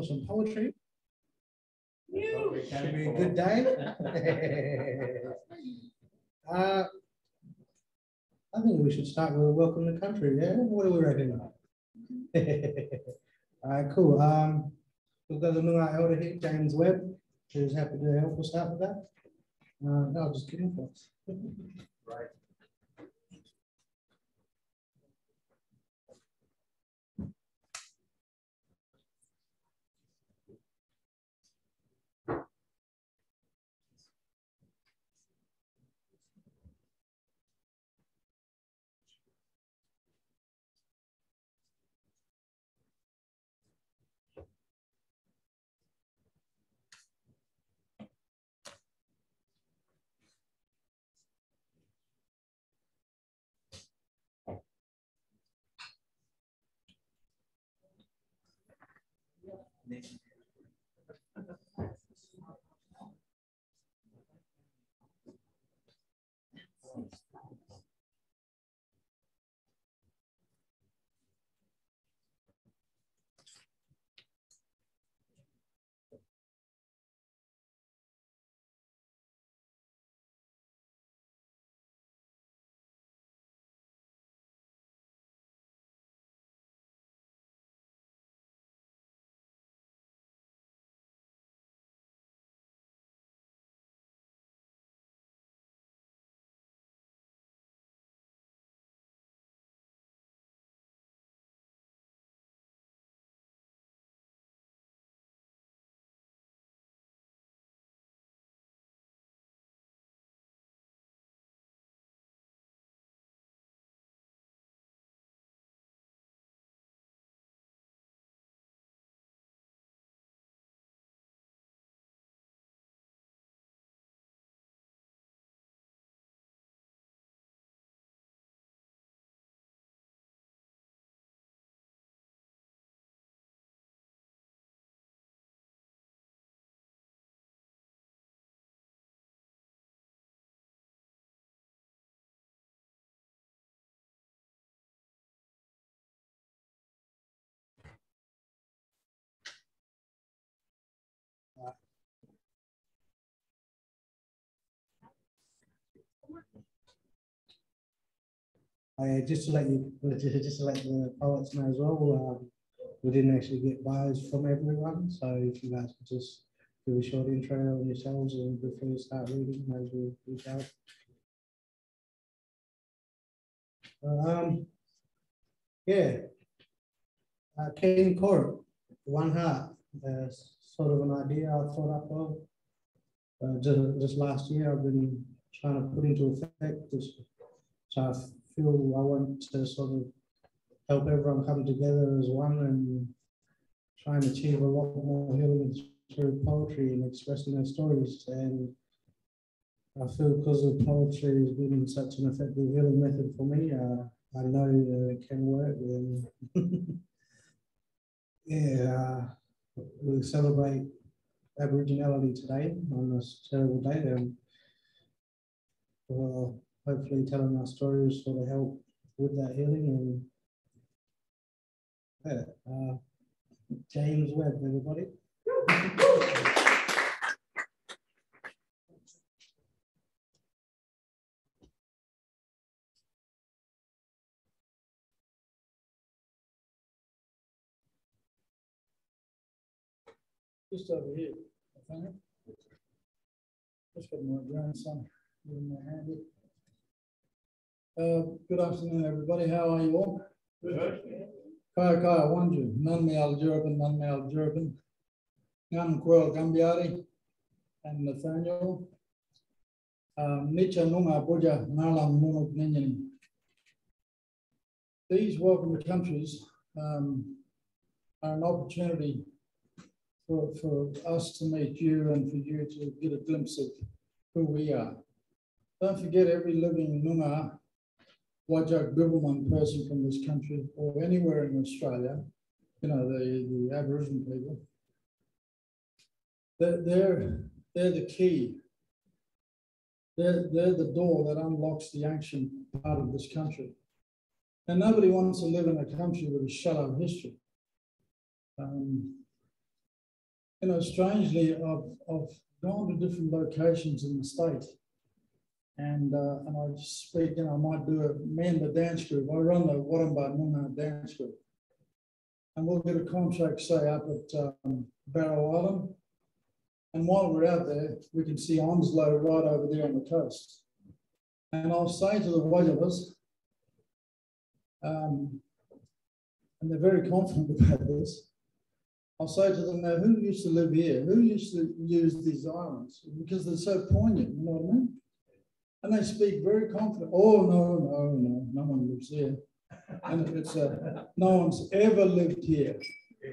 some poetry. Should be a good day. I think we should start with welcome to country. Yeah, what do we reckon? All right, cool. We've got the new elder here, James Webb, who's happy to help us out with that. No, just kidding, folks. Right. Just to let the poets know as well, we didn't actually get bios from everyone, so if you guys could just do a short intro on yourselves and before you start reading, as we go. Yeah, Keny Koort, One Heart, sort of an idea I thought up of. Just last year, I've been trying to put into effect, so I feel I want to sort of help everyone come together as one and try and achieve a lot more healing through poetry and expressing their stories. And I feel because of poetry has been such an effective healing method for me, I know it can work. And yeah, we celebrate Aboriginality today on this terrible day. And hopefully telling our stories sort of help with that healing. And yeah, James Webb, everybody. Just over here, I think. Just got my grandson in my hand. Good afternoon, everybody. How are you all? Good. Kaya Kaya Wanju, Nan Meal Jurban, Nan Meal Jurban, Nan Kwel Gambiari, and Nathaniel. Nicha Nunga Buja, Nalam Nunuk Ninyan. These welcome to countries are an opportunity for us to meet you and for you to get a glimpse of who we are. Don't forget, every living Noongar, Wajak Bibbulmun person from this country or anywhere in Australia, you know, the Aboriginal people, they're the key. They're the door that unlocks the ancient part of this country. And nobody wants to live in a country with a shallow history. You know, strangely, I've gone to different locations in the state, and I speak. You know, I might do a dance group. I run the Warrumba dance group, and we'll get a contract, say, up at Barrow Island. And while we're out there, we can see Onslow right over there on the coast. And I'll say to the Wailers, and they're very confident about this, I'll say to them, now, who used to live here? Who used to use these islands? Because they're so poignant, you know what I mean? And they speak very confident. Oh, no one lives here. And it's no one's ever lived here.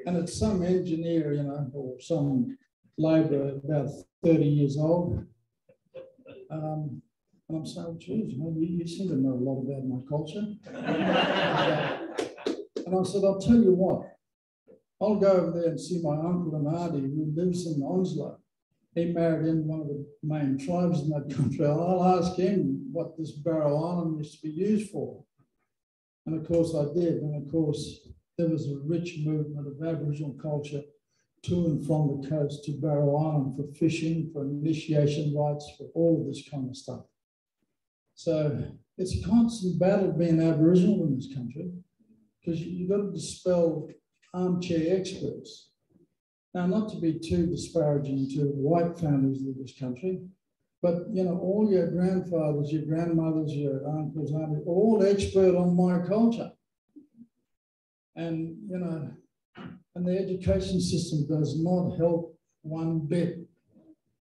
And it's some engineer, you know, or some labourer about 30 years old. And I'm saying, geez, you seem to know a lot about my culture. And I said, I'll tell you what, I'll go over there and see my uncle and auntie who lives in Onslow. He married in one of the main tribes in that country. I'll ask him what this Barrow Island used to be used for. And of course I did. And of course, there was a rich movement of Aboriginal culture to and from the coast to Barrow Island for fishing, for initiation rites, for all of this kind of stuff. So it's a constant battle being Aboriginal in this country, because you've got to dispel armchair experts. Now, not to be too disparaging to the white families of this country, but, you know, all your grandfathers, your grandmothers, your uncles, aunties, all expert on my culture. And, you know, and the education system does not help one bit.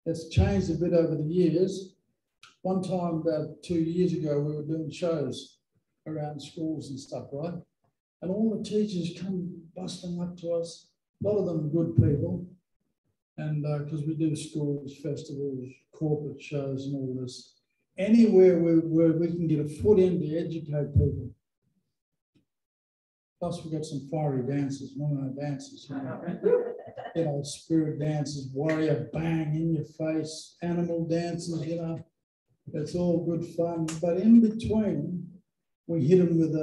It's changed a bit over the years. One time, about 2 years ago, we were doing shows around schools and stuff, right? And all the teachers come busting up to us, a lot of them good people. And because we do schools, festivals, corporate shows and all this, anywhere where we can get a foot in to educate people. Plus we've got some fiery dances, one dances, you know, spirit dances, warrior bang in your face, animal dances, you know, it's all good fun. But in between, we hit them with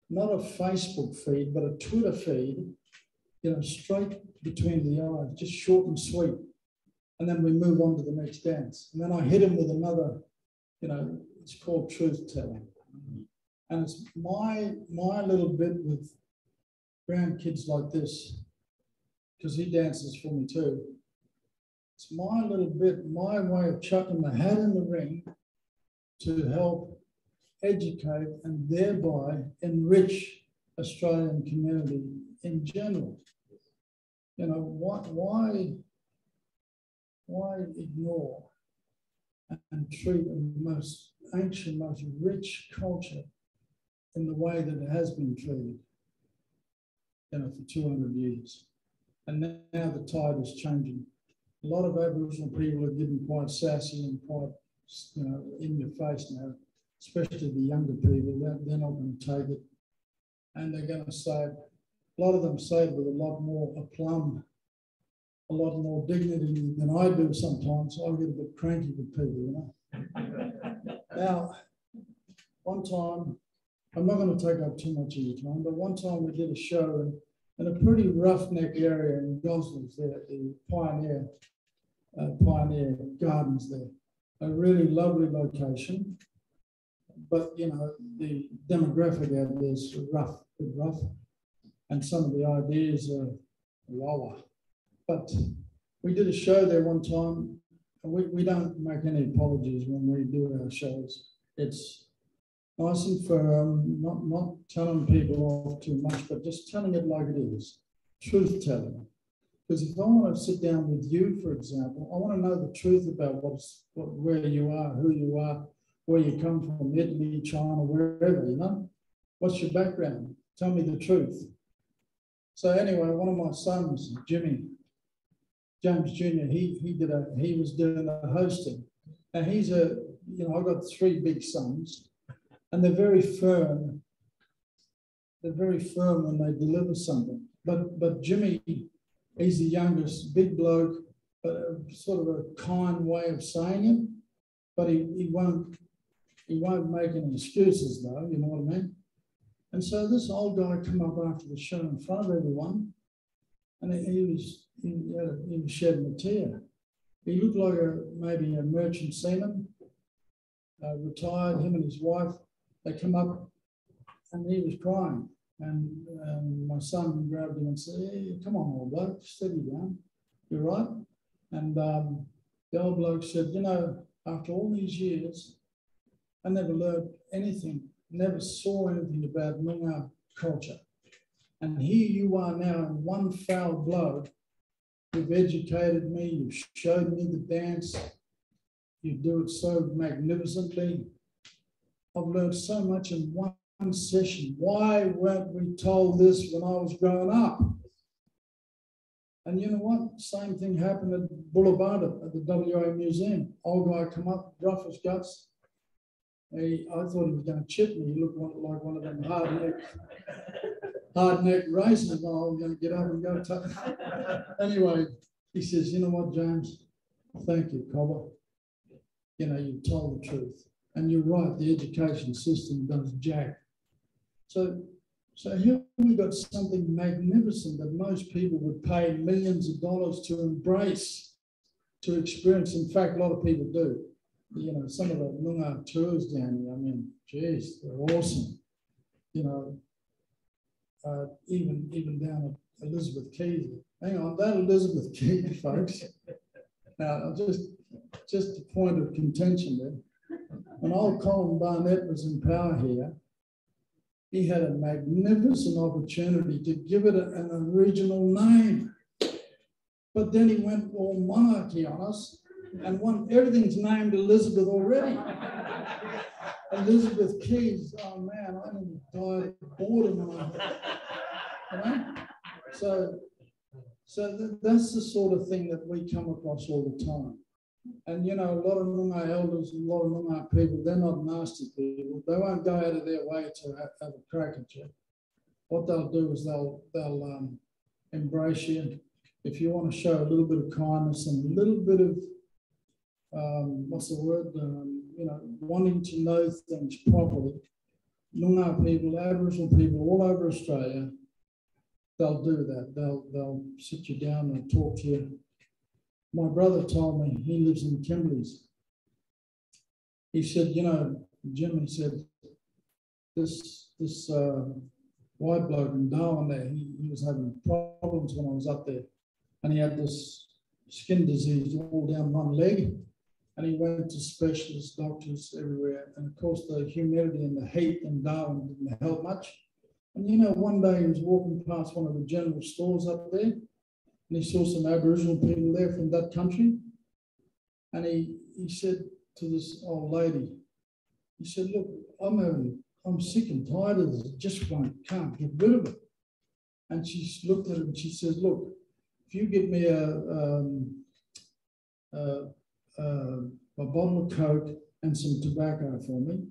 not a Facebook feed, but a Twitter feed, you know, straight between the eyes, just short and sweet. And then we move on to the next dance. And then I hit him with another, you know, it's called truth telling. And it's my little bit with grandkids like this, because he dances for me too. It's my little bit, my way of chucking the hat in the ring to help educate and thereby enrich Australian community in general. You know, why ignore and treat the most ancient, most rich culture in the way that it has been treated, you know, for 200 years. And now the tide is changing. A lot of Aboriginal people are getting quite sassy and quite, you know, in your face now, especially the younger people. They're not going to take it. And they're going to say it. A lot of them say it with a lot more aplomb, a lot more dignity than I do sometimes. I get a bit cranky with people, you know. Now, one time, I'm not going to take up too much of your time, but one time we did a show in a pretty roughneck area in Goslings there, the Pioneer Gardens there. A really lovely location, but, you know, the demographic out there is rough, a bit rough, and some of the ideas are lower. But we did a show there one time, and we don't make any apologies when we do our shows. It's nice and firm, not telling people off too much, but just telling it like it is, truth telling. Because if I want to sit down with you, for example, I want to know the truth about where you are, who you are, where you come from, Italy, China, wherever, you know? What's your background? Tell me the truth. So anyway, one of my sons, James Jr., he was doing the hosting. And he's I've got 3 big sons, and they're very firm. They're very firm when they deliver something. But Jimmy, he's the youngest, big bloke, sort of a kind way of saying it, but he won't make any excuses though, you know what I mean? And so this old guy come up after the show in front of everyone, and he he was shedding a tear. He looked like maybe a merchant seaman, retired, him and his wife. They come up and he was crying. And my son grabbed him and said, hey, come on, old bloke, steady down. You're right. And the old bloke said, you know, after all these years, I never learned anything, never saw anything about Noongar culture. And here you are now in one foul blow. You've educated me, you've showed me the dance. You do it so magnificently. I've learned so much in one session. Why weren't we told this when I was growing up? And you know what? Same thing happened at Boulevard at the WA Museum. Old guy come up, rough as guts. I thought he was going to chip me. He looked like one of them hard-neck racers. Oh, I'm going to get up and go. Anyway, he says, you know what, James? Thank you, Cobber. You know, you told the truth. And you're right, the education system does jack. So here we've got something magnificent that most people would pay millions of dollars to embrace, to experience. In fact, a lot of people do. You know, some of the Noongar tours down here, I mean, geez, they're awesome. You know, even down at Elizabeth Key. Hang on, that Elizabeth Key, folks. Now, just a point of contention there. When old Colin Barnett was in power here, he had a magnificent opportunity to give it an original name. But then he went all monarchy on us, and everything's named Elizabeth already. Elizabeth Keys, oh man, I nearly died of boredom. You know? So that's the sort of thing that we come across all the time. And, you know, a lot of Noongar elders and a lot of Noongar people, they're not nasty people. They won't go out of their way to have a crack at you. What they'll do is they'll embrace you. If you want to show a little bit of kindness and a little bit of, what's the word, you know, wanting to know things properly, Noongar people, Aboriginal people all over Australia, they'll do that. They'll sit you down and talk to you. My brother told me, he lives in Kimberley's. He said, you know, Jim, he said, this white bloke in Darwin there, he was having problems when I was up there. And he had this skin disease all down one leg. And he went to specialist doctors everywhere. And of course, the humidity and the heat in Darwin didn't help much. And you know, one day he was walking past one of the general stores up there. And he saw some Aboriginal people there from that country. And he said to this old lady, he said, look, I'm sick and tired of this. I just can't get rid of it. And she looked at him and she says, look, if you give me a bottle of Coke and some tobacco for me,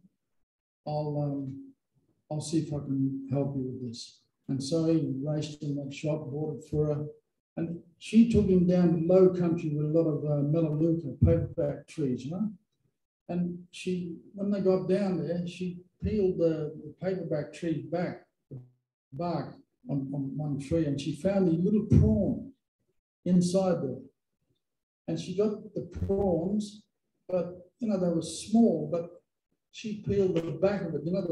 I'll see if I can help you with this. And so he raced in that shop, bought it for her. And she took him down to low country with a lot of melaleuca, paperback trees, you know. And when they got down there, she peeled the paperback trees back, the bark on one tree, and she found a little prawn inside there. And she got the prawns, but, you know, they were small, but she peeled the back of it, you know,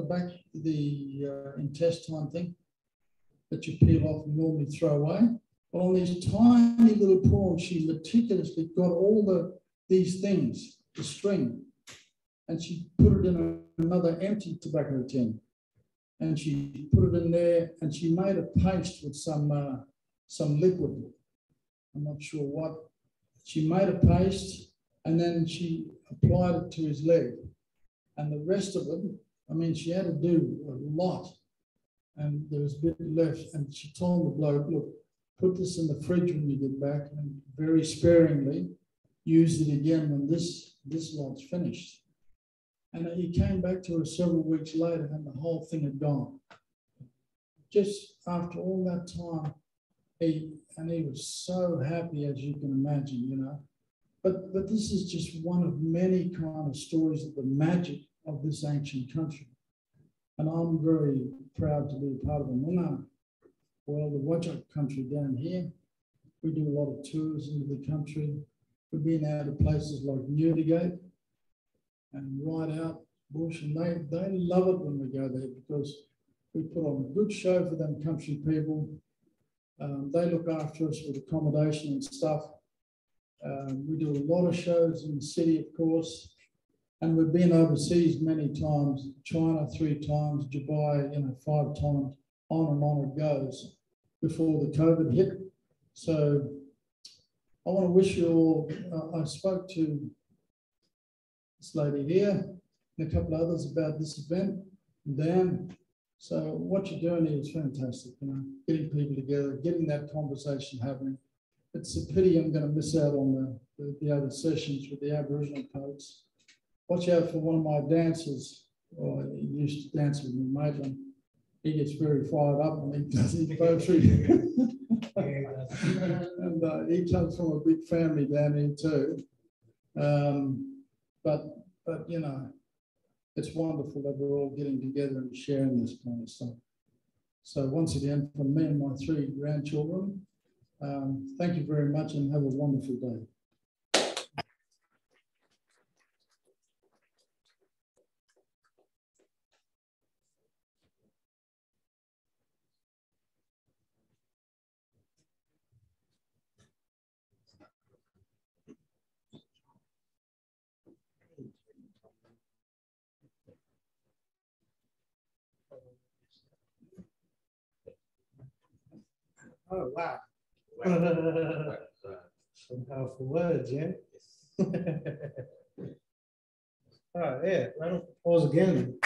the intestine thing that you peel off and normally throw away. Well, on these tiny little prawns, she meticulously got all these things, the string, and she put it in another empty tobacco tin. And she put it in there, and she made a paste with some liquid. I'm not sure what. She made a paste, and then she applied it to his leg. And the rest of it, I mean, she had to do a lot. And there was a bit left. And she told the bloke, look, put this in the fridge when you get back, and very sparingly use it again when this lot's finished. And he came back to her several weeks later, and the whole thing had gone. Just after all that time, he was so happy, as you can imagine, you know. But this is just one of many kind of stories of the magic of this ancient country. And I'm very proud to be part of the Noongar world, the Wajak country down here. We do a lot of tours into the country. We've been out to places like Newdigate and right out bush, and they love it when we go there because we put on a good show for them country people. They look after us with accommodation and stuff. We do a lot of shows in the city, of course, and we've been overseas many times, China 3 times, Dubai, 5 times, on and on it goes before the COVID hit. So I want to wish you all, I spoke to this lady here and a couple of others about this event, Dan. So what you're doing here is fantastic, getting people together, getting that conversation happening. It's a pity I'm going to miss out on the other sessions with the Aboriginal folks. Watch out for one of my dancers. Oh, he used to dance with me, Maitland. He gets very fired up and he does his poetry. And he comes from a big family down here too. But it's wonderful that we're all getting together and sharing this kind of stuff. So once again, from me and my 3 grandchildren, thank you very much and have a wonderful day. Oh, wow. Some powerful words, yeah? Oh, yeah. Round of applause again.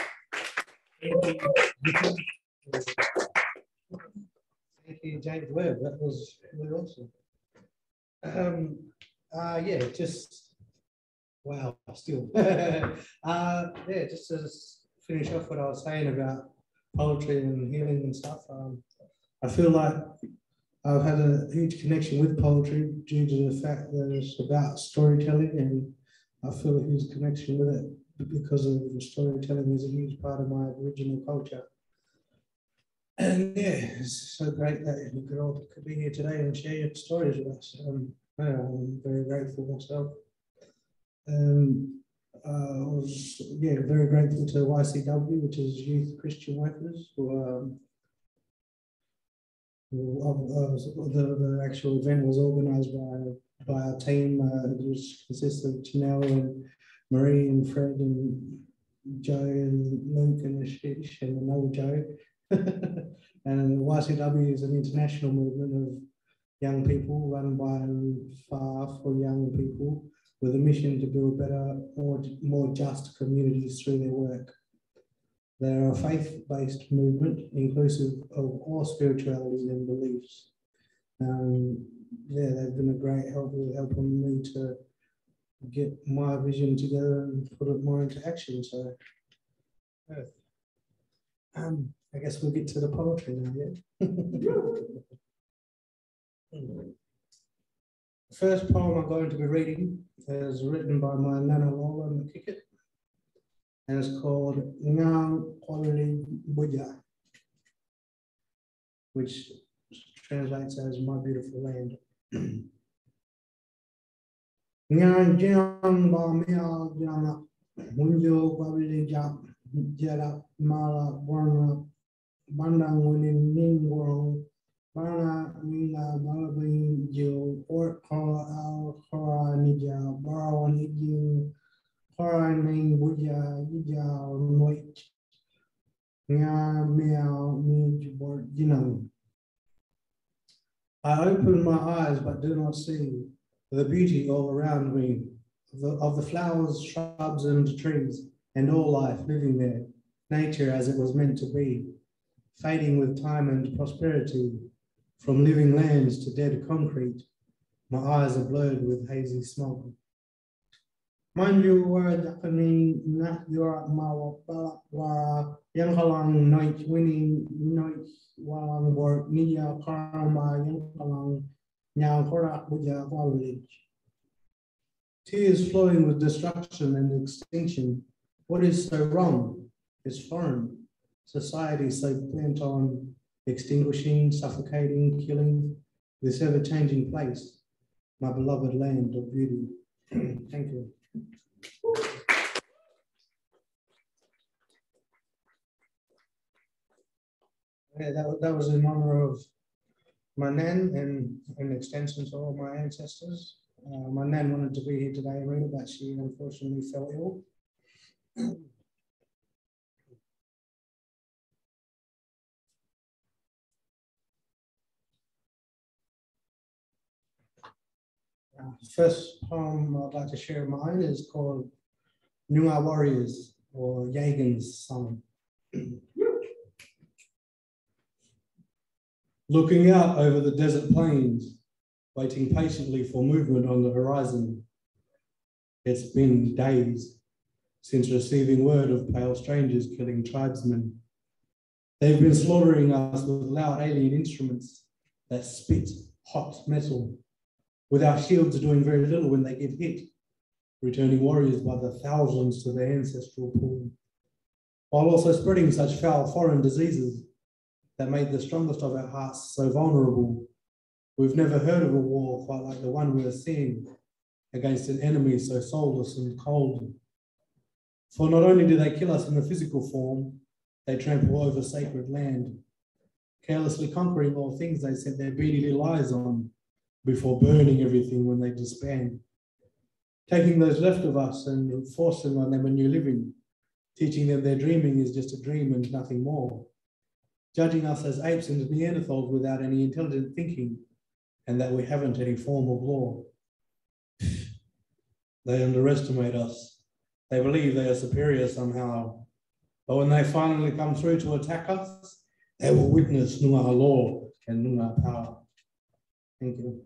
Thank you, James Webb. That was really awesome. Yeah, just wow, still. Yeah, just to finish off what I was saying about poetry and healing and stuff. I feel like I've had a huge connection with poetry due to the fact that it's about storytelling, and I feel a huge connection with it because of the storytelling is a huge part of my Aboriginal culture. And yeah, it's so great that you could be here today and share your stories with us. I'm very grateful myself. I was very grateful to YCW, which is Youth Christian Workers, the actual event was organised by our team, which consists of Janelle and Marie and Fred and Joe and Luke and Ashish and another Joe. And YCW is an international movement of young people run by far for young people with a mission to build better, more just communities through their work. They're a faith-based movement, inclusive of all spiritualities and beliefs. They've been a great help with helping me to get my vision together and put it more into action. So, I guess we'll get to the poetry now, yeah? The first poem I'm going to be reading is written by my Nana Lola McKickett, and it's called Ngang Quality Buja, which translates as My Beautiful Land. Ngang Jam Ba Mia Jama Munjo Babili Jap Jada Mala Borna Bandang Winning Ningwong Bana Mila Balabin Jo or Kora Al Kora Nija Barawan Ijin Kora Ning Buja Ija Noit Nya Meow Mij Jinam. I open my eyes but do not see the beauty all around me of the flowers, shrubs, and trees, and all life living there, nature as it was meant to be, fading with time and prosperity, from living lands to dead concrete. My eyes are blurred with hazy smoke. Mind you, were Japanese, not your Mawapala, Wara, Yankalang, Night Winning, Night Walang, Work, Nia, Karma, Yankalang, Nyang Korak, Buja, Village. Tears flowing with destruction and extinction. What is so wrong? It's foreign. Society so bent on extinguishing, suffocating, killing, this ever-changing place, my beloved land of beauty. Thank you. Yeah, that was in honor of my nan and an extension to all my ancestors. My nan wanted to be here today and read it, but she unfortunately fell ill. First poem I'd like to share of mine is called Noongar Warriors, or Yagan's Song. Looking out over the desert plains, waiting patiently for movement on the horizon. It's been days since receiving word of pale strangers killing tribesmen. They've been slaughtering us with loud alien instruments that spit hot metal, with our shields doing very little when they get hit, returning warriors by the thousands to their ancestral pool, while also spreading such foul foreign diseases that made the strongest of our hearts so vulnerable. We've never heard of a war quite like the one we're seeing against an enemy so soulless and cold. For not only do they kill us in the physical form, they trample over sacred land, carelessly conquering all things they set their beady little eyes on before burning everything when they disband, taking those left of us and forcing on them a new living, teaching them their dreaming is just a dream and nothing more, judging us as apes and Neanderthals without any intelligent thinking, and that we haven't any form of law. They underestimate us. They believe they are superior somehow. But when they finally come through to attack us, they will witness Noongar law and Noongar power. Thank you.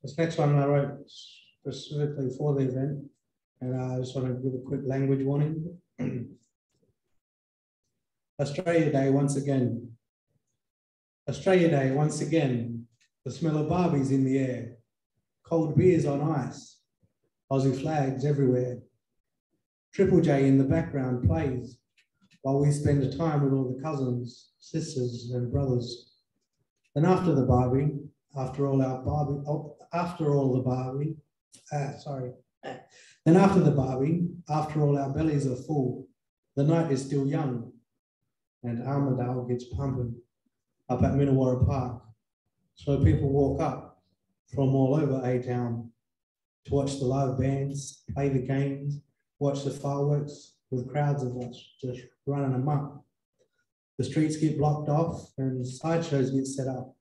This next one I wrote specifically for the event, and I just want to give a quick language warning. Australia Day once again. Australia Day once again. The smell of Barbies in the air, cold beers on ice, Aussie flags everywhere. Triple J in the background plays while we spend the time with all the cousins, sisters, and brothers. Then after the Barbie, then after all our bellies are full, the night is still young, and Armadale gets pumping up at Minnewara Park. So people walk up from all over A-Town to watch the live bands, play the games, watch the fireworks with crowds of us just running amok. The streets get blocked off and sideshows get set up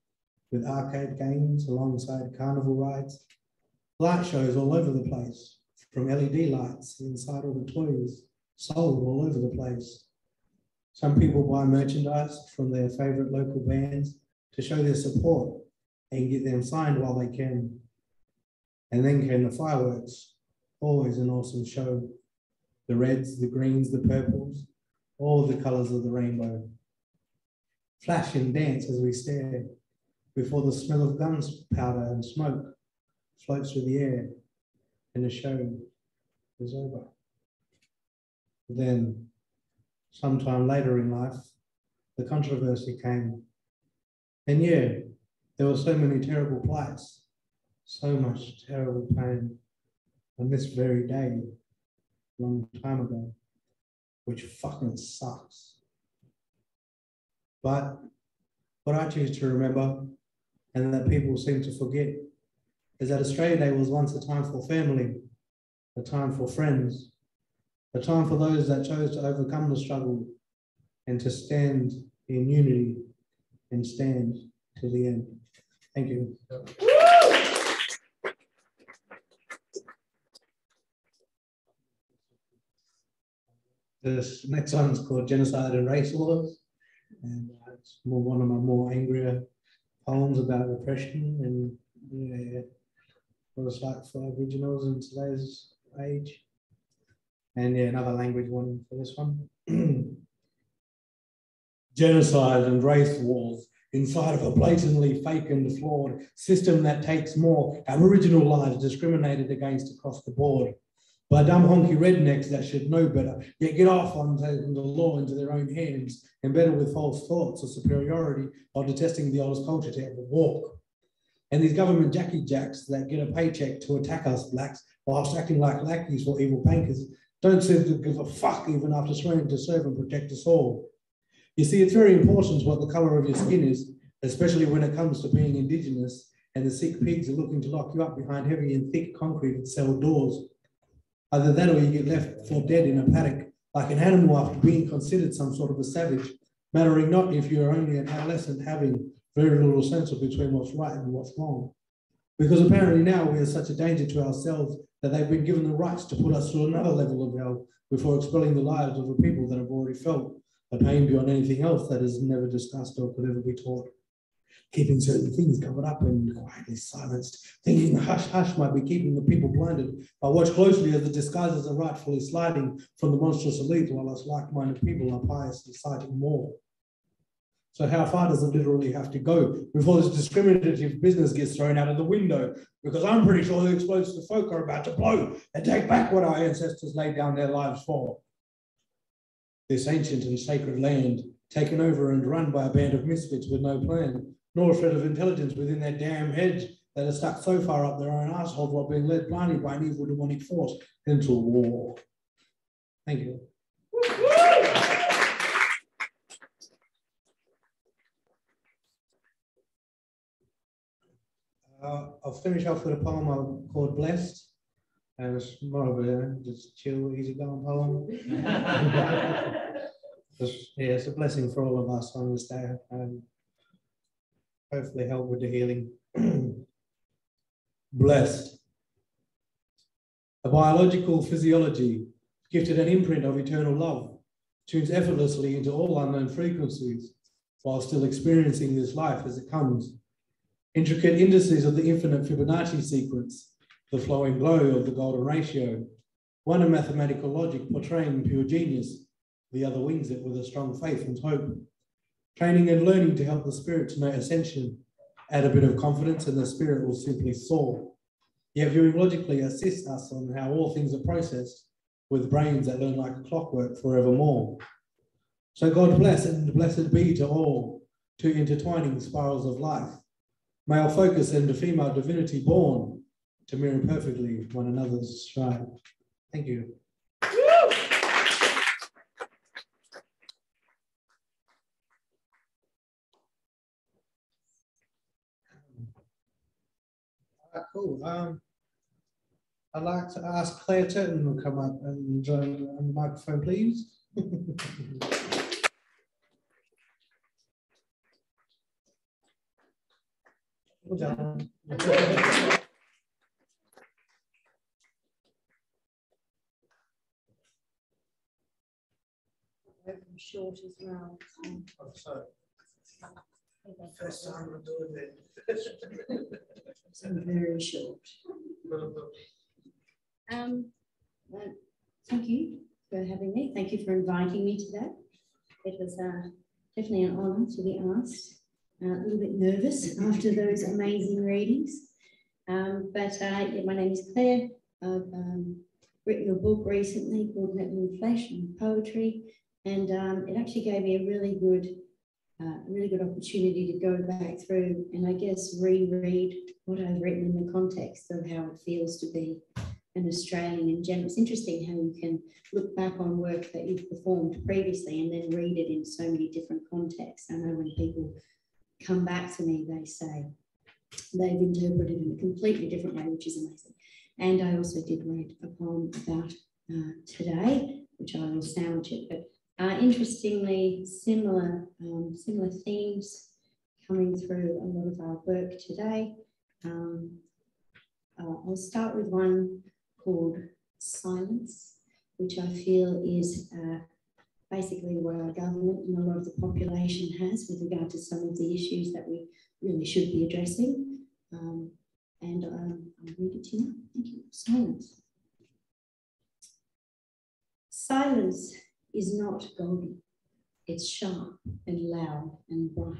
with arcade games alongside carnival rides, light shows all over the place, from LED lights inside all the toys, sold all over the place. Some people buy merchandise from their favourite local bands to show their support and get them signed while they can. And then came the fireworks, always an awesome show. The reds, the greens, the purples, all the colours of the rainbow. Flash and dance as we stare before the smell of gunpowder and smoke floats through the air and the show is over. Then, sometime later in life, the controversy came. And yeah, there were so many terrible plights, so much terrible pain on this very day, a long time ago, which fucking sucks. But what I choose to remember, and that people seem to forget, is that Australia Day was once a time for family, a time for friends, a time for those that chose to overcome the struggle and to stand in unity and stand to the end. Thank you. This next one is called Genocide and Race Wars, and it's one of my more angrier poems about repression and what it's like for Aboriginals in today's age. And yeah, another language one for this one. Genocide and race wars inside of a blatantly fake and flawed system that takes more Aboriginal lives discriminated against across the board. by dumb honky rednecks that should know better, yet get off on taking the law into their own hands, embedded with false thoughts of superiority while detesting the oldest culture to ever walk. And these government Jackie Jacks that get a paycheck to attack us blacks whilst acting like lackeys for evil bankers don't seem to give a fuck even after swearing to serve and protect us all. You see, it's very important what the colour of your skin is, especially when it comes to being Indigenous and the sick pigs are looking to lock you up behind heavy and thick concrete cell doors. Either that or you get left for dead in a paddock like an animal after being considered some sort of a savage, mattering not if you're only an adolescent having very little sense of between what's right and what's wrong. Because apparently now we are such a danger to ourselves that they've been given the rights to put us through another level of hell before expelling the lives of the people that have already felt a pain beyond anything else that is never discussed or could ever be taught. Keeping certain things covered up and quietly silenced, thinking the hush-hush might be keeping the people blinded, but watch closely as the disguises are rightfully sliding from the monstrous elite while us like-minded people are piously citing more. So how far does it literally have to go before this discriminative business gets thrown out of the window? Because I'm pretty sure the explosive folk are about to blow and take back what our ancestors laid down their lives for. This ancient and sacred land, taken over and run by a band of misfits with no plan, nor a shred of intelligence within their damn heads that are stuck so far up their own assholes while being led blindly by an evil demonic force into war. Thank you. I'll finish off with a poem called Blessed. And it's more of a just chill, easygoing poem. It's a blessing for all of us on this day. Hopefully help with the healing. Blessed. A biological physiology, gifted an imprint of eternal love, tunes effortlessly into all unknown frequencies, while still experiencing this life as it comes. Intricate indices of the infinite Fibonacci sequence, the flowing glow of the golden ratio, one a mathematical logic portraying pure genius, the other wings it with a strong faith and hope. Training and learning to help the spirit to know ascension, add a bit of confidence and the spirit will simply soar. Yet viewing logically assists us on how all things are processed with brains that learn like clockwork forevermore. So God bless and blessed be to all, two intertwining spirals of life, male focus and the female divinity born to mirror perfectly one another's stride. Thank you. Cool. I'd like to ask Claire Turton to come up and join on the microphone, please. Well done. I'm short as well. So. First time I'm doing it. I'm very short. Thank you for having me. Thank you for inviting me today. It was definitely an honour to be asked. A little bit nervous after those amazing readings. Yeah, my name is Claire. I've written a book recently called Metal and Flesh and Poetry, and it actually gave me a really good opportunity to go back through and I guess reread what I've written in the context of how it feels to be an Australian in general. It's interesting how you can look back on work that you've performed previously and then read it in so many different contexts. I know when people come back to me, they say they've interpreted it in a completely different way, which is amazing. And I also did write a poem about today, which I will sandwich it, but interestingly, similar themes coming through a lot of our work today. I'll start with one called Silence, which I feel is basically what our government and a lot of the population has with regard to some of the issues that we really should be addressing. I'll read it to you now. Thank you. Silence. Silence is not golden. It's sharp and loud and bright.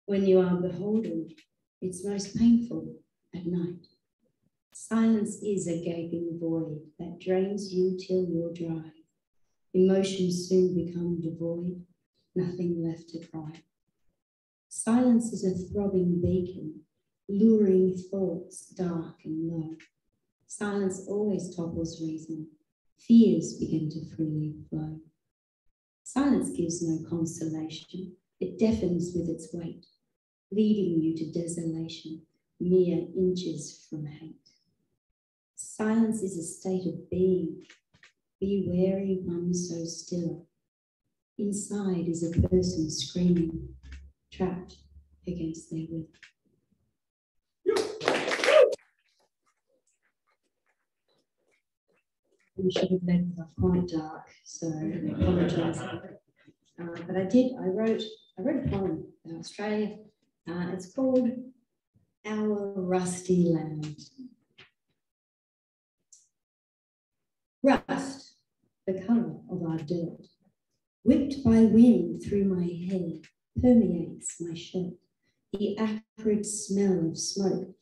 When you are beholden, it's most painful at night. Silence is a gaping void that drains you till you're dry. Emotions soon become devoid, nothing left to cry. Silence is a throbbing beacon, luring thoughts dark and low. Silence always topples reason, fears begin to freely flow. Silence gives no consolation, it deafens with its weight, leading you to desolation, mere inches from hate. Silence is a state of being, be wary one so still. Inside is a person screaming, trapped against their will. We should have led with quite dark, so I apologise. But I wrote a poem about Australia. It's called Our Rusty Land. Rust, the colour of our dirt, whipped by wind through my hair, permeates my shirt. The acrid smell of smoke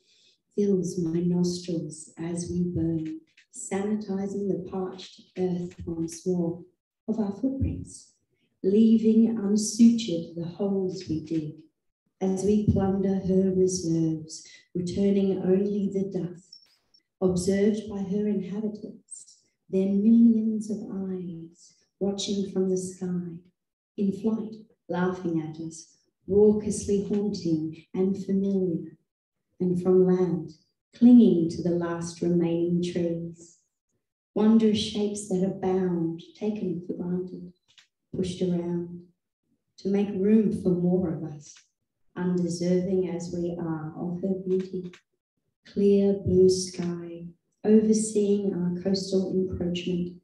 fills my nostrils as we burn, sanitizing the parched earth once more of our footprints, leaving unsutured the holes we dig as we plunder her reserves, returning only the dust, observed by her inhabitants, their millions of eyes watching from the sky, in flight, laughing at us, raucously haunting and familiar, and from land, clinging to the last remaining trees. Wondrous shapes that abound, taken for granted, pushed around, to make room for more of us, undeserving as we are of her beauty. Clear blue sky, overseeing our coastal encroachment,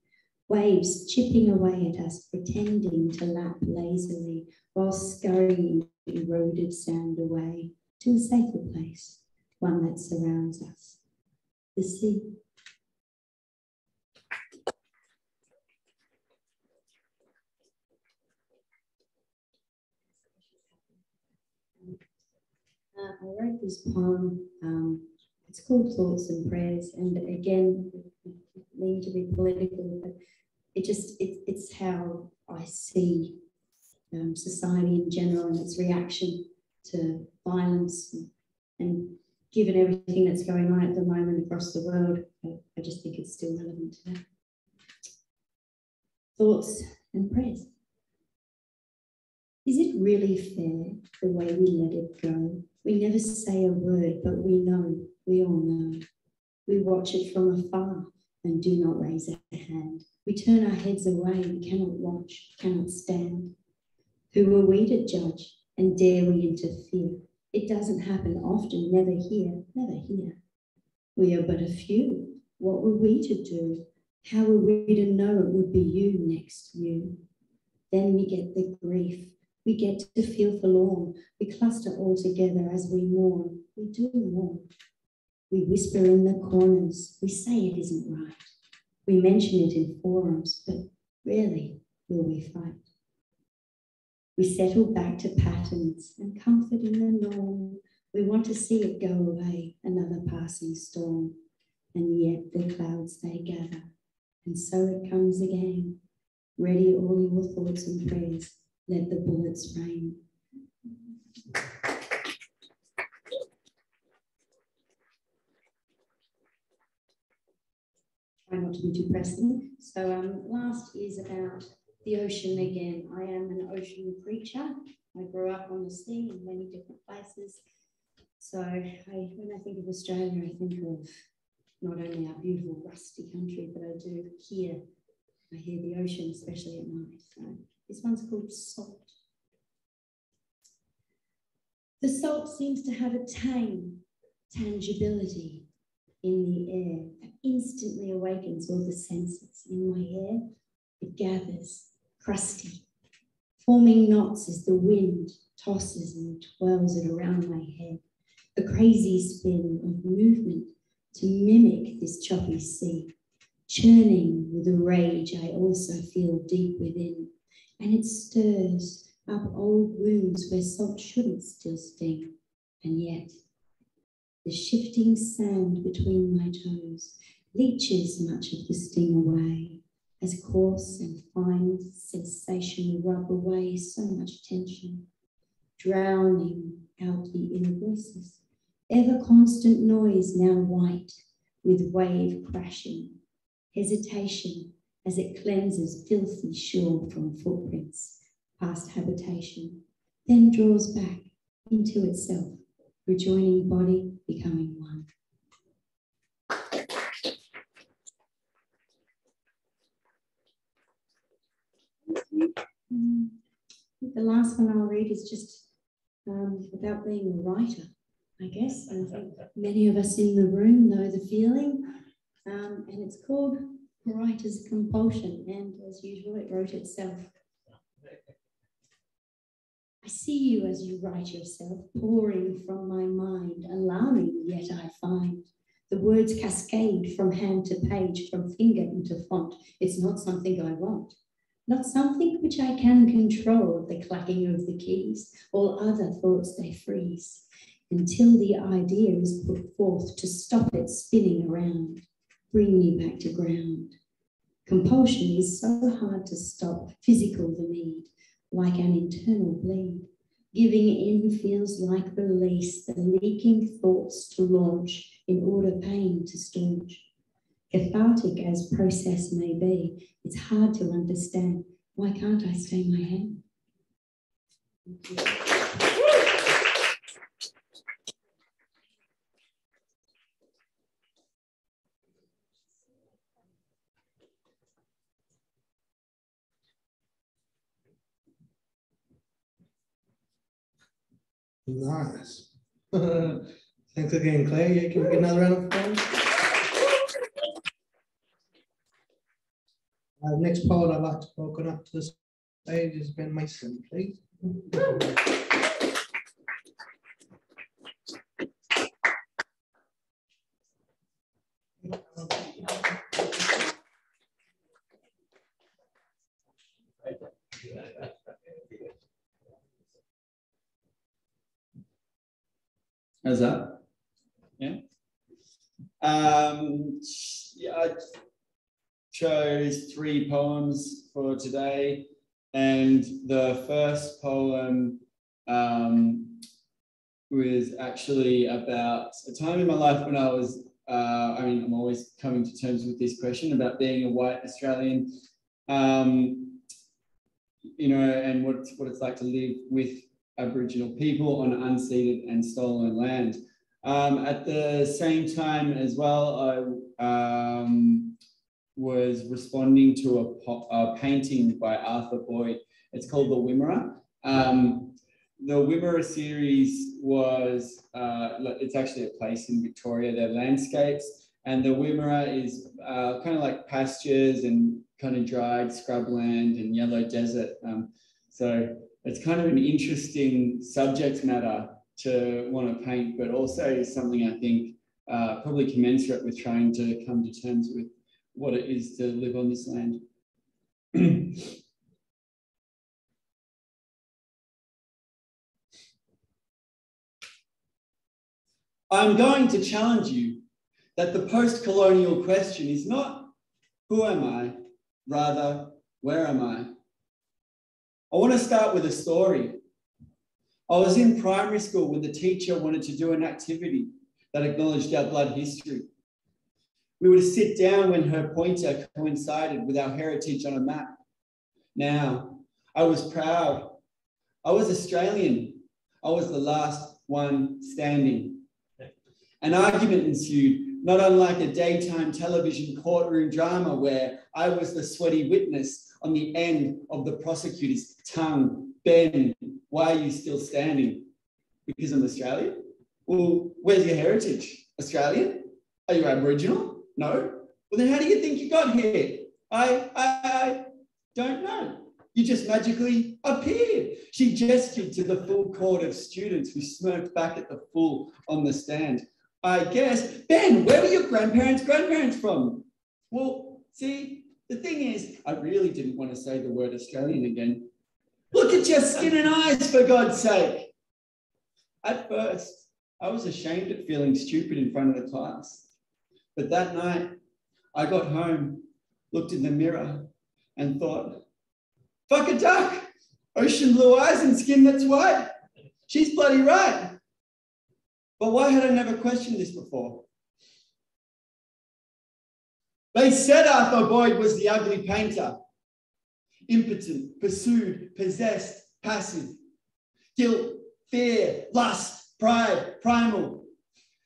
waves chipping away at us, pretending to lap lazily while scurrying eroded sand away to a safer place, one that surrounds us, the sea. I wrote this poem, it's called Thoughts and Prayers, and again, I mean to be political, but it's how I see society in general and its reaction to violence, and given everything that's going on at the moment across the world, I just think it's still relevant today. Thoughts and prayers. Is it really fair the way we let it go? We never say a word, but we know, we all know. We watch it from afar and do not raise a hand. We turn our heads away, we cannot watch, cannot stand. Who are we to judge, and dare we interfere? It doesn't happen often, never here, never here. We are but a few. What were we to do? How were we to know it would be you next you? Then we get the grief. We get to feel forlorn. We cluster all together as we mourn. We do mourn. We whisper in the corners. We say it isn't right. We mention it in forums, but rarely will we fight. We settle back to patterns and comfort in the norm. We want to see it go away, another passing storm. And yet the clouds they gather. And so it comes again. Ready all your thoughts and prayers. Let the bullets rain. Try not to be too pressing. So last is about the ocean again. I am an ocean creature. I grew up on the sea in many different places. So when I think of Australia, I think of not only our beautiful rusty country, but I hear the ocean, especially at night. So this one's called Salt. The salt seems to have a tangibility in the air that instantly awakens all the senses. In my hair, it gathers, crusty, forming knots as the wind tosses and twirls it around my head. A crazy spin of movement to mimic this choppy sea, churning with a rage I also feel deep within, and it stirs up old wounds where salt shouldn't still sting, and yet The shifting sand between my toes leaches much of the sting away, as coarse and fine sensation rub away so much tension, drowning out the inner voices. Ever constant noise now white with wave crashing, hesitation as it cleanses filthy shore from footprints past habitation, then draws back into itself, rejoining body, becoming one. The last one I'll read is just about being a writer, I guess. I think many of us in the room know the feeling, and it's called Writer's Compulsion, and as usual, it wrote itself. I see you as you write yourself, pouring from my mind, alarming yet I find. The words cascade from hand to page, from finger into font. It's not something I want, not something which I can control, the clacking of the keys. All other thoughts they freeze, until the idea is put forth to stop it spinning around, bring me back to ground. Compulsion is so hard to stop, physical the need, like an internal bleed. Giving in feels like release, the leaking thoughts to launch in order pain to staunch. Cathartic as process may be, it's hard to understand. Why can't I stay my hand? Nice. Thanks again, Claire. Yeah, can we get another round of applause? Next poet I'd like to welcome up to the stage is Ben Mason, please. How's that? Yeah. Yeah, I chose 3 poems for today, and the first poem was actually about a time in my life when I was, I'm always coming to terms with this question about being a white Australian, you know, and what it's like to live with Aboriginal people on unceded and stolen land. At the same time as well, I was responding to a painting by Arthur Boyd. It's called The Wimmera. The Wimmera series was, it's actually a place in Victoria, they're landscapes, and the Wimmera is kind of like pastures and kind of dried scrubland and yellow desert. So it's kind of an interesting subject matter to want to paint, but also something I think probably commensurate with trying to come to terms with what it is to live on this land. I'm going to challenge you that the post-colonial question is not who am I, rather where am I? I want to start with a story. I was in primary school when the teacher wanted to do an activity that acknowledged our blood history. We would sit down when her pointer coincided with our heritage on a map. Now, I was proud. I was Australian. I was the last one standing. An argument ensued, not unlike a daytime television courtroom drama where I was the sweaty witness on the end of the prosecutor's tongue. Ben, why are you still standing? Because I'm Australian? Well, where's your heritage? Australian? Are you Aboriginal? No? Well, then how do you think you got here? I don't know. You just magically appeared. She gestured to the full court of students who smirked back at the fool on the stand. I guess, Ben, where were your grandparents' from? Well, see, the thing is, I really didn't want to say the word Australian again. Look at your skin and eyes, for God's sake. At first, I was ashamed at feeling stupid in front of the class. But that night, I got home, looked in the mirror, and thought, fuck a duck, ocean blue eyes and skin that's white. She's bloody right. But why had I never questioned this before? They said Arthur Boyd was the ugly painter. Impotent, pursued, possessed, passive. Guilt, fear, lust, pride, primal.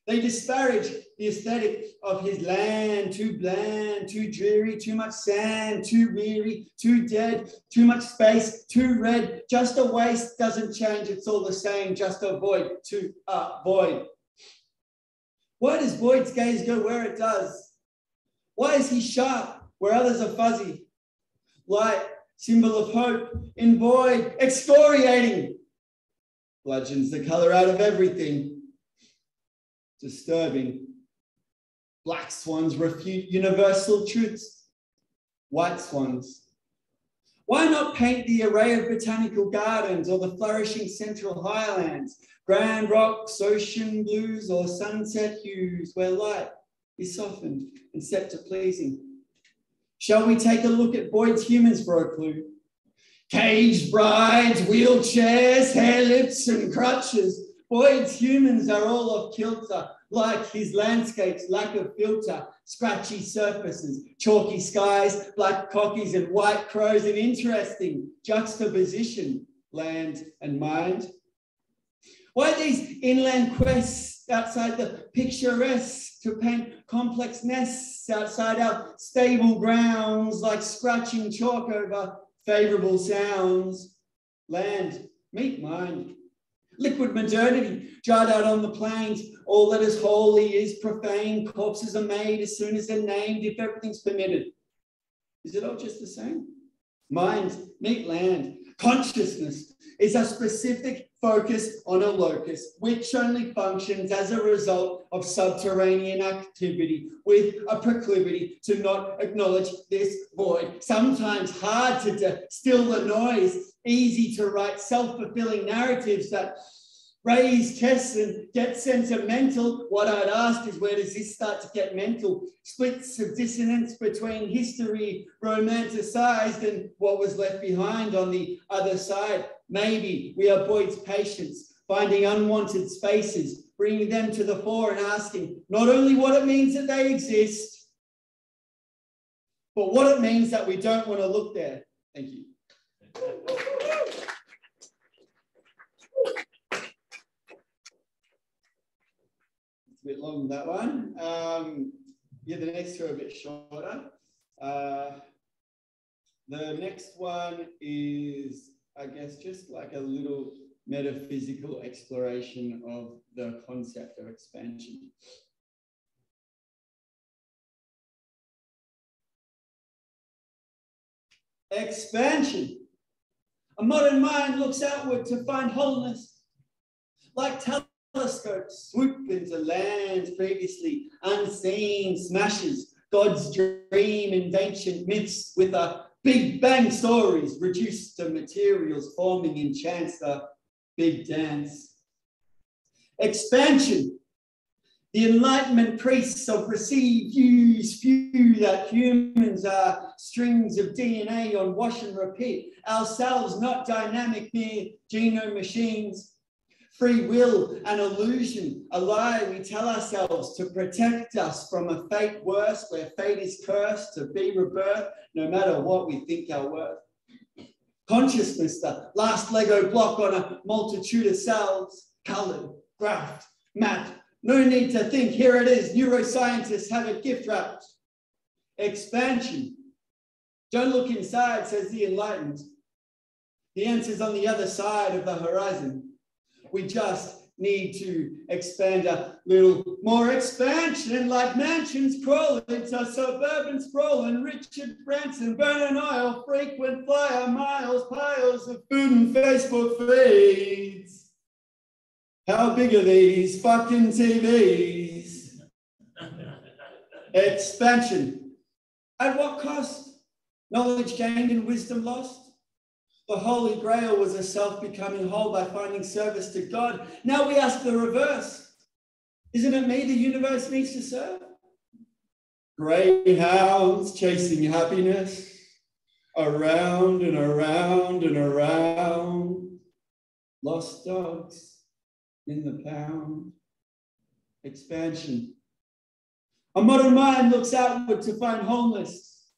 They disparage the aesthetic of his land, too bland, too dreary, too much sand, too weary, too dead, too much space, too red, just a waste, doesn't change, it's all the same, just a void, to void. Why does Boyd's gaze go where it does? Why is he sharp where others are fuzzy? Light, symbol of hope, in Boyd, excoriating. Bludgeons the colour out of everything. Disturbing. Black swans refute universal truths. White swans. Why not paint the array of botanical gardens or the flourishing central highlands, grand rocks, ocean blues, or sunset hues where light is softened and set to pleasing? Shall we take a look at Boyd's humans for a clue? Caged brides, wheelchairs, hair lifts and crutches. Boyd's humans are all off kilter, like his landscapes, lack of filter, scratchy surfaces, chalky skies, black cockies and white crows, an interesting juxtaposition, land and mind. Why these inland quests outside the picturesque to paint complex nests outside our stable grounds, like scratching chalk over favourable sounds? Land, meet mind. Liquid modernity, dried out on the plains, all that is holy is profane, corpses are made as soon as they're named, if everything's permitted. Is it all just the same? Mind, meet land. Consciousness is a specific focus on a locus, which only functions as a result of subterranean activity with a proclivity to not acknowledge this void. Sometimes hard to distill the noise, easy to write self-fulfilling narratives that raise chests and get sentimental. What I'd ask is, where does this start to get mental? Splits of dissonance between history romanticized and what was left behind on the other side. Maybe we are Boyd's patients, finding unwanted spaces, bringing them to the fore and asking not only what it means that they exist, but what it means that we don't want to look there. Thank you. A bit long, that one. Yeah, the next two are a bit shorter. The next one is, I guess, just like a little metaphysical exploration of the concept of expansion. Expansion. A modern mind looks outward to find wholeness, like telescopes swoop into lands previously unseen, smashes God's dream and ancient myths with a Big Bang stories reduced to materials forming in chance, the big dance. Expansion. The Enlightenment priests of receive, use, few, that humans are strings of DNA on wash and repeat, ourselves not dynamic mere genome machines. Free will, an illusion, a lie we tell ourselves to protect us from a fate worse, where fate is cursed to be rebirthed, no matter what we think our worth. Consciousness, the last Lego block on a multitude of cells, coloured, graphed, mapped. No need to think, here it is, neuroscientists have it gift wrapped. Expansion. Don't look inside, says the enlightened. The answer's on the other side of the horizon. We just need to expand a little more. Expansion, like mansions crawling to suburban sprawling. Richard Branson, burning oil, frequent flyer miles, piles of food and Facebook feeds. How big are these fucking TVs? Expansion. At what cost? Knowledge gained and wisdom lost? The Holy Grail was a self becoming whole by finding service to God. Now we ask the reverse. Isn't it me the universe needs to serve? Greyhounds chasing happiness, around and around and around. Lost dogs in the pound. Expansion. A modern mind looks outward to find wholeness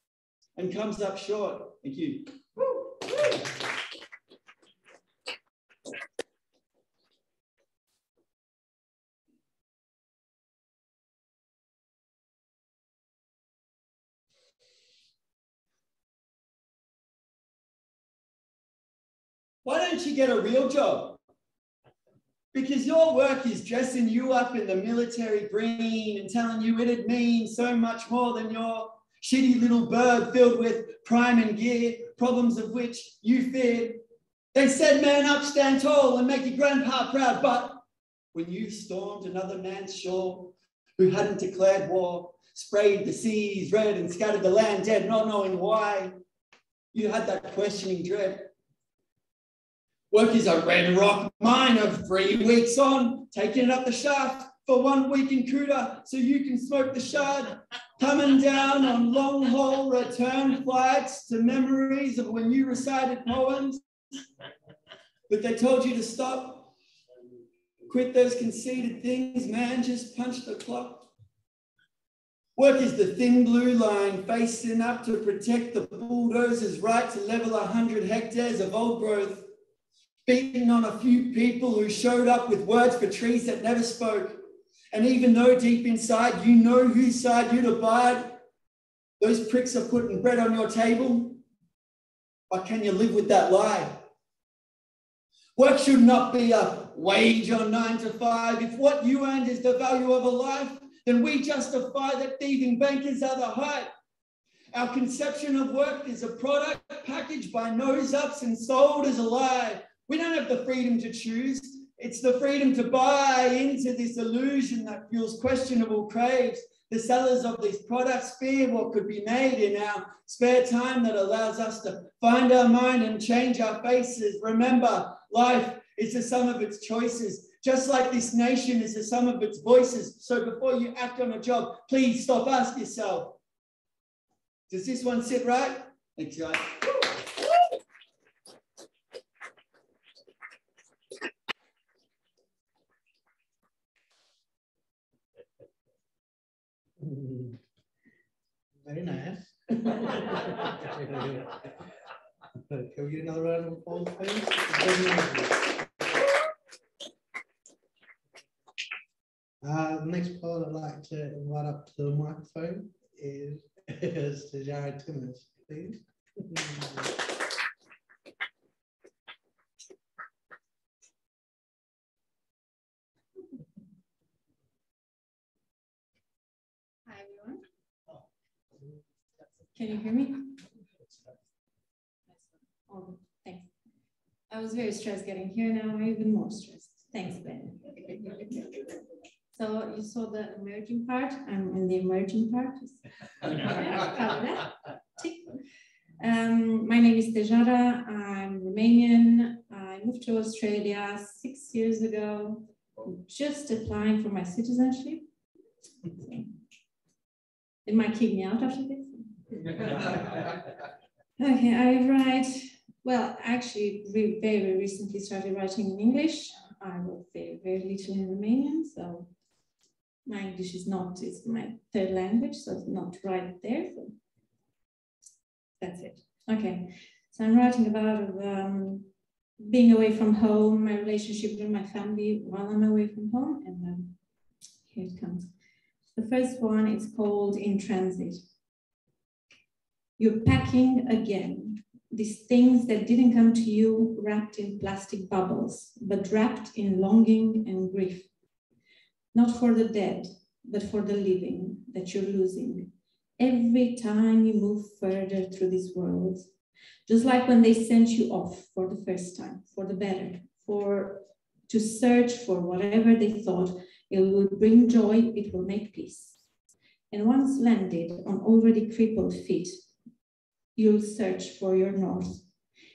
and comes up short. Thank you. Why don't you get a real job? Because your work is dressing you up in the military green and telling you it'd mean so much more than your shitty little bird filled with prime and gear, problems of which you feared. They said, man up, stand tall and make your grandpa proud. But when you stormed another man's shore who hadn't declared war, sprayed the seas red and scattered the land dead, not knowing why, you had that questioning dread. Work is a red rock mine of 3 weeks on, taking it up the shaft for 1 week in Koort so you can smoke the shard, coming down on long haul return flights to memories of when you recited poems, but they told you to stop. Quit those conceited things, man, just punch the clock. Work is the thin blue line facing up to protect the bulldozer's right to level 100 hectares of old growth, beating on a few people who showed up with words for trees that never spoke. And even though deep inside you know whose side you'd abide, those pricks are putting bread on your table. But can you live with that lie? Work should not be a wage on 9 to 5. If what you earned is the value of a life, then we justify that thieving bankers are the height. Our conception of work is a product packaged by nose-ups and sold as a lie. We don't have the freedom to choose. It's the freedom to buy into this illusion that fuels questionable craves. The sellers of these products fear what could be made in our spare time that allows us to find our mind and change our faces. Remember, life is the sum of its choices, just like this nation is the sum of its voices. So before you act on a job, please stop, ask yourself, does this one sit right? Thanks, guys. Very nice. Can we get another round of applause, please? The next part I'd like to invite up to the microphone is Tejara Timmins, please. Hi, everyone. Can you hear me? Oh, thanks. I was very stressed getting here. Now I'm even more stressed. Thanks, Ben. So you saw the emerging part. I'm in the emerging part. My name is Tejara. I'm Romanian. I moved to Australia 6 years ago. I'm just applying for my citizenship. They might kick me out after this. Okay, I write, well, actually, very recently started writing in English. I wrote very little in Romanian, so my English is my third language, so it's not right there. So that's it. Okay, so I'm writing about being away from home, my relationship with my family while I'm away from home, and here it comes. The first one is called In Transit. You're packing again, these things that didn't come to you wrapped in plastic bubbles, but wrapped in longing and grief. Not for the dead, but for the living that you're losing. Every time you move further through this world, just like when they sent you off for the first time, for the better, to search for whatever they thought it will bring joy, it will make peace. And once landed on already crippled feet, you'll search for your north.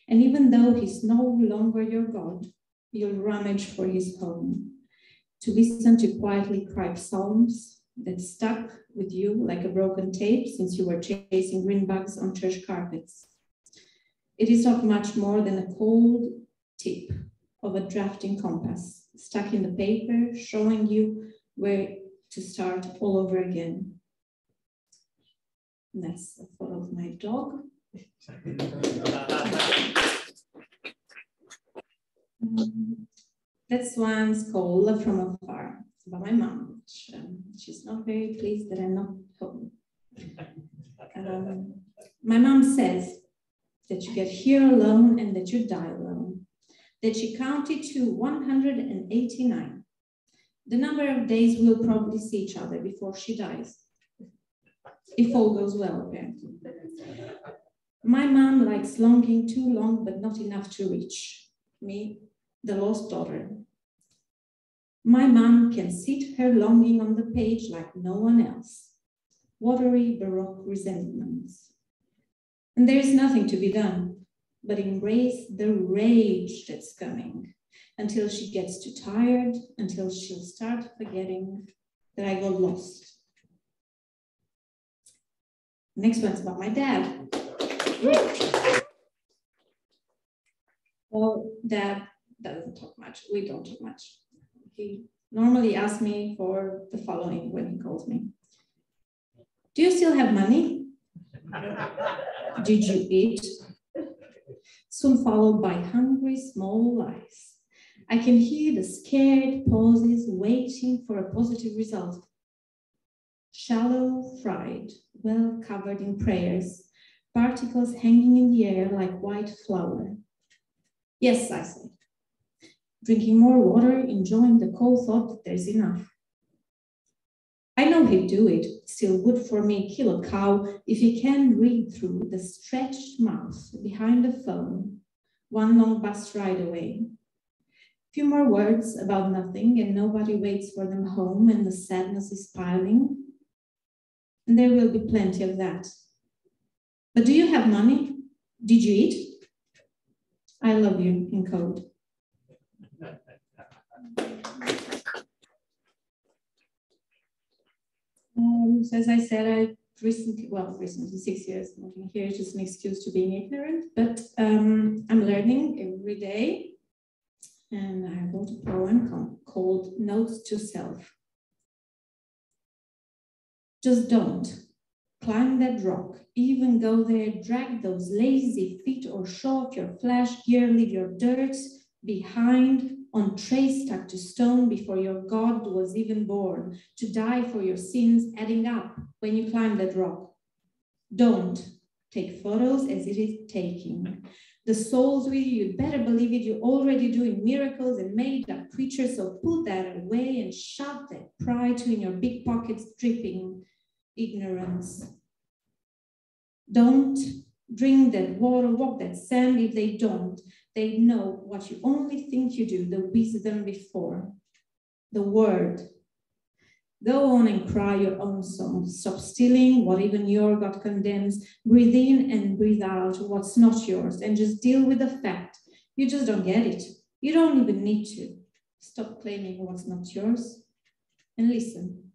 And even though he's no longer your God, you'll rummage for his home. to listen to quietly cried psalms that stuck with you like a broken tape since you were chasing green bugs on church carpets. It is not much more than a cold tip of a drafting compass stuck in the paper, showing you where to start all over again. And that's a photo of my dog. This one's called Love from Afar. It's about my mom. She's not very pleased that I'm not home. My mom says that you get here alone and that you die alone, that she counted to 189. The number of days we'll probably see each other before she dies, if all goes well, apparently. My mom likes longing too long, but not enough to reach. Me, the lost daughter. My mom can sit her longing on the page like no one else. Watery Baroque resentments. And there is nothing to be done but embrace the rage that's coming until she gets too tired, until she'll start forgetting that I got lost. Next one's about my dad. Well, Dad doesn't talk much. We don't talk much. He normally asks me for the following when he calls me. Do you still have money? Did you eat? Soon followed by hungry small lies. I can hear the scared pauses waiting for a positive result. Shallow fried, well covered in prayers, particles hanging in the air like white flour. Yes, I say. Drinking more water, enjoying the cold thought that there's enough. I know he'd do it, still would for me kill a cow if he can read through the stretched mouth behind the phone, one long bus ride away. Few more words about nothing and nobody waits for them home and the sadness is piling. And there will be plenty of that. But do you have money? Did you eat? I love you in code. So as I said, I recently 6 years working here is just an excuse to being ignorant, but I'm learning every day. And I wrote a poem called Notes to Self. Just don't climb that rock, even go there, drag those lazy feet or show off your flash gear, leave your dirt behind on trays stuck to stone before your God was even born, to die for your sins adding up when you climb that rock. Don't take photos as it is taking. The souls with you, you'd better believe it, you're already doing miracles and made up creatures, so put that away and shove that pride to in your big pockets dripping ignorance. Don't drink that water, walk that sand if they don't. They know what you only think you do, the wisdom before, the word. Go on and cry your own song. Stop stealing what even your God condemns. Breathe in and breathe out what's not yours and just deal with the fact. You just don't get it. You don't even need to. Stop claiming what's not yours and listen.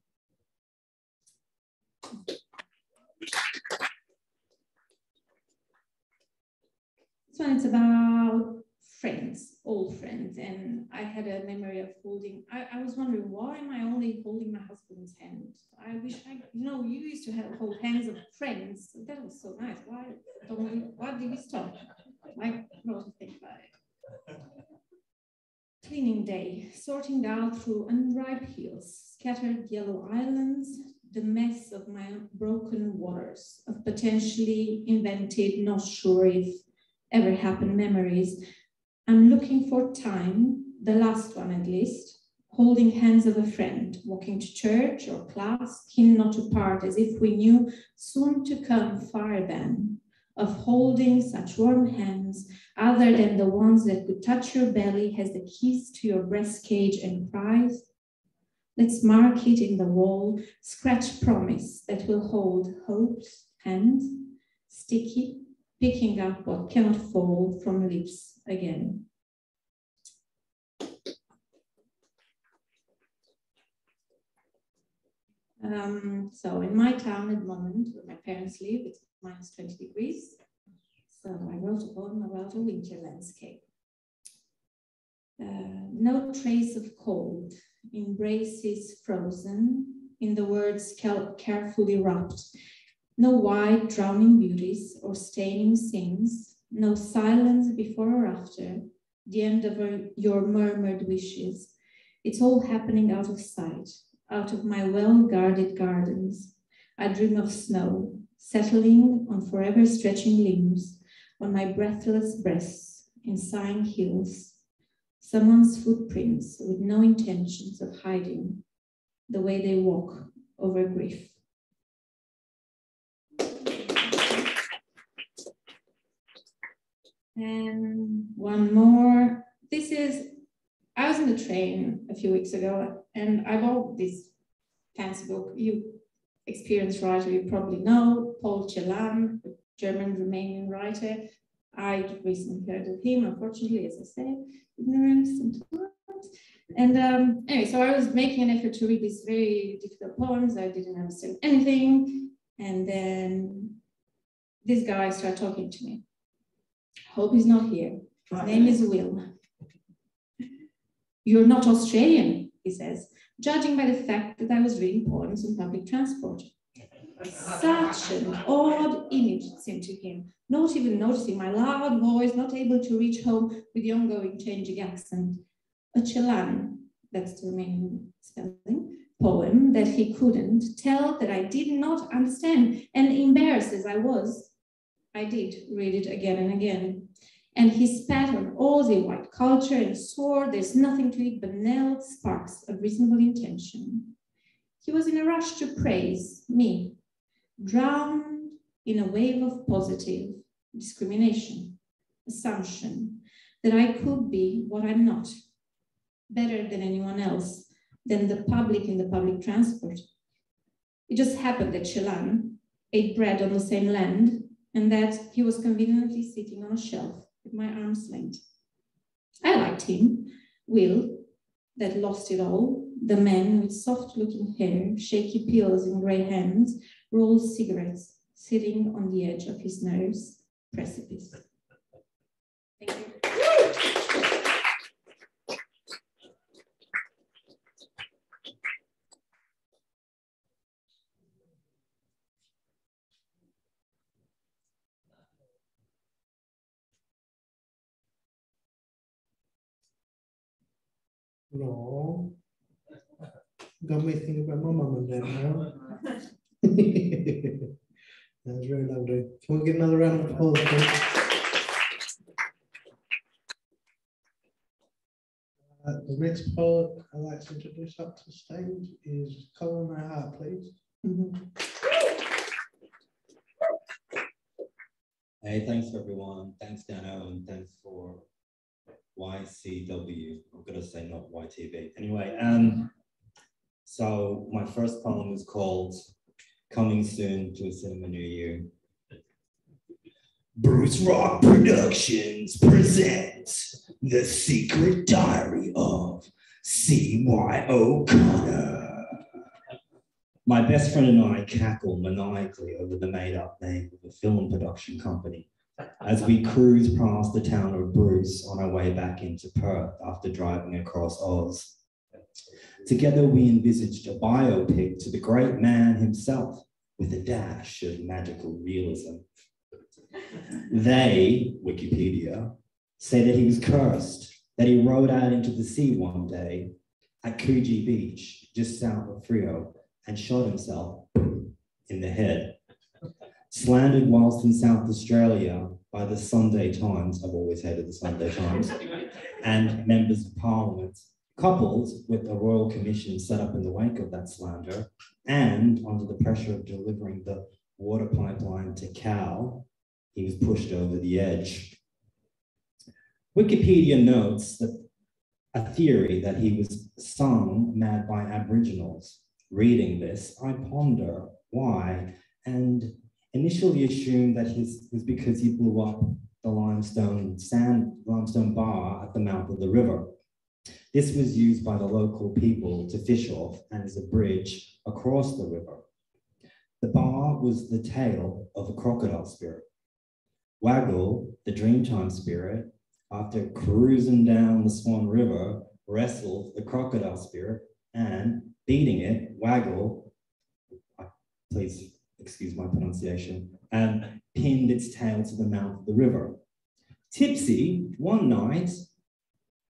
This one is about friends, old friends, and I had a memory of holding, I was wondering, why am I only holding my husband's hand? I wish you used to hold hands of friends. That was so nice. Why did we stop? I wrote to think about it. Cleaning day, sorting out through unripe hills, scattered yellow islands, the mess of my broken waters, of potentially invented, not sure if ever happened memories. I'm looking for time, the last one at least, holding hands of a friend, walking to church or class, keen not to part, as if we knew soon to come fire ban of holding such warm hands, other than the ones that could touch your belly, has the keys to your breast cage and cries. Let's mark it in the wall, scratch promise that will hold hope's hands, sticky, picking up what cannot fall from lips again. So in my town at the moment, where my parents live, it's minus 20 degrees. So I wrote a poem about a winter landscape. No trace of cold, embraces frozen, in the words carefully wrapped. No wide drowning beauties or staining sins, no silence before or after, the end of your murmured wishes. It's all happening out of sight, out of my well-guarded gardens. I dream of snow, settling on forever stretching limbs, on my breathless breasts, in sighing hills. Someone's footprints with no intentions of hiding, the way they walk over grief. And one more. This is, I was in the train a few weeks ago and I bought this fancy book. You experienced writer, you probably know, Paul Celan, a German-Romanian writer. I recently heard of him, unfortunately, as I say, ignorant sometimes. And anyway, so I was making an effort to read these very difficult poems. I didn't understand anything. And then this guy started talking to me. Hope he's not here. His name is Will. You're not Australian, he says, judging by the fact that I was reading poems on public transport. Such an odd image it seemed to him, not even noticing my loud voice, not able to reach home with the ongoing changing accent. A Celan, that's the Romanian spelling, poem that he couldn't tell that I did not understand, and embarrassed as I was, I did read it again and again. And he spat on Aussie white culture and swore there's nothing to it but nailed sparks of reasonable intention. He was in a rush to praise me, drowned in a wave of positive discrimination, assumption that I could be what I'm not, better than anyone else, than the public in the public transport. It just happened that Celan ate bread on the same land and that he was conveniently sitting on a shelf at my arm's length. I liked him, Will, that lost it all, the man with soft-looking hair, shaky pills in grey hands, rolled cigarettes, sitting on the edge of his nervous precipice. Thank you. No. Got me thinking about my mum and dad now. That was very lovely. Can we get another round of applause, please? The next poet I'd like to introduce up to the stage is Colin, please. Hey, thanks everyone. Thanks, Dano, and thanks for YCW. I'm gonna say not YTV. Anyway, so my first poem is called Coming Soon to a Cinema Near You. Bruce Rock Productions presents The Secret Diary of C.Y. O'Connor. My best friend and I cackle maniacally over the made-up name of a film production company as we cruise past the town of Bruce on our way back into Perth after driving across Oz. Together we envisaged a biopic to the great man himself with a dash of magical realism. They, Wikipedia, say that he was cursed, that he rode out into the sea one day at Coogee Beach, just south of Freo, and shot himself in the head. Slandered whilst in South Australia by the Sunday Times, I've always hated the Sunday Times, and members of Parliament, coupled with a royal commission set up in the wake of that slander, and under the pressure of delivering the water pipeline to Cal, he was pushed over the edge. Wikipedia notes that a theory that he was sung mad by Aboriginals. Reading this, I ponder why, and initially assumed that it was because he blew up the limestone bar at the mouth of the river. This was used by the local people to fish off and as a bridge across the river. The bar was the tail of a crocodile spirit. Waggle, the Dreamtime spirit, after cruising down the Swan River, wrestled the crocodile spirit and, beating it, Waggle, please excuse my pronunciation, and pinned its tail to the mouth of the river. Tipsy, one night,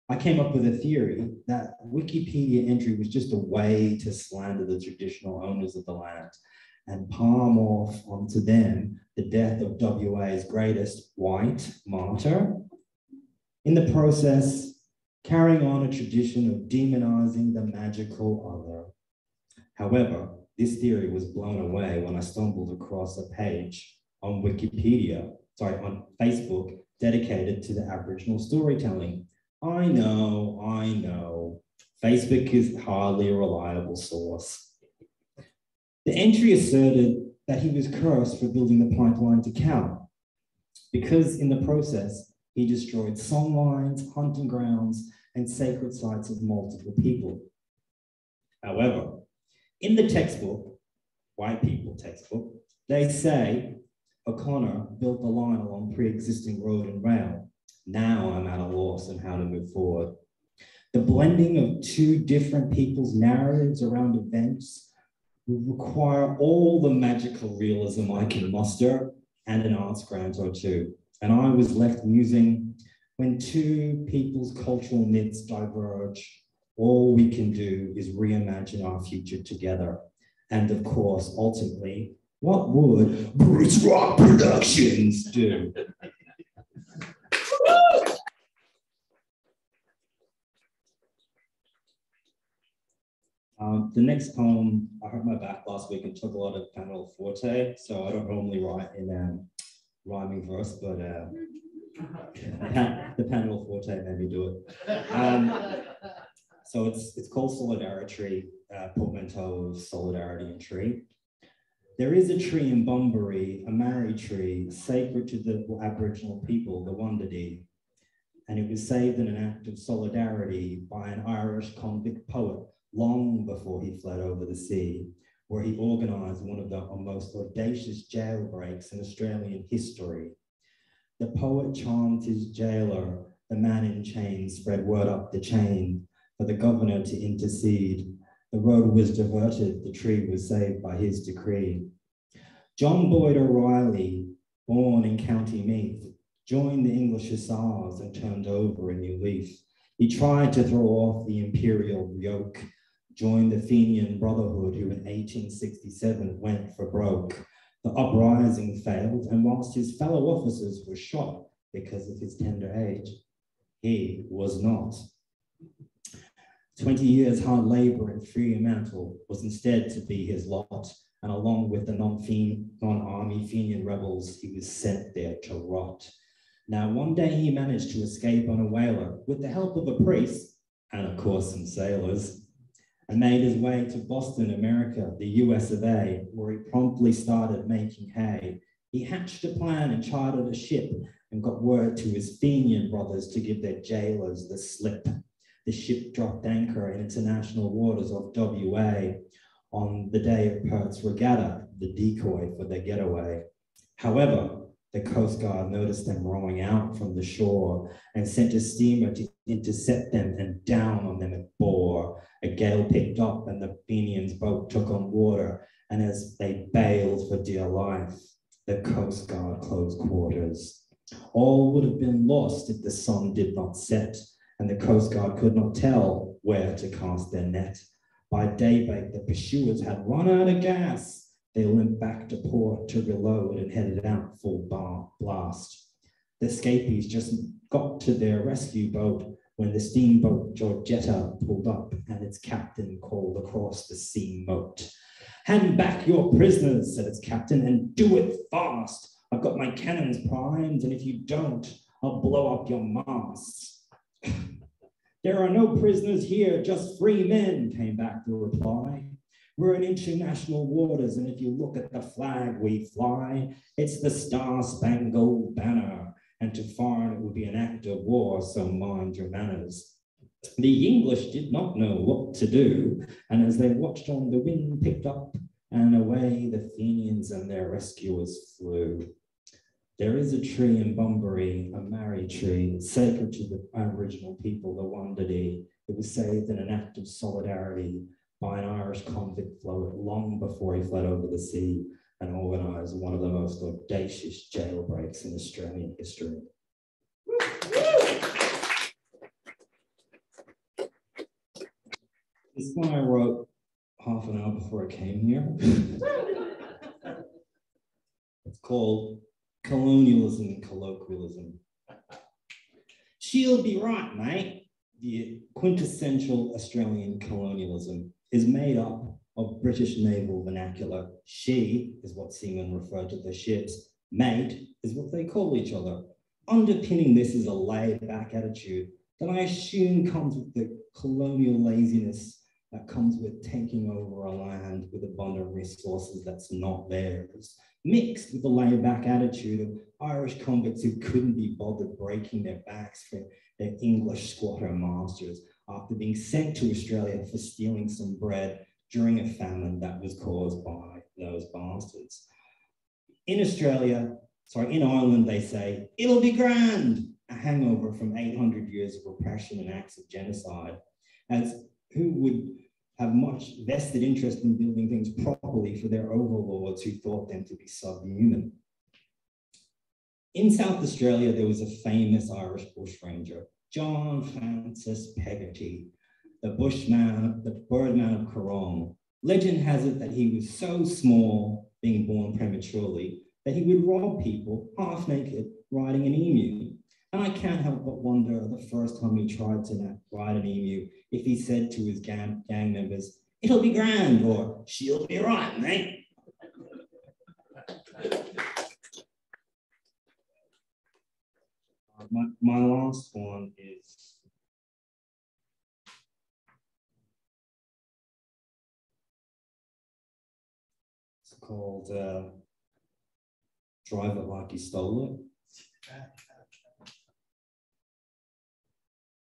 I came up with a theory that Wikipedia entry was just a way to slander the traditional owners of the land and palm off onto them the death of WA's greatest white martyr. In the process, carrying on a tradition of demonizing the magical other. However, this theory was blown away when I stumbled across a page on on Facebook, dedicated to the Aboriginal storytelling. I know. Facebook is hardly a reliable source. The entry asserted that he was cursed for building the pipeline to Keny, because in the process, he destroyed songlines, hunting grounds, and sacred sites of multiple people. However, in the textbook, white people textbook, they say O'Connor built the line along pre-existing road and rail. Now I'm at a loss on how to move forward. The blending of two different people's narratives around events would require all the magical realism I can muster and an arts grant or two. And I was left musing, when two people's cultural myths diverge, all we can do is reimagine our future together. And of course, ultimately, what would Bruce Rock Productions do? The next poem, I hurt my back last week and took a lot of pianoforte, so I don't normally write in rhyming verse, but the pianoforte made me do it. So it's called Solidarity, portmanteau of solidarity and tree. There is a tree in Bunbury, a marri tree, sacred to the Aboriginal people, the Wandadi, and it was saved in an act of solidarity by an Irish convict poet long before he fled over the sea, where he organised one of the most audacious jailbreaks in Australian history. The poet charmed his jailer, the man in chains spread word up the chain for the governor to intercede. The road was diverted, the tree was saved by his decree. John Boyd O'Reilly, born in County Meath, joined the English Hussars and turned over a new leaf. He tried to throw off the imperial yoke, joined the Fenian Brotherhood, who in 1867 went for broke. The uprising failed, and whilst his fellow officers were shot because of his tender age, he was not. 20 years hard labor in Fremantle was instead to be his lot, and along with the non-army Fenian rebels, he was sent there to rot. Now, one day he managed to escape on a whaler with the help of a priest, and of course some sailors, and made his way to Boston, America, the US of A, where he promptly started making hay. He hatched a plan and chartered a ship and got word to his Fenian brothers to give their jailers the slip. The ship dropped anchor in international waters off WA on the day of Perth's regatta, the decoy for their getaway. However, the Coast Guard noticed them rowing out from the shore and sent a steamer to intercept them, and down on them it bore. A gale picked up and the Fenians' boat took on water, and as they bailed for dear life, the Coast Guard closed quarters. All would have been lost if the sun did not set, and the Coast Guard could not tell where to cast their net. By daybreak, the pursuers had run out of gas. They limped back to port to reload and headed out full blast. The escapees just got to their rescue boat when the steamboat Georgetta pulled up and its captain called across the sea moat. "Hand back your prisoners," said its captain, "and do it fast. I've got my cannons primed, and if you don't, I'll blow up your masts." "There are no prisoners here, just free men," came back the reply. "We're in international waters, and if you look at the flag we fly, it's the Star-Spangled Banner, and to foreign it would be an act of war, so mind your manners." The English did not know what to do, and as they watched on, the wind picked up, and away the Fenians and their rescuers flew. There is a tree in Bunbury, a marri tree, sacred to the Aboriginal people, the Wandadi. It was saved in an act of solidarity by an Irish convict float long before he fled over the sea and organised one of the most audacious jailbreaks in Australian history. This one I wrote half an hour before I came here. It's called Colonialism and Colloquialism. She'll be right, mate. The quintessential Australian colonialism is made up of British naval vernacular. She is what seamen refer to their ships. Mate is what they call each other. Underpinning this is a laid-back attitude that I assume comes with the colonial laziness that comes with taking over a land with abundant resources that's not theirs, mixed with the laid-back attitude of Irish convicts who couldn't be bothered breaking their backs for their English squatter masters after being sent to Australia for stealing some bread during a famine that was caused by those bastards. In Ireland, they say, it'll be grand, a hangover from 800 years of repression and acts of genocide, as who would have much vested interest in building things properly for their overlords who thought them to be subhuman. In South Australia, there was a famous Irish bushranger, John Francis Peggotty, the birdman of Koort. Legend has it that he was so small, being born prematurely, that he would rob people half naked riding an emu. And I can't help but wonder the first time he tried to ride an emu, if he said to his gang members, it'll be grand, or she'll be right, mate. My last one is it's called Drive It Like You Stole It.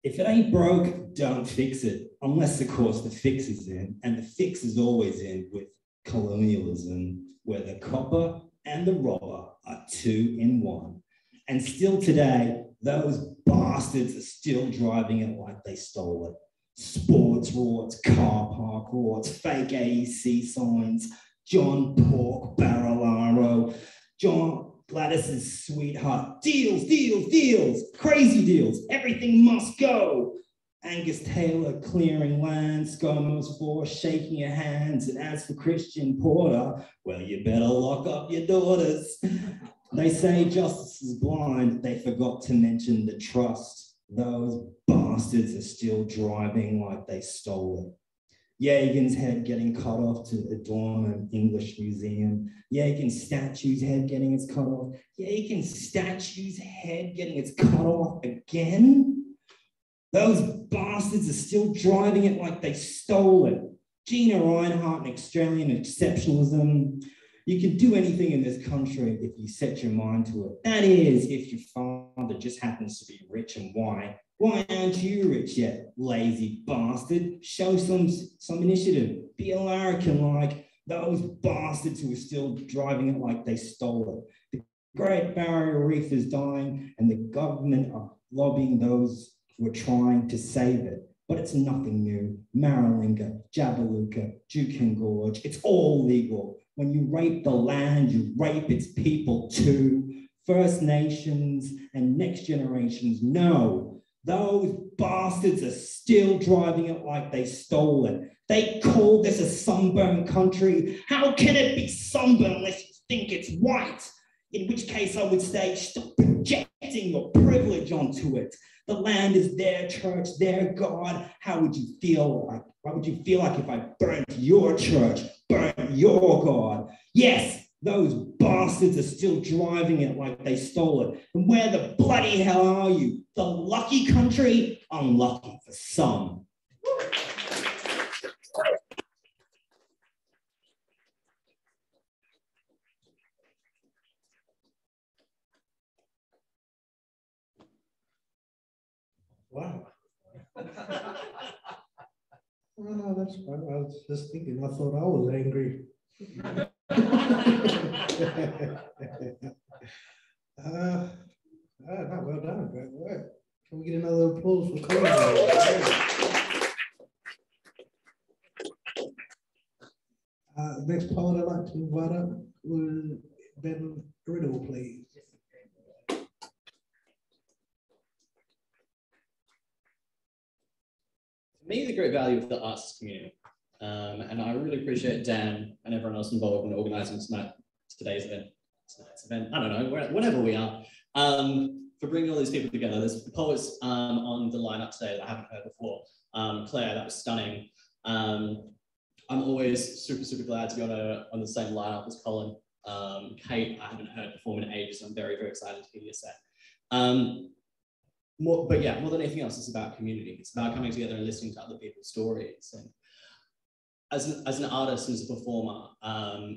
If it ain't broke, don't fix it, unless of course the fix is in, and the fix is always in with colonialism, where the copper and the robber are two in one. And still today, those bastards are still driving it like they stole it. Sports rorts, car park rorts, fake AEC signs, John Pork, Barolaro, John Gladys's sweetheart, deals, deals, deals, crazy deals, everything must go. Angus Taylor clearing land, ScoMo's Force shaking your hands, and as for Christian Porter, well, you better lock up your daughters. They say justice is blind, they forgot to mention the trust. Those bastards are still driving like they stole it. Yagan's head getting cut off to adorn an English museum. Yagan's statue's head getting its cut off. Yagan's statue's head getting its cut off again. Those bastards are still driving it like they stole it. Gina Reinhardt and Australian exceptionalism. You can do anything in this country if you set your mind to it. That is, if your father just happens to be rich and white. Why aren't you rich yet, lazy bastard? Show some initiative. Be a larrikin like those bastards who are still driving it like they stole it. The Great Barrier Reef is dying and the government are lobbying those who are trying to save it. But it's nothing new. Maralinga, Jabiluka, Juukan Gorge, it's all legal. When you rape the land, you rape its people too. First Nations and next generations know. Those bastards are still driving it like they stole it. They call this a sunburned country. How can it be sunburned unless you think it's white? In which case I would say, stop projecting your privilege onto it. The land is their church, their God. How would you feel like? What would you feel like if I burnt your church, burnt your God? Yes, those bastards are still driving it like they stole it. And where the bloody hell are you? The lucky country? Unlucky for some. Wow. Oh, no, that's fine. I was just thinking, I thought I was angry. No, well done, great work. Can we get another applause for Colin? Next poet I'd like to invite up was Ben Riddle, please. For me, the great value of the arts community. And I really appreciate Dan and everyone else involved in organising tonight's event, I don't know, whenever we are, for bringing all these people together. There's poets on the lineup today that I haven't heard before. Claire, that was stunning. I'm always super glad to be on the same lineup as Colin. Kate, I haven't heard perform in ages, so I'm very excited to hear your set. More than anything else, it's about community. It's about coming together and listening to other people's stories. And as an artist and as a performer,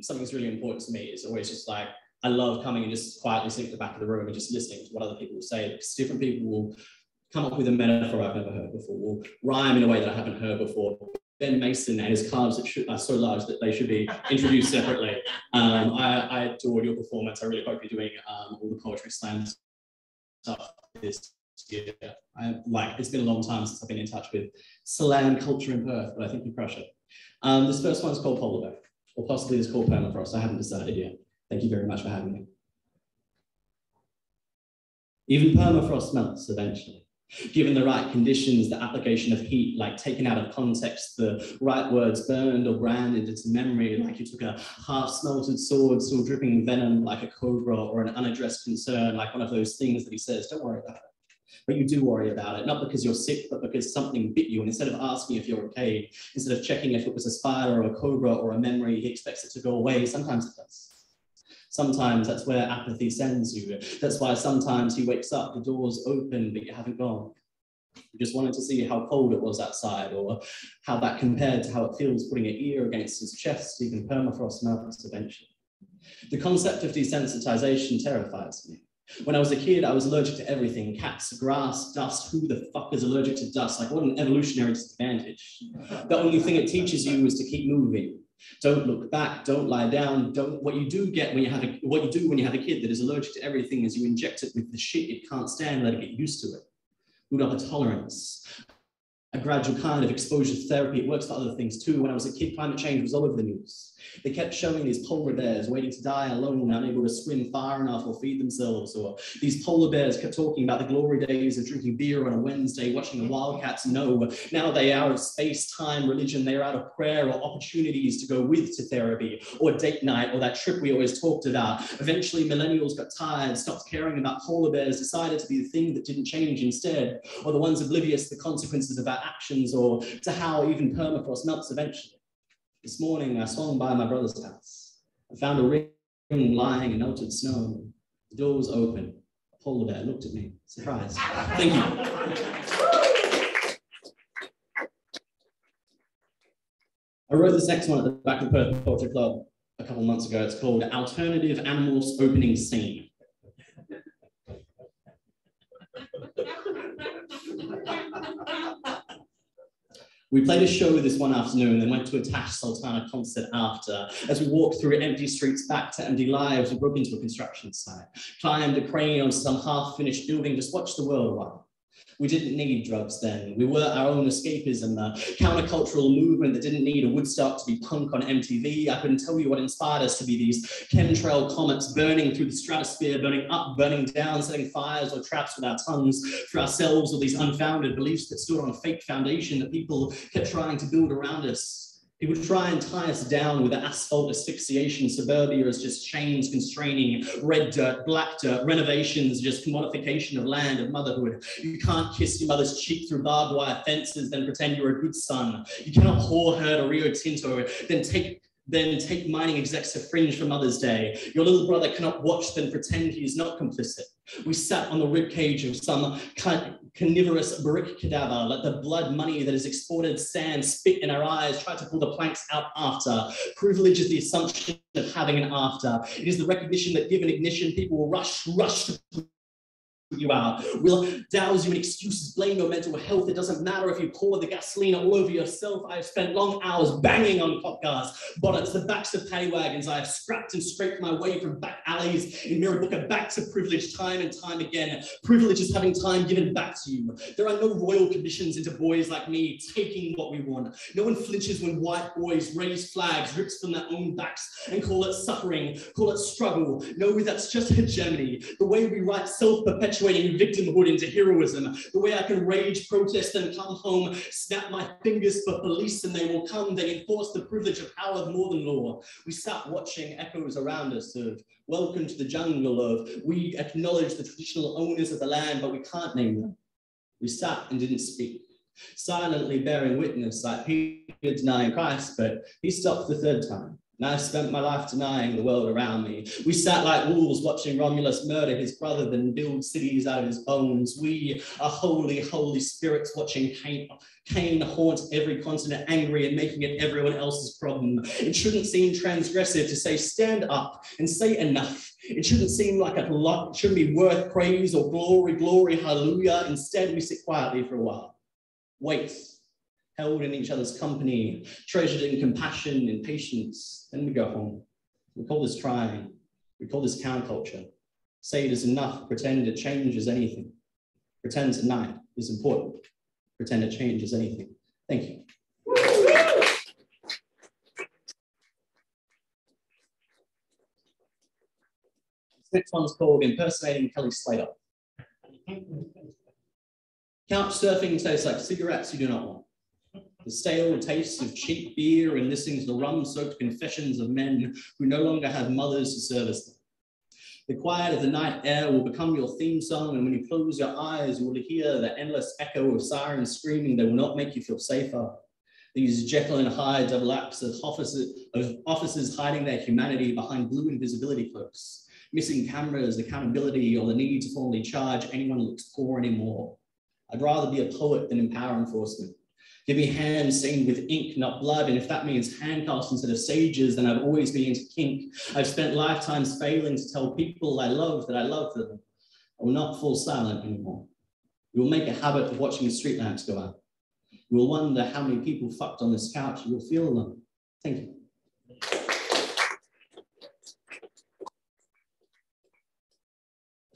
something that's really important to me is always just like, I love coming and just quietly sitting at the back of the room and just listening to what other people say, because different people will come up with a metaphor I've never heard before, will rhyme in a way that I haven't heard before. Ben Mason and his calves are so large that they should be introduced separately. I adored your performance. I really hope you're doing all the poetry slams stuff this year. It's been a long time since I've been in touch with slam culture in Perth, but I think you crush it. This first one is called Polar Bear, or possibly it's called Permafrost. I haven't decided yet. Thank you very much for having me. Even permafrost melts eventually. Given the right conditions, the application of heat, like taken out of context, the right words burned or branded into memory, like you took a half-smelted sword still dripping venom like a cobra, or an unaddressed concern, like one of those things that he says, don't worry about it. But you do worry about it, not because you're sick, but because something bit you. And instead of asking if you're okay, instead of checking if it was a spider or a cobra or a memory, he expects it to go away. Sometimes it does. Sometimes that's where apathy sends you. That's why sometimes he wakes up, the door's open, but you haven't gone. You just wanted to see how cold it was outside, or how that compared to how it feels putting your ear against his chest. Even permafrost melts eventually. The concept of desensitization terrifies me. When I was a kid, I was allergic to everything: cats, grass, dust. Who the fuck is allergic to dust? Like, what an evolutionary disadvantage. The only thing it teaches you is to keep moving. Don't look back, don't lie down. What you do when you have a kid that is allergic to everything is you inject it with the shit it can't stand, let it get used to it. Build up a tolerance, a gradual kind of exposure therapy. It works for other things too. When I was a kid, climate change was all over the news. They kept showing these polar bears waiting to die alone, unable to swim far enough or feed themselves. Or these polar bears kept talking about the glory days of drinking beer on a Wednesday, watching the wildcats. No, now they are out of space, time, religion. They are out of prayer or opportunities to go with to therapy or date night or that trip we always talked about. Eventually, millennials got tired, stopped caring about polar bears, decided to be the thing that didn't change instead, or the ones oblivious to the consequences of our actions, or to how even permafrost melts eventually. This morning, I swung by my brother's house. I found a ring lying in melted snow. The door was open. A polar bear looked at me, surprised. Thank you. I wrote this next one at the back of the Perth Poetry Club a couple months ago. It's called Alternative Animals Opening Scene. We played a show this one afternoon, then went to a Tash Sultana concert after. As we walked through empty streets back to empty lives, we broke into a construction site, climbed a crane on some half-finished building, just watched the world a while. We didn't need drugs then. We were our own escapism, a countercultural movement that didn't need a Woodstock to be punk on MTV. I couldn't tell you what inspired us to be these chemtrail comets burning through the stratosphere, burning up, burning down, setting fires or traps with our tongues for ourselves, or these unfounded beliefs that stood on a fake foundation that people kept trying to build around us. People try and tie us down with asphalt asphyxiation. Suburbia is just chains constraining, red dirt, black dirt, renovations, just commodification of land, of motherhood. You can't kiss your mother's cheek through barbed wire fences, then pretend you're a good son. You cannot whore herd a Rio Tinto, then take mining execs to Fringe for Mother's Day. Your little brother cannot watch, then pretend he is not complicit. We sat on the ribcage of some carnivorous brick cadaver, let the blood money that is exported sand spit in our eyes, try to pull the planks out after. Privilege is the assumption of having an after. It is the recognition that given ignition, people will rush to you out. We'll douse you in excuses, blame your mental health. It doesn't matter if you pour the gasoline all over yourself. I've spent long hours banging on cop cars, bonnets, the backs of paddy wagons. I've scrapped and scraped my way from back alleys in Mirrabooka back to privilege time and time again. Privilege is having time given back to you. There are no royal commissions into boys like me taking what we want. No one flinches when white boys raise flags ripped from their own backs and call it suffering, call it struggle. No, that's just hegemony. The way we write self-perpetuating victimhood into heroism. The way I can rage, protest, and come home, snap my fingers for police and they will come. They enforce the privilege of power of more than law. We sat watching echoes around us of welcome to the jungle, of we acknowledge the traditional owners of the land, but we can't name them. We sat and didn't speak, silently bearing witness like Peter denying Christ, but he stopped the third time. And I spent my life denying the world around me. We sat like wolves watching Romulus murder his brother, then build cities out of his bones. We are holy, holy spirits watching Keny haunt every continent, angry and making it everyone else's problem. It shouldn't seem transgressive to say stand up and say enough. It shouldn't seem like a lot, it shouldn't be worth praise or glory, glory, hallelujah. Instead, we sit quietly for a while. Wait. Held in each other's company, treasured in compassion and patience. Then we go home. We call this trying. We call this counterculture. Say it is enough. Pretend it changes anything. Pretend tonight is important. Pretend it changes anything. Thank you. This next one's called Impersonating Slater. Couch surfing tastes like cigarettes you do not want. The stale taste of cheap beer and listening to the rum-soaked confessions of men who no longer have mothers to service them. The quiet of the night air will become your theme song, and when you close your eyes, you will hear the endless echo of sirens screaming. They will not make you feel safer. These Jekyll and Hyde double acts of officers hiding their humanity behind blue invisibility cloaks, missing cameras, accountability, or the need to formally charge anyone who looks poor anymore. I'd rather be a poet than in power enforcement. Give me hands stained with ink, not blood, and if that means handcuffs instead of sages, then I've always been into kink. I've spent lifetimes failing to tell people I love that I love them. I will not fall silent anymore. You will make a habit of watching the street lamps go out. You will wonder how many people fucked on this couch. You will feel alone. Thank you.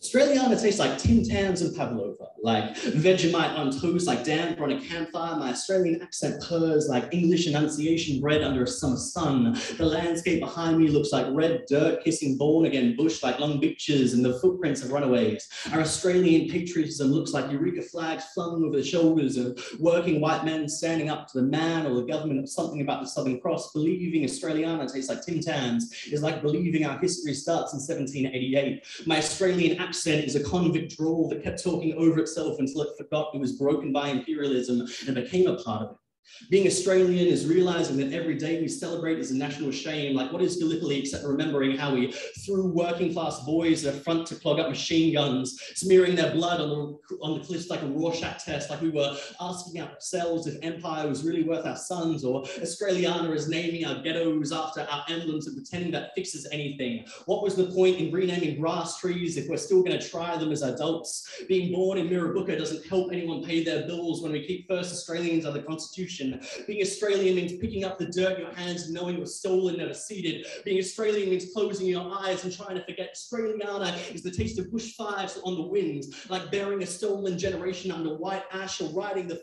Australiana tastes like Tim Tams and pavlova, like Vegemite on toast, like damper on a campfire. My Australian accent purrs like English enunciation bred under a summer sun. The landscape behind me looks like red dirt kissing born again bush like long beaches and the footprints of runaways. Our Australian patriotism looks like Eureka flags flung over the shoulders of working white men standing up to the man or the government of something about the Southern Cross. Believing Australiana tastes like Tim Tams is like believing our history starts in 1788. My Australian accent is a convict drawl that kept talking over itself until it forgot it was broken by imperialism and became a part of it. Being Australian is realizing that every day we celebrate is a national shame. Like what is Gallipoli except remembering how we threw working class boys at the front to clog up machine guns, smearing their blood on the cliffs like a Rorschach test, like we were asking ourselves if empire was really worth our sons, or Australiana is naming our ghettos after our emblems and pretending that fixes anything. What was the point in renaming grass trees if we're still going to try them as adults? Being born in Mirrabooka doesn't help anyone pay their bills when we keep first Australians under the Constitution. Being Australian means picking up the dirt in your hands and knowing it was stolen, never ceded. Being Australian means closing your eyes and trying to forget. Australiana is the taste of bushfires on the winds, like bearing a stolen generation under white ash or riding the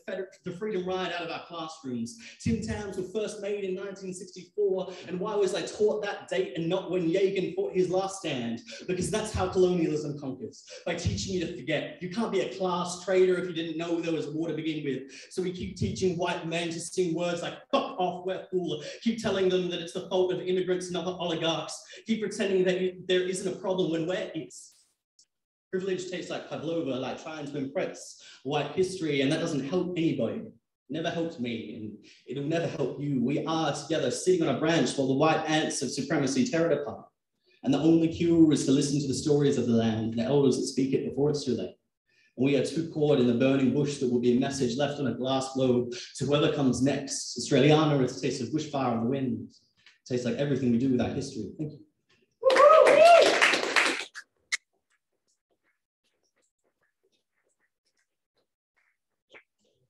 freedom ride out of our classrooms. Tim Tams were first made in 1964, and why was I taught that date and not when Yagan fought his last stand? Because that's how colonialism conquers, by teaching you to forget. You can't be a class traitor if you didn't know there was war to begin with. So we keep teaching white men to sing words like fuck off, we're cool. Keep telling them that it's the fault of immigrants and other oligarchs. Keep pretending that there isn't a problem when where is. Privilege tastes like pavlova, like trying to impress white history, and that doesn't help anybody. It never helped me, and it'll never help you. We are together sitting on a branch while the white ants of supremacy tear it apart. And the only cure is to listen to the stories of the land, the elders that speak it before it's too late. We are too caught in the burning bush that will be a message left on a glass globe to whoever comes next. Australiana is a taste of bushfire on the wind. It tastes like everything we do with our history. Thank you.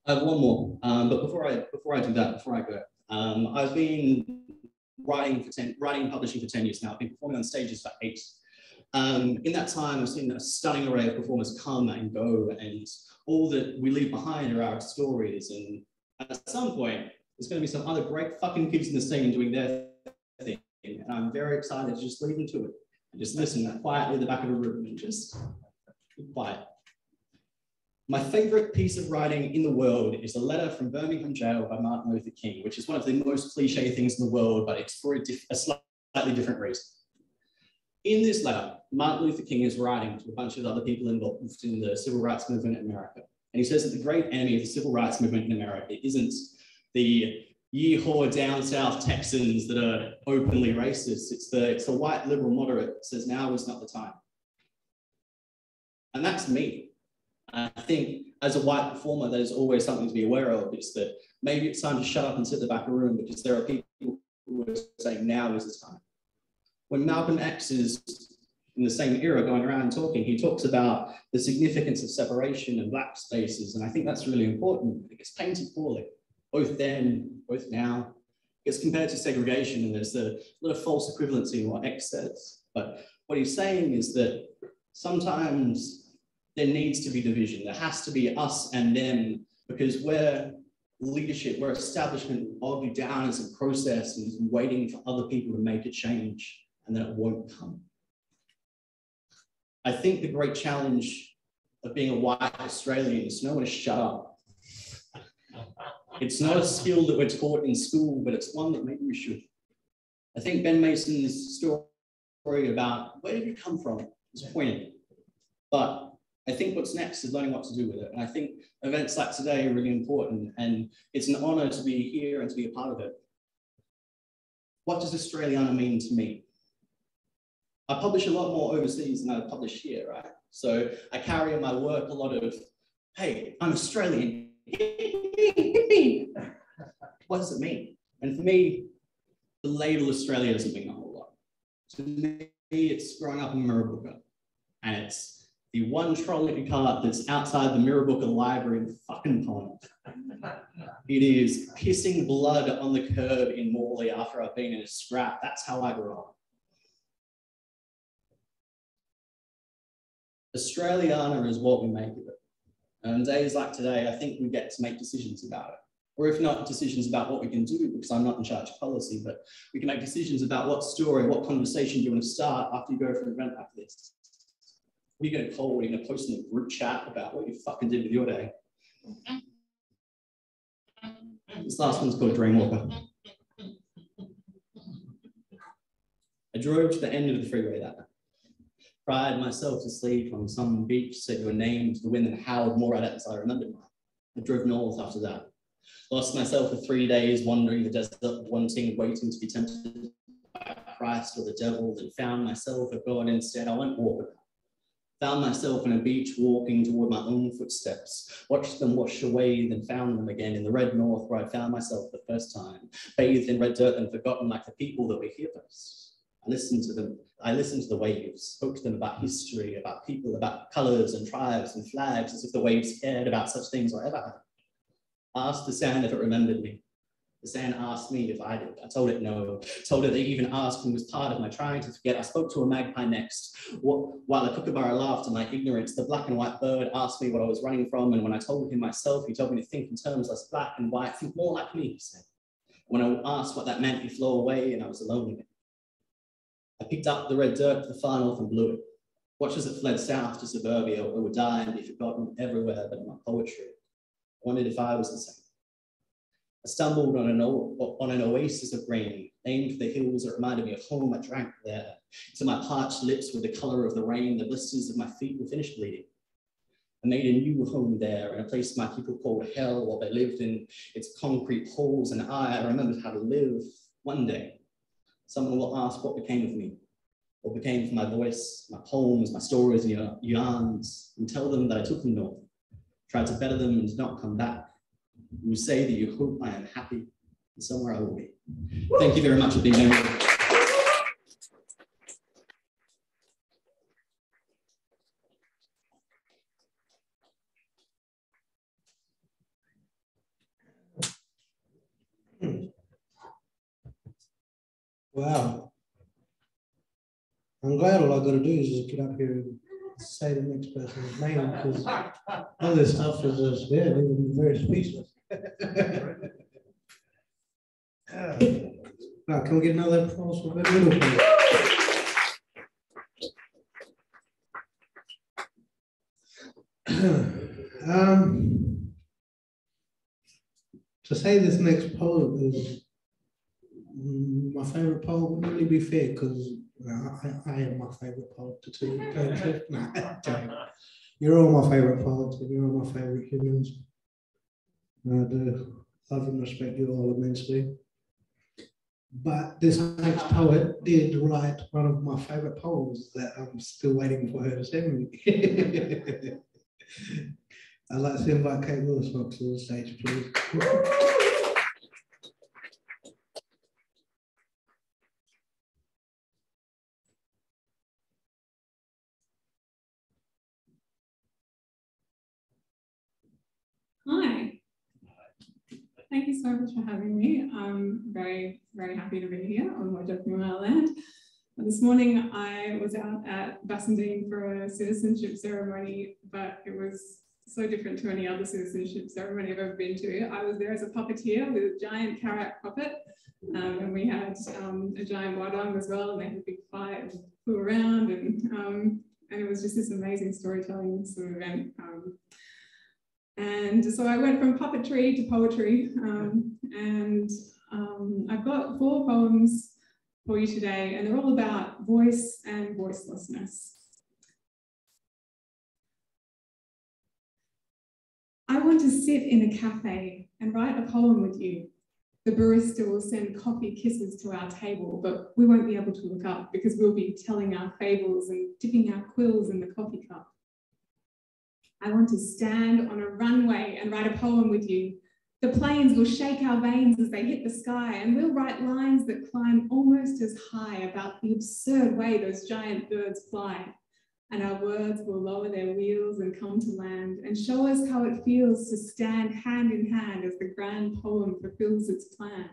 I have one more, but before I do that, before I go, I've been writing and publishing for 10 years now. I've been performing on stages for 8. In that time, I've seen a stunning array of performers come and go, and all that we leave behind are our stories. And at some point, there's going to be some other great fucking kids in the scene doing their thing, and I'm very excited to just leave them to it and just listen quietly at the back of a room and just be quiet. My favorite piece of writing in the world is a letter from Birmingham jail by Martin Luther King, which is one of the most cliche things in the world, but it's for a slightly different reason. In this letter, Martin Luther King is writing to a bunch of other people involved in the civil rights movement in America. And he says that the great enemy of the civil rights movement in America isn't the yeehaw down south Texans that are openly racist. It's the white liberal moderate that says now is not the time. And that's me. I think as a white performer, there's always something to be aware of, is that maybe it's time to shut up and sit in the back of the room, because there are people who are saying now is the time. When Malcolm X is in the same era going around and talking, he talks about the significance of separation and black spaces. And I think that's really important. It gets painted poorly, both then, both now. It's compared to segregation, and there's a lot of false equivalency in what X says. But what he's saying is that sometimes there needs to be division. There has to be us and them, because we're leadership, we're establishment, will bog you down as a process and is waiting for other people to make a change, and then it won't come. I think the great challenge of being a white Australian is to know when to shut up. It's not a skill that we're taught in school, but it's one that maybe we should. I think Ben Mason's story about where did you come from is poignant, but I think what's next is learning what to do with it. And I think events like today are really important, and it's an honor to be here and to be a part of it. What does Australiana mean to me? I publish a lot more overseas than I publish here, right? So I carry in my work a lot of, hey, I'm Australian. What does it mean? And for me, the label Australia doesn't mean a whole lot. To me, it's growing up in Mirrabooka, and it's the one trolley cart that's outside the Mirrabooka Library in fucking Pond. It is pissing blood on the curb in Morley after I've been in a scrap. That's how I grew up. Australiana is what we make of it. And on days like today, I think we get to make decisions about it. Or if not decisions about what we can do, because I'm not in charge of policy, but we can make decisions about what story, what conversation do you want to start after you go for an event like this. What are you going to call? What are you going to post in the group chat about what you fucking did with your day? This last one's called Dreamwalker. I drove to the end of the freeway that night. Cried myself to sleep on some beach, said your name to the wind and howled more at it as I remembered mine. I drove north after that. Lost myself for 3 days, wandering the desert, wanting, waiting to be tempted by Christ or the devil, then found myself a God instead. I went walking. Found myself on a beach walking toward my own footsteps, watched them wash away, then found them again in the red north where I found myself the first time, bathed in red dirt and forgotten like the people that were here first. I listened to them. I listened to the waves, spoke to them about history, about people, about colors and tribes and flags, as if the waves cared about such things or ever had. I asked the sand if it remembered me. The sand asked me if I did. I told it no. Told it they even asked and was part of my trying to forget. I spoke to a magpie next. While a kookaburra laughed at my ignorance, the black and white bird asked me what I was running from, and when I told him myself, he told me to think in terms less black and white, think more like me, he said. When I asked what that meant, he flew away and I was alone again. I picked up the red dirt to the far north and blew it. Watched as it fled south to suburbia, where it would die and be forgotten everywhere but in my poetry. I wondered if I was the same. I stumbled on an oasis of green, aimed for the hills that reminded me of home. I drank there, till my parched lips were the color of the rain. The blisters of my feet were finished bleeding. I made a new home there, in a place my people called hell, while they lived in its concrete halls, and I remembered how to live. One day, someone will ask what became of me, what became of my voice, my poems, my stories and yarns, and tell them that I took them north, tried to better them and did not come back. You will say that you hope I am happy, and somewhere I will be. Thank you very much for being here. Wow. I'm glad all I got to do is just get up here and say the next person's name, because all this stuff is just, yeah, they would be very speechless. Now, can we get another applause for that little place? To say this next poem is my favorite poem wouldn't really be fair, because I am my favorite poet to tell you the truth. Nah, you're all my favorite poets and you're all my favorite humans. I do love and respect you all immensely. But this next poet did write one of my favorite poems that I'm still waiting for her to send me. I'd like to invite Kate Lewis up to the stage, please. Hi. Thank you so much for having me. I'm very, very happy to be here on Wajapima land. This morning I was out at Bassendean for a citizenship ceremony, but it was so different to any other citizenship ceremony I've ever been to. I was there as a puppeteer with a giant carrot puppet, and we had a giant wadong as well, and they had a big fight and flew around, and it was just this amazing storytelling sort of event. And so I went from puppetry to poetry, and I've got 4 poems for you today, and they're all about voice and voicelessness. I want to sit in a cafe and write a poem with you. The barista will send coffee kisses to our table, but we won't be able to look up because we'll be telling our fables and dipping our quills in the coffee cup. I want to stand on a runway and write a poem with you. The planes will shake our veins as they hit the sky, and we'll write lines that climb almost as high about the absurd way those giant birds fly. And our words will lower their wheels and come to land and show us how it feels to stand hand in hand as the grand poem fulfills its plan.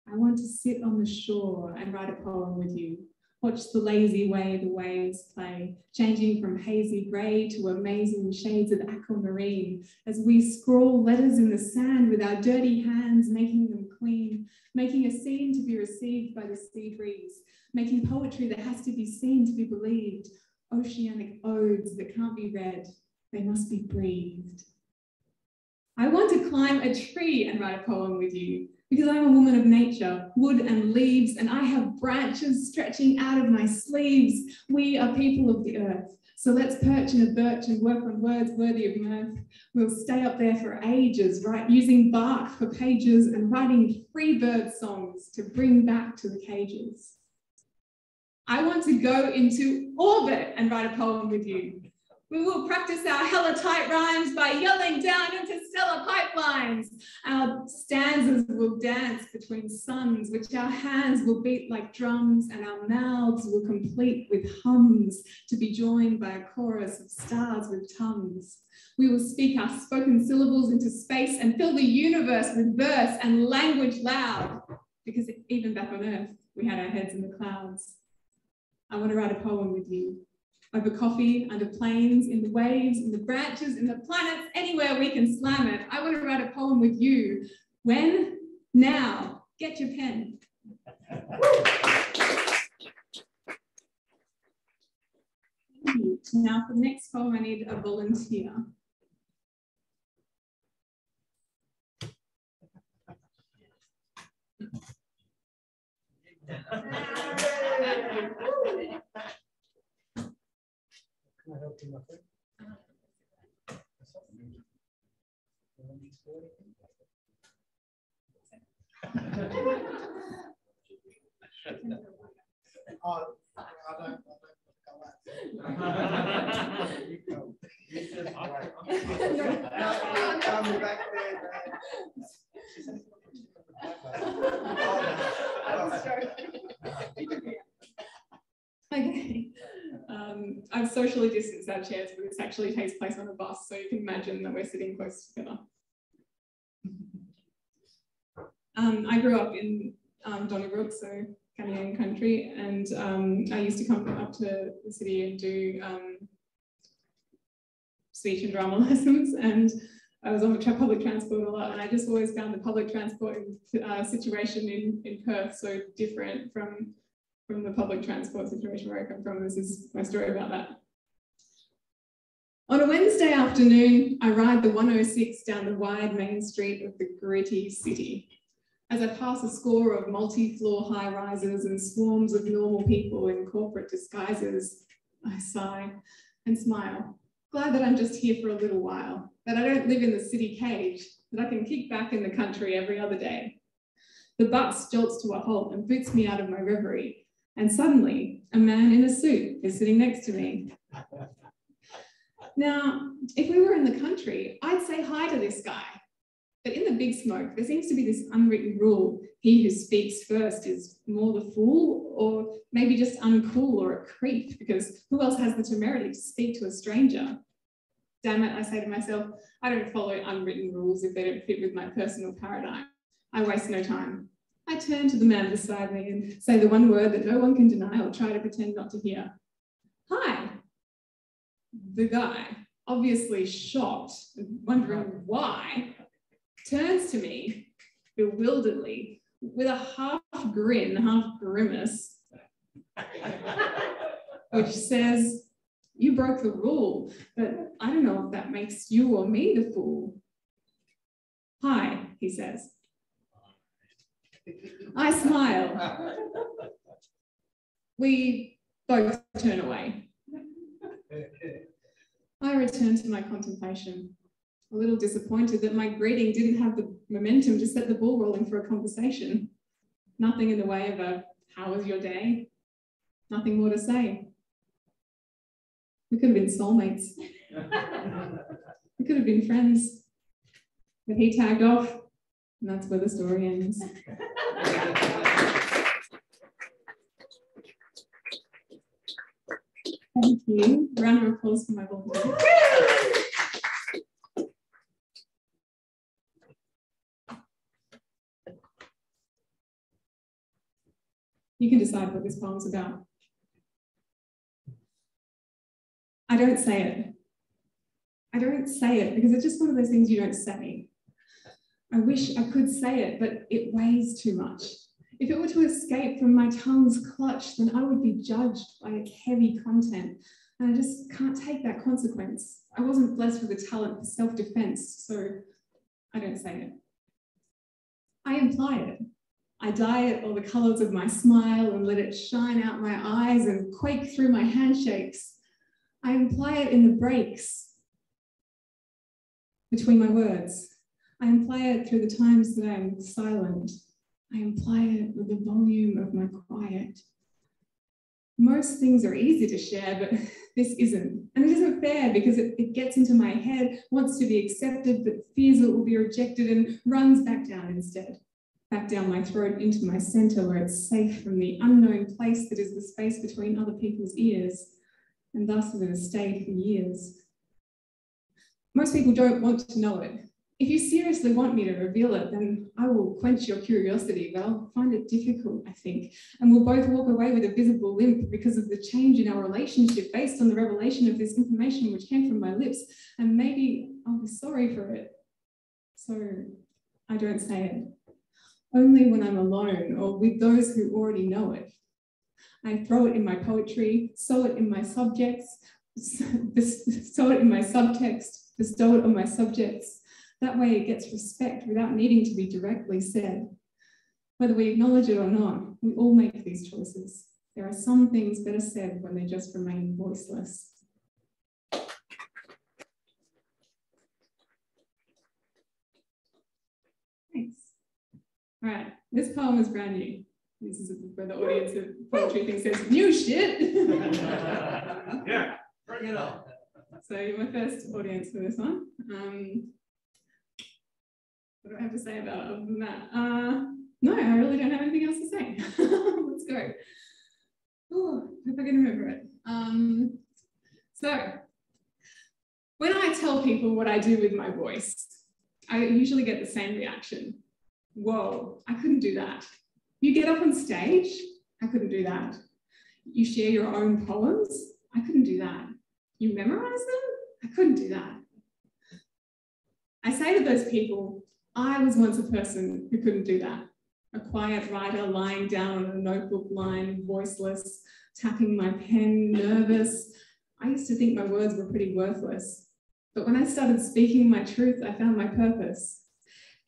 I want to sit on the shore and write a poem with you. Watch the lazy way the waves play, changing from hazy grey to amazing shades of aquamarine, as we scrawl letters in the sand with our dirty hands, making them clean, making a scene to be received by the sea breeze, making poetry that has to be seen to be believed, oceanic odes that can't be read, they must be breathed. I want to climb a tree and write a poem with you, because I'm a woman of nature, wood and leaves, and I have branches stretching out of my sleeves. We are people of the earth. So let's perch in a birch and work on words worthy of mirth. We'll stay up there for ages, right? Using bark for pages and writing free bird songs to bring back to the cages. I want to go into orbit and write a poem with you. We will practice our hella tight rhymes by yelling down into stellar pipelines. Our stanzas will dance between suns, which our hands will beat like drums, and our mouths will complete with hums to be joined by a chorus of stars with tongues. We will speak our spoken syllables into space and fill the universe with verse and language loud, because even back on Earth, we had our heads in the clouds. I want to write a poem with you. Over coffee, under planes, in the waves, in the branches, in the planets, anywhere we can slam it. I want to write a poem with you. When? Now. Get your pen. Now for the next poem, I need a volunteer. Can I help you, my friend? I don't go back Okay. I've socially distanced our chairs, but this actually takes place on a bus, so you can imagine that we're sitting close together. I grew up in Donnybrook, so Keny country, and I used to come up to the city and do speech and drama lessons, and I was on the public transport a lot, and I just always found the public transport situation in Perth so different from the public transport situation where I come from. This is my story about that. On a Wednesday afternoon, I ride the 106 down the wide main street of the gritty city. As I pass a score of multi-floor high-rises and swarms of normal people in corporate disguises, I sigh and smile, glad that I'm just here for a little while, that I don't live in the city cage, that I can kick back in the country every other day. The bus jolts to a halt and boots me out of my reverie, and suddenly a man in a suit is sitting next to me. Now, if we were in the country, I'd say hi to this guy. But in the big smoke, there seems to be this unwritten rule. He who speaks first is more the fool, or maybe just uncool or a creep, because who else has the temerity to speak to a stranger? Damn it, I say to myself, I don't follow unwritten rules if they don't fit with my personal paradigm. I waste no time. I turn to the man beside me and say the one word that no one can deny or try to pretend not to hear. Hi. The guy, obviously shocked and wondering why, turns to me bewilderedly with a half grin, half grimace, which says, "You broke the rule, but I don't know if that makes you or me the fool." "Hi," he says. I smile. We both turn away. I return to my contemplation, a little disappointed that my greeting didn't have the momentum to set the ball rolling for a conversation. Nothing in the way of a, "How was your day?" Nothing more to say. We could have been soulmates. We could have been friends. But he tagged off, and that's where the story ends. Thank you. Round of applause for my volunteer. You can decide what this poem's about. I don't say it. I don't say it because it's just one of those things you don't say. I wish I could say it, but it weighs too much. If it were to escape from my tongue's clutch, then I would be judged by its heavy content. And I just can't take that consequence. I wasn't blessed with a talent for self-defense, so I don't say it. I imply it. I dye it all the colors of my smile and let it shine out my eyes and quake through my handshakes. I imply it in the breaks between my words. I imply it through the times that I'm silent. I imply it with the volume of my quiet. Most things are easy to share, but this isn't. And it isn't fair because it gets into my head, wants to be accepted, but fears it will be rejected and runs back down instead. Back down my throat into my center where it's safe from the unknown place that is the space between other people's ears, and thus it has stayed for years. Most people don't want to know it. If you seriously want me to reveal it, then I will quench your curiosity, but I'll find it difficult, I think. And we'll both walk away with a visible limp because of the change in our relationship based on the revelation of this information which came from my lips. And maybe I'll be sorry for it. So I don't say it. Only when I'm alone or with those who already know it. I throw it in my poetry, sow it in my subjects, sow it in my subtext, bestow it on my subjects. That way it gets respect without needing to be directly said. Whether we acknowledge it or not, we all make these choices. There are some things better said when they just remain voiceless. Thanks. All right, this poem is brand new. This is where the audience of poetry thinks says, new shit. Yeah, bring it on. So you're my first audience for this one. What do I have to say about it other than that? No, I really don't have anything else to say. Let's go. Oh, hope I can remember it. So, when I tell people what I do with my voice, I usually get the same reaction. Whoa, I couldn't do that. You get up on stage, I couldn't do that. You share your own poems, I couldn't do that. You memorize them, I couldn't do that. I say to those people, I was once a person who couldn't do that. A quiet writer lying down on a notebook line, voiceless, tapping my pen, nervous. I used to think my words were pretty worthless. But when I started speaking my truth, I found my purpose.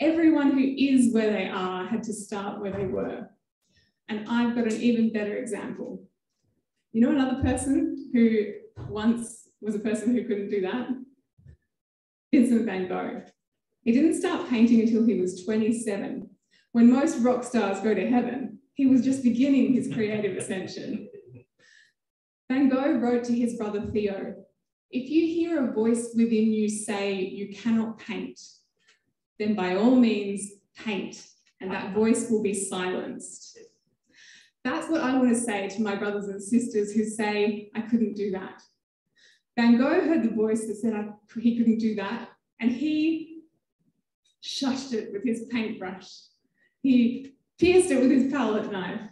Everyone who is where they are had to start where they were. And I've got an even better example. You know another person who once was a person who couldn't do that? Vincent van Gogh. He didn't start painting until he was 27. When most rock stars go to heaven, he was just beginning his creative ascension. Van Gogh wrote to his brother Theo, if you hear a voice within you say you cannot paint, then by all means paint, and that voice will be silenced. That's what I want to say to my brothers and sisters who say I couldn't do that. Van Gogh heard the voice that said he couldn't do that, and he shushed it with his paintbrush. He pierced it with his palette knife.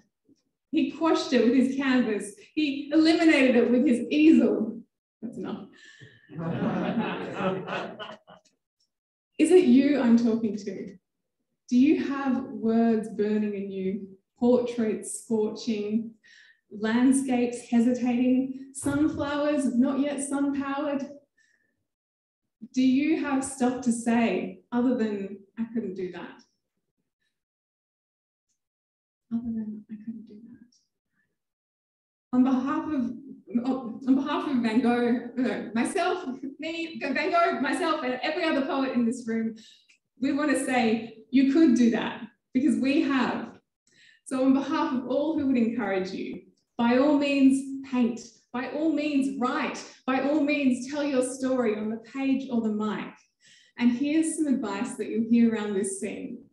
He quashed it with his canvas. He eliminated it with his easel. That's enough. Is it you I'm talking to? Do you have words burning in you, portraits scorching, landscapes hesitating, sunflowers not yet sun-powered? Do you have stuff to say other than I couldn't do that? Other than I couldn't do that. On behalf of Van Gogh, myself, Van Gogh, myself, and every other poet in this room, we want to say you could do that because we have. So on behalf of all who would encourage you, by all means paint, by all means write, by all means tell your story on the page or the mic. And here's some advice that you'll hear around this scene.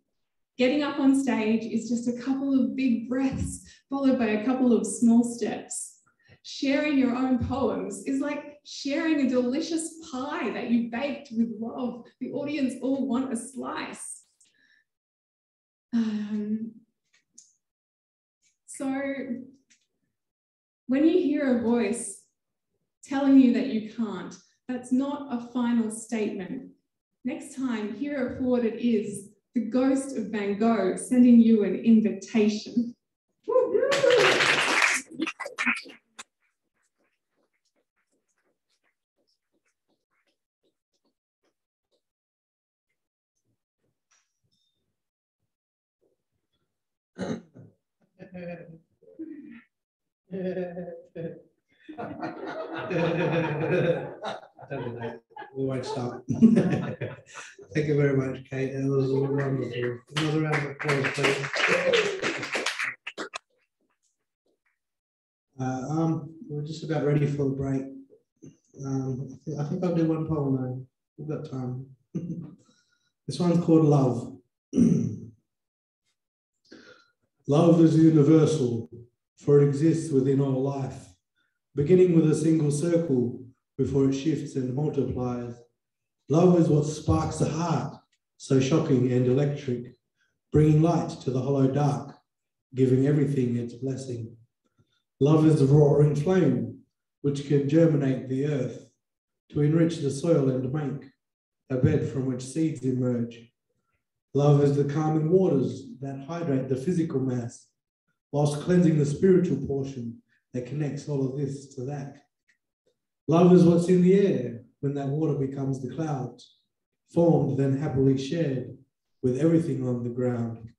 Getting up on stage is just a couple of big breaths followed by a couple of small steps. Sharing your own poems is like sharing a delicious pie that you baked with love. The audience all want a slice. So when you hear a voice telling you that you can't, that's not a final statement. Next time, hear it for what it is, the ghost of Van Gogh sending you an invitation. We won't stop. Thank you very much, Kate. It was wonderful. Another round of applause, please. We're just about ready for the break. I think I'll do one poem now. We've got time. This one's called Love. Love is universal, for it exists within all life, beginning with a single circle before it shifts and multiplies. Love is what sparks the heart, so shocking and electric, bringing light to the hollow dark, giving everything its blessing. Love is the roaring flame, which can germinate the earth, to enrich the soil and make a bed from which seeds emerge. Love is the calming waters that hydrate the physical mass, whilst cleansing the spiritual portion that connects all of this to that. Love is what's in the air when that water becomes the clouds, formed then happily shared with everything on the ground.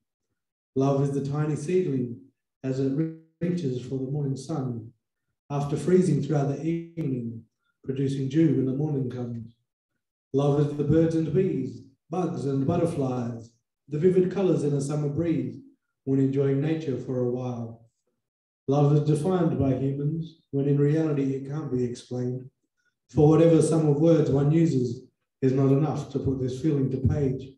Love is the tiny seedling as it reaches for the morning sun, after freezing throughout the evening, producing dew when the morning comes. Love is the birds and bees, bugs and butterflies, the vivid colours in a summer breeze when enjoying nature for a while. Love is defined by humans when in reality it can't be explained, for whatever sum of words one uses is not enough to put this feeling to page.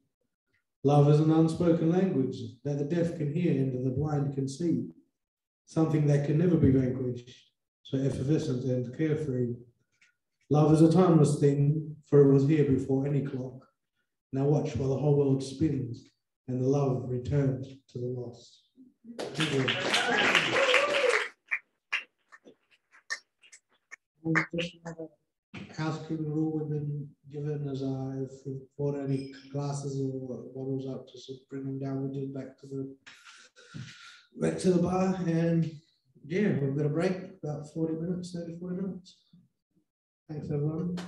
Love is an unspoken language that the deaf can hear and the blind can see, something that can never be vanquished, so effervescent and carefree. Love is a timeless thing, for it was here before any clock. Now watch while the whole world spins and the love returns to the lost. Thank you. Just another housekeeping rule we've been given is if we bought any glasses or bottles up, just bring them down with you back to the bar. And yeah, we've got a break, about 40 minutes, 30, 40 minutes. Thanks, everyone.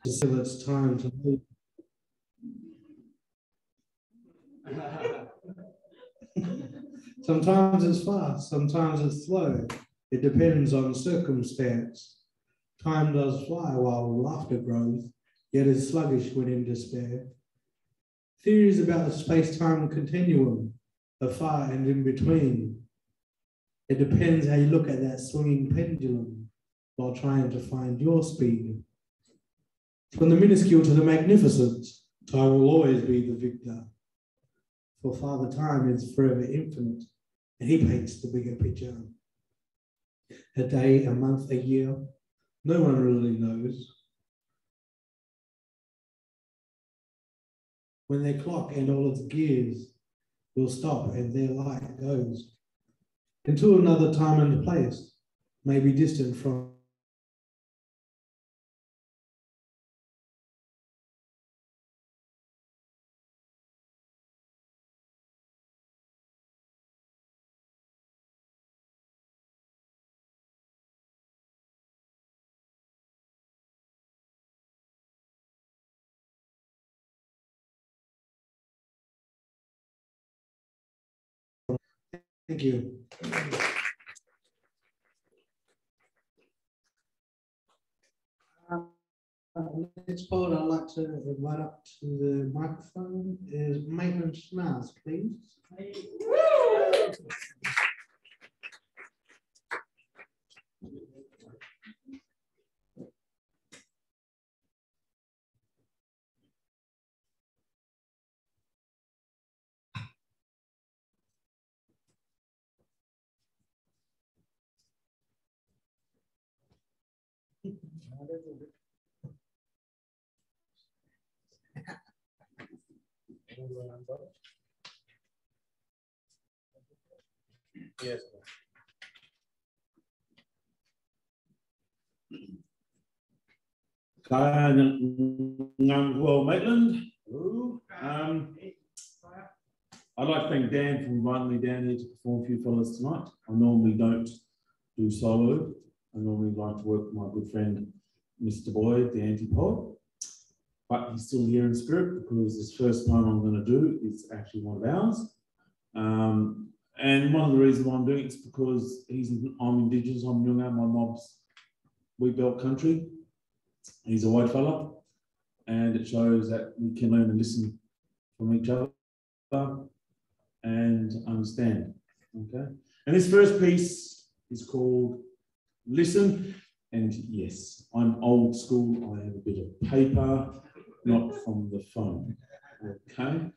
So it's time to move. Sometimes it's fast, sometimes it's slow. It depends on circumstance. Time does fly while laughter grows, yet is sluggish when in despair. Theories about the space-time continuum, afar and in between. It depends how you look at that swinging pendulum while trying to find your speed. From the minuscule to the magnificent, time will always be the victor. For Father Time is forever infinite, and he paints the bigger picture. A day, a month, a year, no one really knows. When their clock and all its gears will stop and their light goes into another time and place, maybe distant from Thank you. Next poet I'd like to invite up to the microphone is Maitland Schnauz, please. Yes. Well, Maitland. I'd like to thank Dan for inviting me down here to perform for you fellas tonight. I normally don't do solo. I normally like to work with my good friend, Mr. Boyd, the anti-poet. But he's still here in spirit because this first poem I'm going to do is actually one of ours. And one of the reasons why I'm doing it is because I'm Indigenous, I'm Noongar, my mob's we built country. He's a white fella, and it shows that we can learn and listen from each other and understand. Okay. And this first piece is called Listen. And yes, I'm old school. I have a bit of paper, not from the phone. Okay.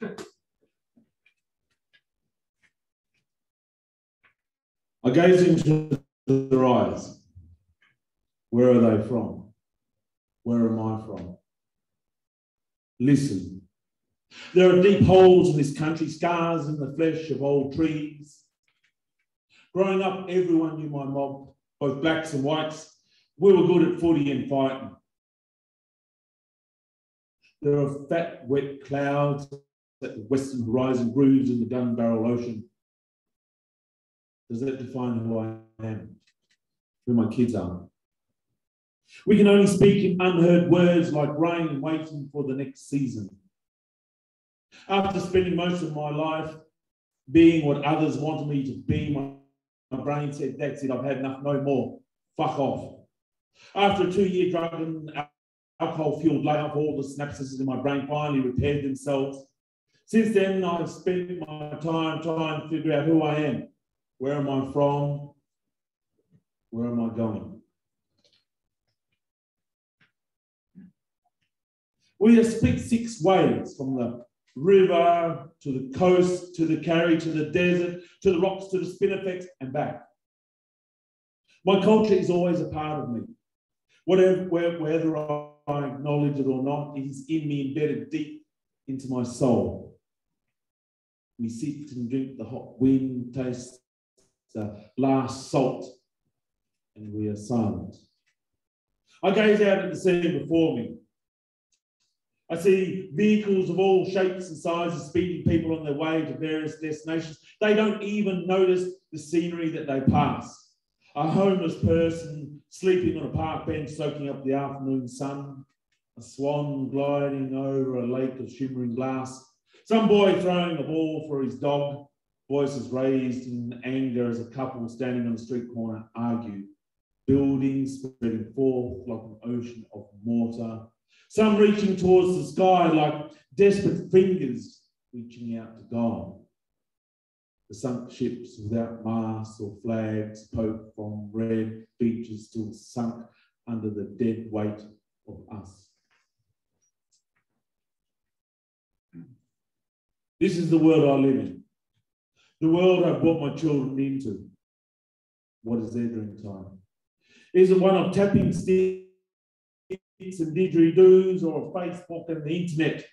I gaze into their eyes. Where are they from? Where am I from? Listen. There are deep holes in this country, scars in the flesh of old trees. Growing up, everyone knew my mob, both blacks and whites. We were good at footy and fighting. There are fat, wet clouds at the western horizon, grooves in the gun barrel ocean. Does that define who I am? Who my kids are? We can only speak in unheard words like rain waiting for the next season. After spending most of my life being what others wanted me to be, my brain said, that's it, I've had enough, no more, fuck off. After a 2-year drug and alcohol-fueled layoff, all the synapses in my brain finally repaired themselves. Since then, I've spent my time trying to figure out who I am. Where am I from? Where am I going? We are split 6 ways, from the river to the coast, to the carry, to the desert, to the rocks, to the spinifex, and back. My culture is always a part of me. Whether I acknowledge it or not, it is in me, embedded deep into my soul. We sit and drink the hot wind, taste the last salt, and we are silent. I gaze out at the sea before me. I see vehicles of all shapes and sizes speeding people on their way to various destinations. They don't even notice the scenery that they pass. A homeless person sleeping on a park bench soaking up the afternoon sun. A swan gliding over a lake of shimmering glass. Some boy throwing a ball for his dog. Voices raised in anger as a couple standing on the street corner argue. Buildings spreading forth like an ocean of mortar. Some reaching towards the sky like desperate fingers reaching out to God. The sunk ships without masts or flags poke from red beaches still sunk under the dead weight of us. This is the world I live in. The world I've brought my children into. What is their dream time? Is it one of tapping sticks and didgeridoos, or a Facebook and the internet?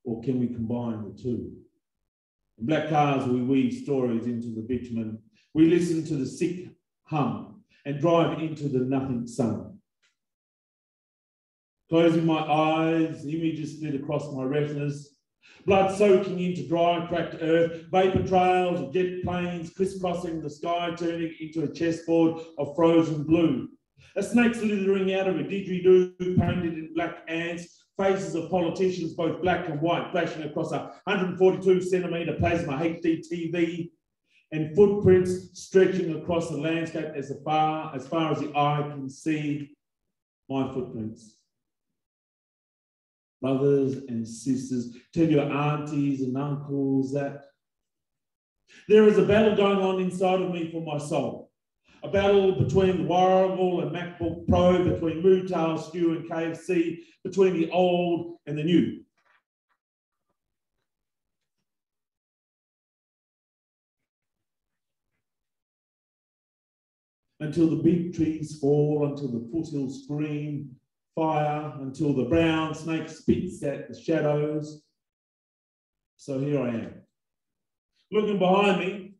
Or can we combine the two? In black cars, we weave stories into the bitumen. We listen to the sick hum and drive into the nothing sun. Closing my eyes, images slid across my retinas. Blood soaking into dry, cracked earth, vapour trails of jet planes crisscrossing the sky, turning into a chessboard of frozen blue. A snake slithering out of a didgeridoo painted in black ants, faces of politicians, both black and white, flashing across a 142-centimetre plasma HD TV, and footprints stretching across the landscape as far as the eye can see. My footprints. Brothers and sisters, tell your aunties and uncles that there is a battle going on inside of me for my soul. A battle between the Warrigal and MacBook Pro, between Moo-Tail Stew and KFC, between the old and the new. Until the big trees fall, until the foothills scream fire, until the brown snake spits at the shadows. So here I am. Looking behind me,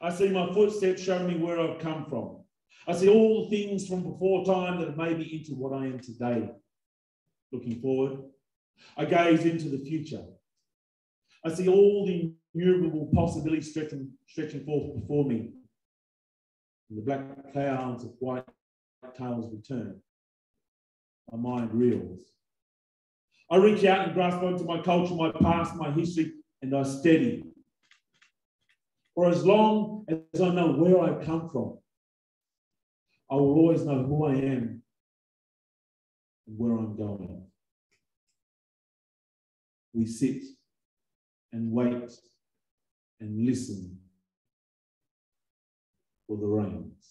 I see my footsteps showing me where I've come from. I see all the things from before time that have made me into what I am today. Looking forward, I gaze into the future. I see all the innumerable possibilities stretching forth before me. And the black clouds of white tails return. My mind reels. I reach out and grasp onto my culture, my past, my history, and I steady. For as long as I know where I've come from, I will always know who I am and where I'm going. We sit and wait and listen for the rains.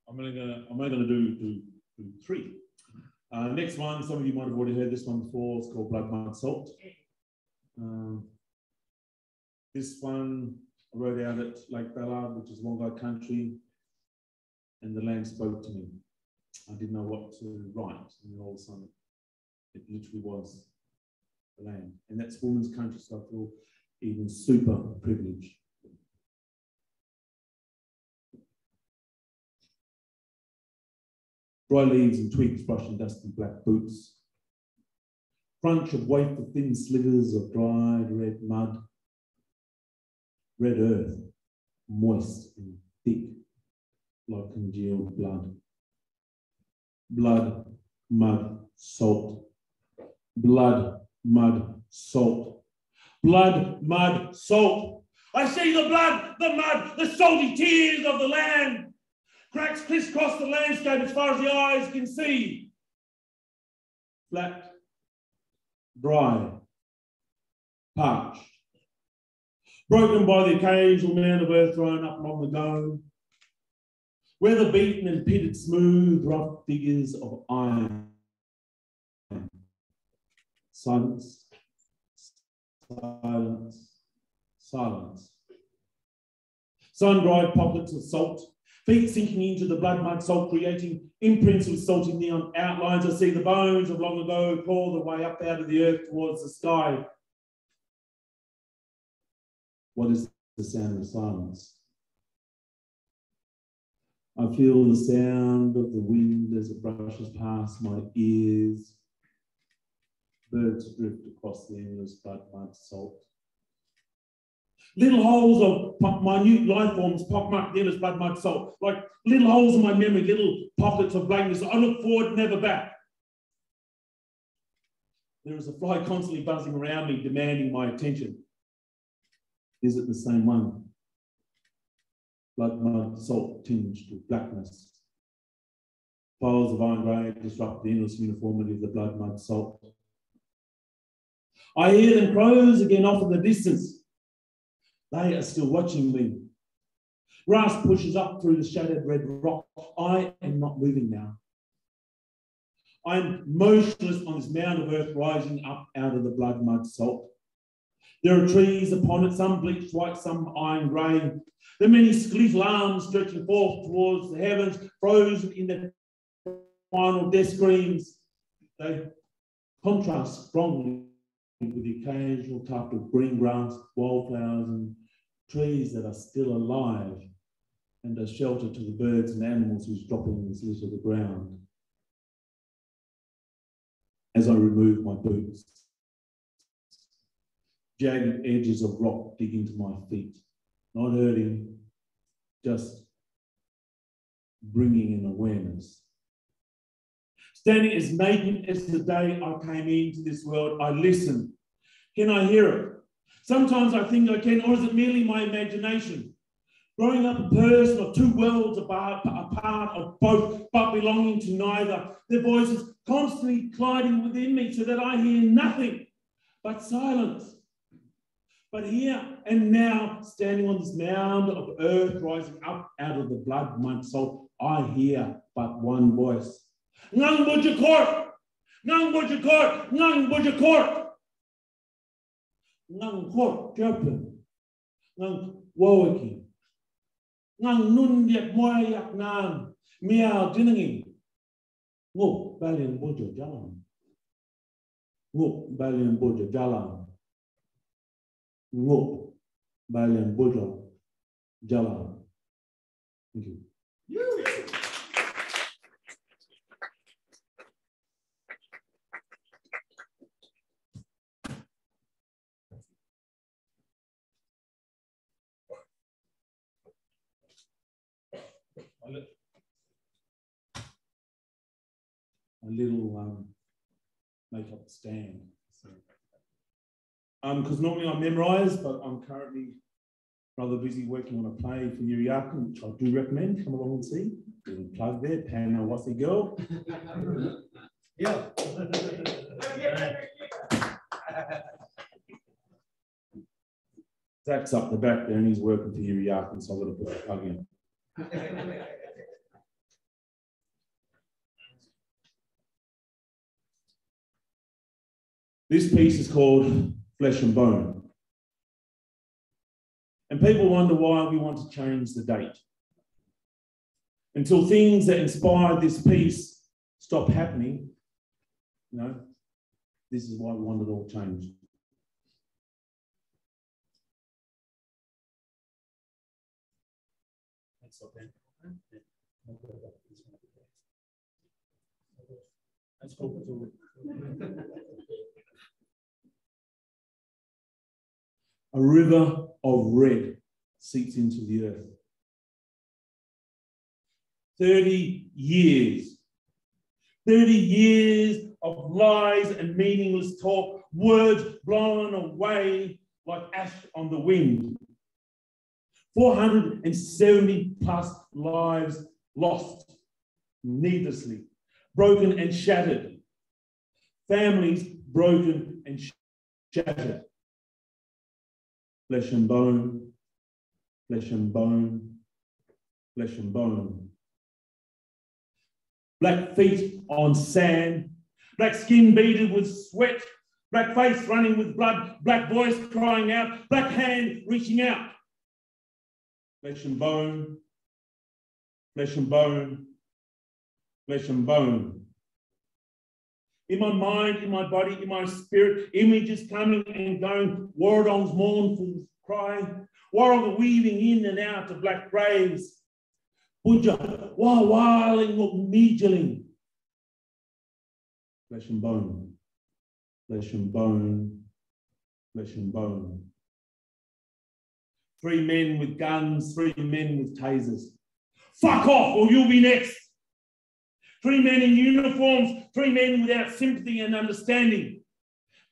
I'm only gonna do three. Next one, some of you might have already heard this one before. It's called Blood, Mud, Salt. This one I wrote out at Lake Ballard, which is Wongai country, and the land spoke to me. I didn't know what to write, and then all of a sudden, it literally was the land. And that's women's country, so I feel even super privileged. Dry leaves and twigs brushing dusty black boots. Crunch of wafer thin slivers of dried red mud. Red earth, moist and thick, like congealed blood. Blood, mud, salt. Blood, mud, salt. Blood, mud, salt. I see the blood, the mud, the salty tears of the land. Cracks crisscross the landscape as far as the eyes can see. Flat, dry, parched. Broken by the occasional mound of earth thrown up long ago. Weather beaten and pitted smooth, rough figures of iron. Silence, silence, silence. Sun-dried pockets of salt. Feet sinking into the blood, mud, salt, creating imprints of salty neon outlines. I see the bones of long ago claw their way up out of the earth towards the sky. What is the sound of silence? I feel the sound of the wind as it brushes past my ears. Birds drift across the endless blood, mud, salt. Little holes of minute life forms pockmark the endless blood, mud, salt. Like little holes in my memory, little pockets of blankness. I look forward, never back. There is a fly constantly buzzing around me, demanding my attention. Is it the same one? Blood, mud, salt tinged with blackness. Piles of iron grey disrupt the endless uniformity of the blood, mud, salt. I hear them crows again off in the distance. They are still watching me. Grass pushes up through the shadowed red rock. I am not moving now. I am motionless on this mound of earth rising up out of the blood, mud, salt. There are trees upon it, some bleached white, some iron grey. There are many skeletal arms stretching forth towards the heavens, frozen in the final death screams. They contrast strongly with the occasional tuft of green grass, wildflowers, and trees that are still alive and are shelter to the birds and animals whose droppings litter the ground. As I remove my boots, jagged edges of rock dig into my feet, not hurting, just bringing in awareness. Standing as naked as the day I came into this world, I listen. Can I hear it? Sometimes I think I can, or is it merely my imagination? Growing up a person of two worlds apart of both, but belonging to neither. Their voices constantly colliding within me so that I hear nothing but silence. But here and now, standing on this mound of earth rising up out of the blood, mud, salt, I hear but one voice. Ngang Buja Koort! Ngang Buja Koort! Ngang Buja Koort! Ngang Koort Jopen! Ngang Wawaki! Ngang Nundiak Moyak Nan! Miao Dinanging! Nguk Balian Buja Jalan! Nguk Balian Buja Jalan! Nguk Balian Buja Jalan! Thank you. A little make-up stand. Because normally I memorise, but I'm currently rather busy working on a play for Yuriaka, which I do recommend. Come along and see. Little plug there, Pam, what's the girl? Yeah. Zach's up the back there and he's working for Yuri Yarkin, so I've got to put the plug in. This piece is called Flesh and Bone. And people wonder why we want to change the date. Until things that inspired this piece stop happening, you know, this is why we want it all changed. A river of red seeps into the earth. 30 years. 30 years of lies and meaningless talk, words blown away like ash on the wind. 470 plus lives lost needlessly, broken and shattered. Families broken and shattered. Flesh and bone, flesh and bone, flesh and bone. Black feet on sand, black skin beaded with sweat, black face running with blood, black voice crying out, black hand reaching out. Flesh and bone, flesh and bone, flesh and bone. In my mind, in my body, in my spirit, images coming and going, Warradong's mournful cry, Warraga weaving in and out of black graves, Buja, Wawaling of Meejaling. Flesh and bone, flesh and bone, flesh and bone. 3 men with guns, 3 men with tasers. Fuck off or you'll be next. 3 men in uniforms, 3 men without sympathy and understanding.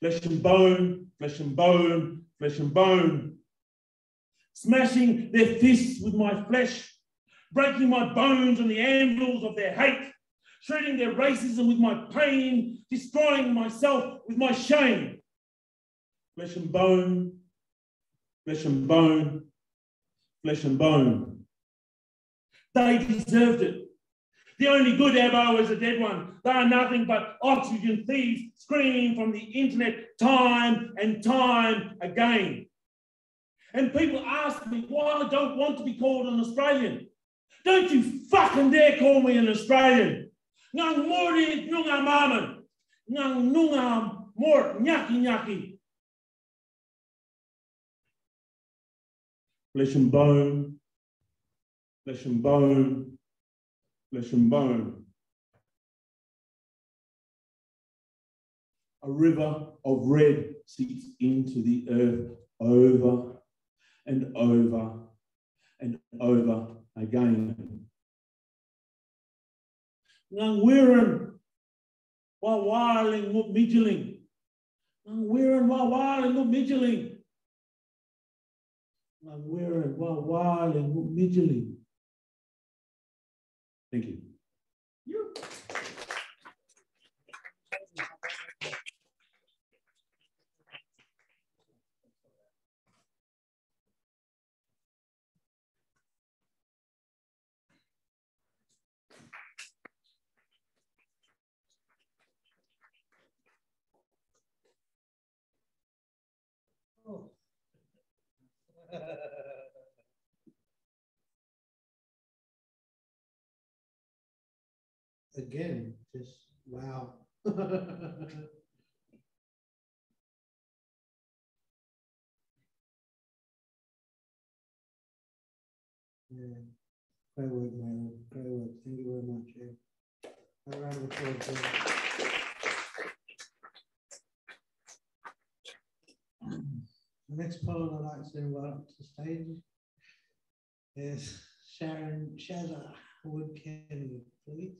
Flesh and bone, flesh and bone, flesh and bone. Smashing their fists with my flesh, breaking my bones on the anvils of their hate, shredding their racism with my pain, destroying myself with my shame. Flesh and bone, flesh and bone, flesh and bone. They deserved it. The only good Abo is a dead one. They are nothing but oxygen thieves screaming from the internet time and time again. And people ask me why I don't want to be called an Australian. Don't you fucking dare call me an Australian. Ngang mori nunga maman. Ngang nunga mort nyaki nyaki. Flesh and bone, flesh and bone, flesh and bone. A river of red seeps into the earth over and over and over again. Ngang wiran wawaling ngup mijeling. Ngang wiran wawaling ngup mijeling. Ngang wiran wawaling ngup mijeling. Thank you. Again, just wow. Yeah, great work, man. Great work. Thank you very much. Yeah. A round of applause. The next poet I'd like to invite up to the stage is Sharon Shazza Wood Keny, please.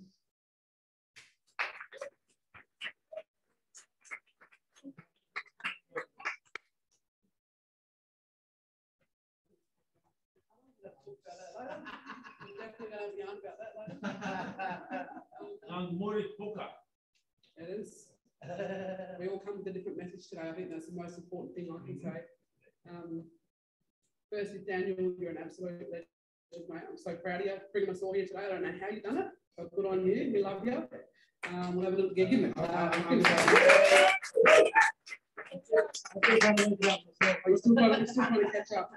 It is. We all come with a different message today. I think that's the most important thing I can say. Firstly, Daniel, you're an absolute legend, mate. I'm so proud of you. Bringing us all here today. I don't know how you've done it, but good on you. We love you. We'll have a little give me. We're still trying to catch up.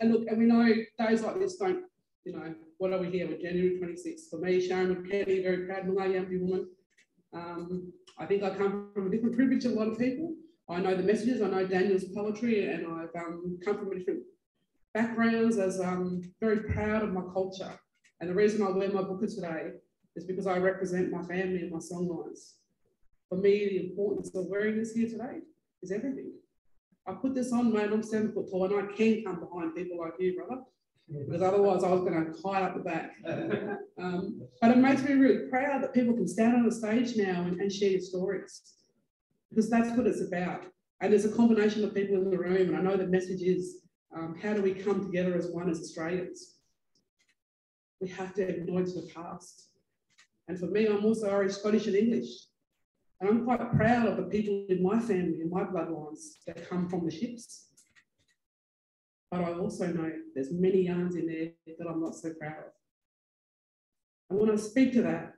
And look, and we know days like this don't, you know, what are we here with January 26th? For me, Sharon with Keny, very proud Malay woman. I think I come from a different privilege to a lot of people. I know the messages, I know Daniel's poetry, and I've come from different backgrounds as very proud of my culture. And the reason I wear my booker today is because I represent my family and my songlines. For me, the importance of wearing this here today is everything. I put this on, mate, I'm 7 foot tall, and I can come behind people like you, brother, because otherwise I was going to hide up the back. But it makes me really proud that people can stand on the stage now and share your stories, because that's what it's about. And there's a combination of people in the room, and I know the message is, how do we come together as one as Australians? We have to acknowledge the past. And for me, I'm also Irish, Scottish and English. And I'm quite proud of the people in my family, in my bloodlines, that come from the ships. But I also know there's many yarns in there that I'm not so proud of. And when I speak to that,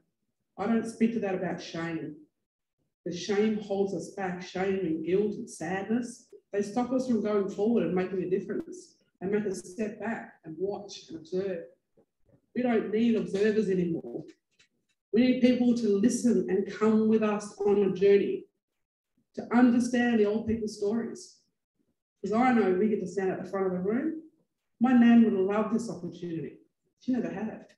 I don't speak to that about shame. The shame holds us back, shame and guilt and sadness. They stop us from going forward and making a difference and make us step back and watch and observe. We don't need observers anymore. We need people to listen and come with us on a journey to understand the old people's stories. Because I know we get to stand at the front of the room. My nan would have loved this opportunity. She never had it.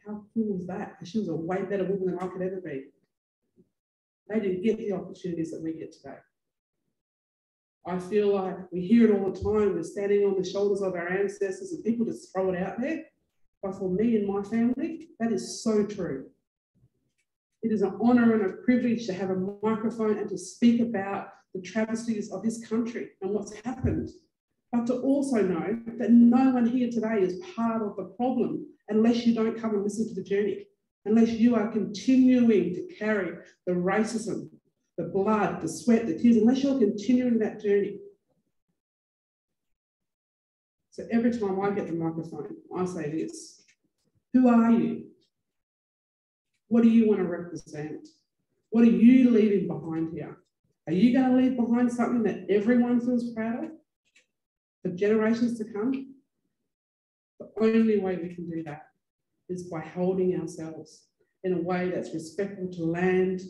How cool was that? She was a way better woman than I could ever be. They didn't get the opportunities that we get today. I feel like we hear it all the time. We're standing on the shoulders of our ancestors and people just throw it out there. But for me and my family, that is so true. It is an honour and a privilege to have a microphone and to speak about the travesties of this country and what's happened. But to also know that no one here today is part of the problem unless you don't come and listen to the journey, unless you are continuing to carry the racism, the blood, the sweat, the tears, unless you're continuing that journey. So every time I get the microphone, I say this: who are you? What do you want to represent? What are you leaving behind here? Are you going to leave behind something that everyone feels proud of for generations to come? The only way we can do that is by holding ourselves in a way that's respectful to land,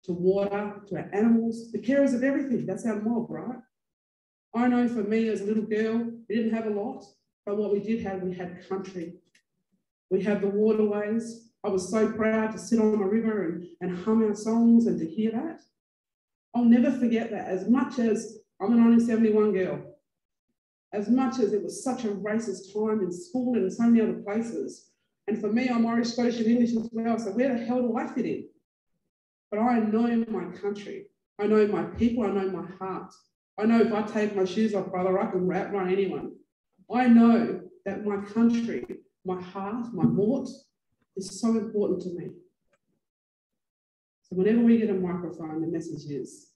to water, to our animals, the carers of everything. That's our mob, right? I know for me as a little girl, we didn't have a lot, but what we did have, we had country. We had the waterways. I was so proud to sit on a river and hum our songs and to hear that. I'll never forget that. As much as I'm an 1971 girl, as much as it was such a racist time in school and in so many other places, and for me, I'm Irish, Scottish and English as well, so where the hell do I fit in? But I know my country. I know my people. I know my heart. I know if I take my shoes off, brother, I can outrun anyone. I know that my country, my heart, my mort is so important to me. So whenever we get a microphone, the message is,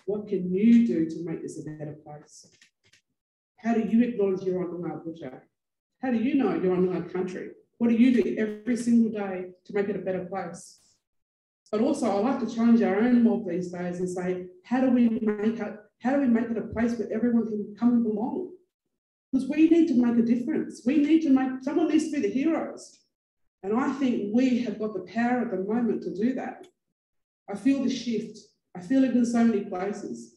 what can you do to make this a better place? How do you acknowledge your Untitled Chapter? How do you know you're on our country? What do you do every single day to make it a better place? But also, I like to challenge our own mob these days and say, how do we make it a place where everyone can come and belong? Because we need to make a difference. Someone needs to be the heroes. And I think we have got the power at the moment to do that. I feel the shift. I feel it in so many places.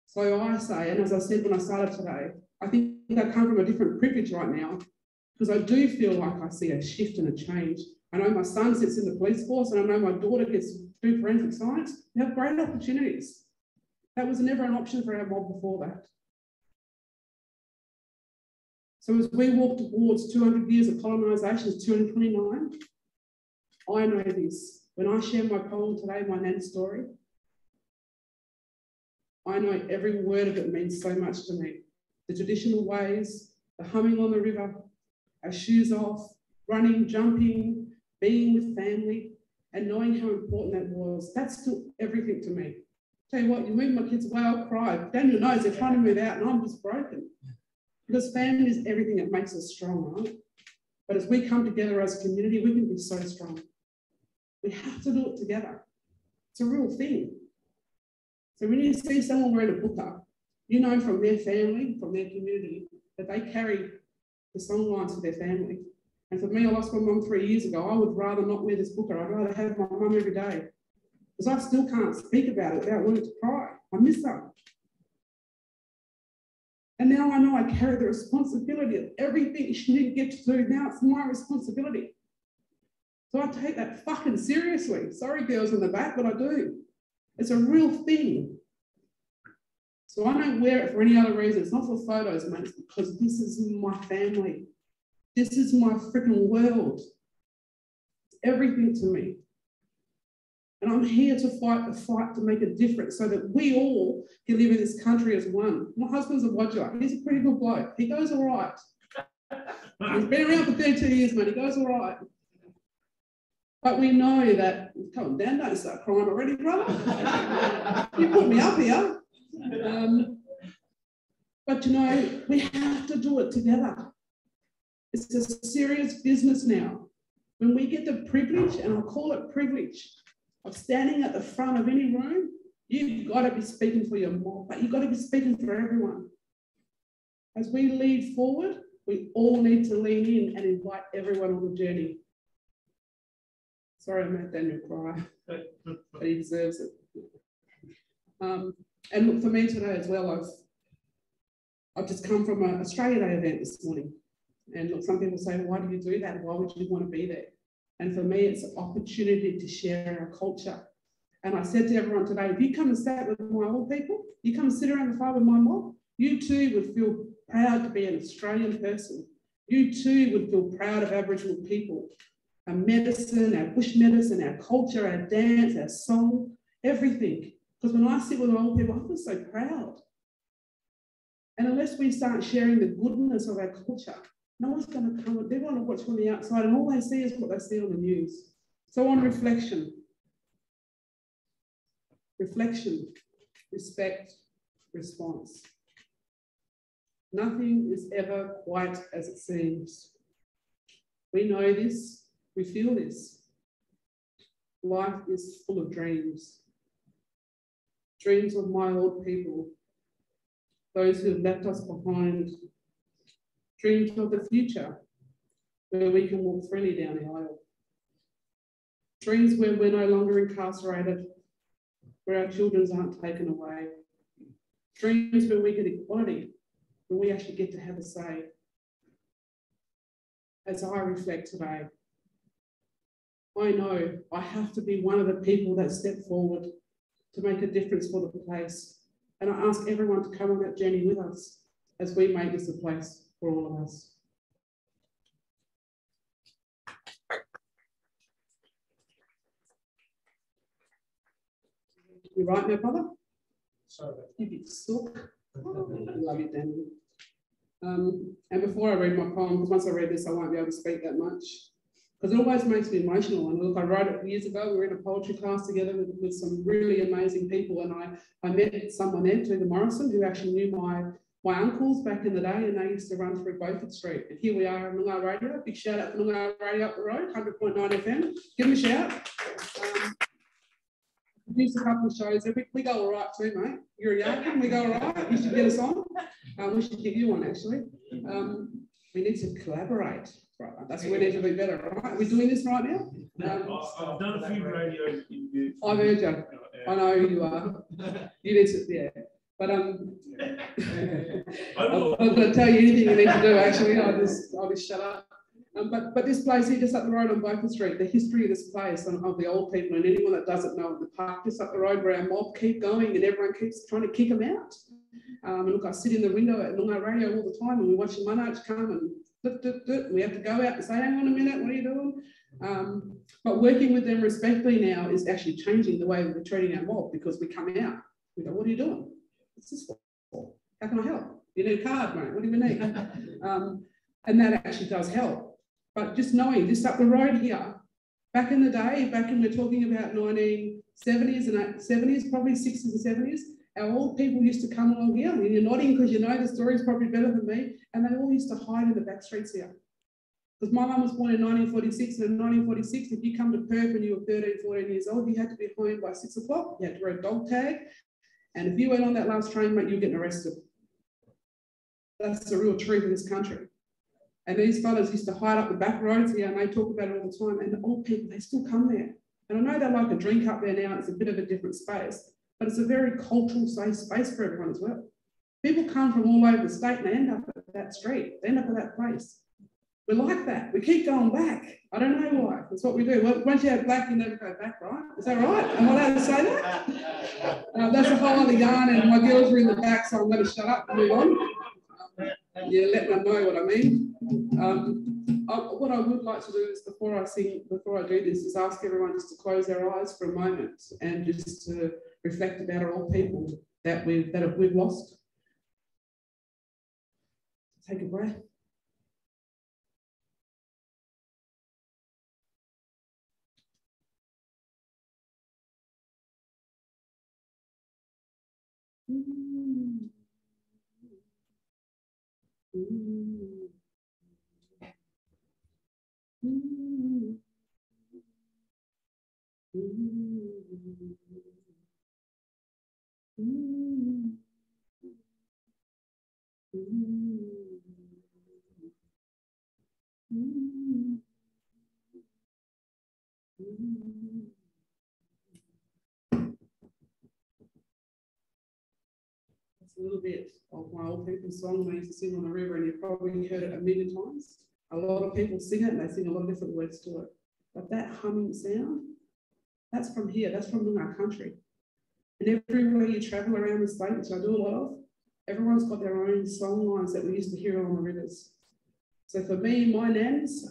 So I say, and as I said when I started today, I think I come from a different privilege right now, because I do feel like I see a shift and a change. I know my son sits in the police force, and I know my daughter gets to do forensic science. We have great opportunities. That was never an option for our mob before that. So as we walk towards 200 years of colonisation, 229, I know this. When I share my poem today, my nan's story, I know every word of it means so much to me. The traditional ways, the humming on the river, our shoes off, running, jumping, being with family, and knowing how important that was, that's still everything to me. Tell you what, you move my kids away, I'll cry. Daniel knows they're trying to move out and I'm just broken. Because family is everything that makes us strong, right? But as we come together as a community, we can be so strong. We have to do it together. It's a real thing. So when you see someone wearing a burqa, you know from their family, from their community, that they carry the song lines for their family. And for me, I lost my mum 3 years ago. I would rather not wear this burqa. I'd rather have my mum every day. Because I still can't speak about it without wanting to cry. I miss her. And now I know I carry the responsibility of everything she didn't get to do. Now it's my responsibility. So I take that fucking seriously. Sorry, girls in the back, but I do. It's a real thing. So I don't wear it for any other reason. It's not for photos, mate. It's because this is my family. This is my freaking world. It's everything to me. And I'm here to fight the fight to make a difference so that we all can live in this country as one. My husband's a Wodger. He's a pretty good bloke. He goes all right. He's been around for 32 years, man. He goes all right. But we know that, come on, Dan, don't start crying already, brother. You put me up here. But you know, we have to do it together. It's a serious business now. When we get the privilege, and I'll call it privilege, of standing at the front of any room, you've got to be speaking for your mob, but you've got to be speaking for everyone. As we lead forward, we all need to lean in and invite everyone on the journey. Sorry, I made Daniel cry, but he deserves it. And look, for me today as well, I've just come from an Australia Day event this morning. And look, some people say, why do you do that? Why would you want to be there? And for me, it's an opportunity to share our culture. And I said to everyone today, if you come and sit with my old people, you come and sit around the fire with my mob, you too would feel proud to be an Australian person. You too would feel proud of Aboriginal people. Our medicine, our bush medicine, our culture, our dance, our song, everything. Because when I sit with my old people, I feel so proud. And unless we start sharing the goodness of our culture, no one's going to come. They want to watch from the outside, and all they see is what they see on the news. So on reflection, respect, response. Nothing is ever quite as it seems. We know this, we feel this. Life is full of dreams. Dreams of my old people, those who have left us behind. Dreams of the future, where we can walk freely down the aisle. Dreams where we're no longer incarcerated, where our children aren't taken away. Dreams where we get equality, where we actually get to have a say. As I reflect today, I know I have to be one of the people that step forward to make a difference for the place. And I ask everyone to come on that journey with us as we make this a place for all of us. You right there, brother? Sorry. You big sook. Love you, Daniel. And before I read my poem, because once I read this, I won't be able to speak that much, because it always makes me emotional. And look, I wrote it years ago. We were in a poetry class together with some really amazing people, and I met someone there, Tooga Morrison, who actually knew my uncles back in the day, and they used to run through Beaufort Street. And here we are on Noongar Radio. Big shout out to Noongar Radio up the road, 100.9 FM. Give them a shout. Produced a couple of shows. We go all right too, mate. You're a Yarkin, we go all right. You should get us on. We should get you on, actually. We need to collaborate. Right, that's where we need to be better, right? Are we doing this right now? I've done a few radio interviews. I've heard you. I know who you are. You need to, yeah. But I'm not going to tell you anything you need to do, actually. I'll just shut up. But this place here, just up the road on Beaufort Street, the history of this place and of the old people, and anyone that doesn't know, the park just up the road where our mob keep going and everyone keeps trying to kick them out. And look, I sit in the window at Noongar Radio all the time and we watch the monarchs come and we have to go out and say, hang on a minute, what are you doing? But working with them respectfully now is actually changing the way we're treating our mob, because we come out, we go, what are you doing? What's this for? How can I help? You need a card, mate, what do you need? And that actually does help. But just knowing this up the road here, Back in the day, back when we're talking about 1970s and 70s, probably 60s and 70s, our old people used to come along here. I mean, you're nodding because you know the story's probably better than me, and they all used to hide in the back streets here. Because my mum was born in 1946, and in 1946, if you come to Perth when you were 13, 14 years old, you had to be home by 6 o'clock. You had to wear a dog tag, and if you went on that last train, mate, you were getting arrested. That's the real truth of this country. And these fellas used to hide up the back roads here, and they talk about it all the time. And the old people, they still come there. And I know they like a drink up there now. It's a bit of a different space, but it's a very cultural, safe space for everyone as well. People come from all over the state and they end up at that street. They end up at that place. We're like that. We keep going back. I don't know why. That's what we do. Once you have black, you never go back, right? Is that right? Am I allowed to say that? That's a whole other yarn, and my girls are in the back, so I'm going to shut up and move on. Yeah, let them know what I mean. What I would like to do is, before I do this, is ask everyone just to close their eyes for a moment and just to reflect about our old people that we've lost. Take a breath. A little bit of my old people's song they used to sing on the river, and you've probably heard it a million times. A lot of people sing it, and they sing a lot of different words to it. But that humming sound, that's from here, that's from our country. And everywhere you travel around the state, which I do a lot of, everyone's got their own song lines that we used to hear on the rivers. So for me, my nans,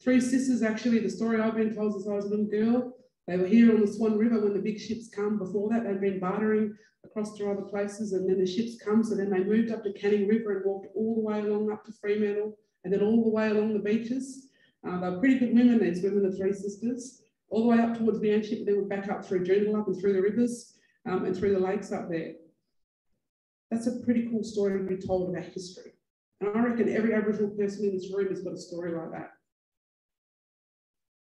3 sisters actually, the story I've been told since I was a little girl, they were here on the Swan River when the big ships come. Before that, they'd been bartering across to other places, and then the ships come, so then they moved up to Keny River and walked all the way along up to Fremantle, and then all the way along the beaches. They were pretty good women, these women, the 3 sisters, all the way up towards the Anship, and then went back up through Joondalup and through the rivers and through the lakes up there. That's a pretty cool story to be told about history. And I reckon every Aboriginal person in this room has got a story like that.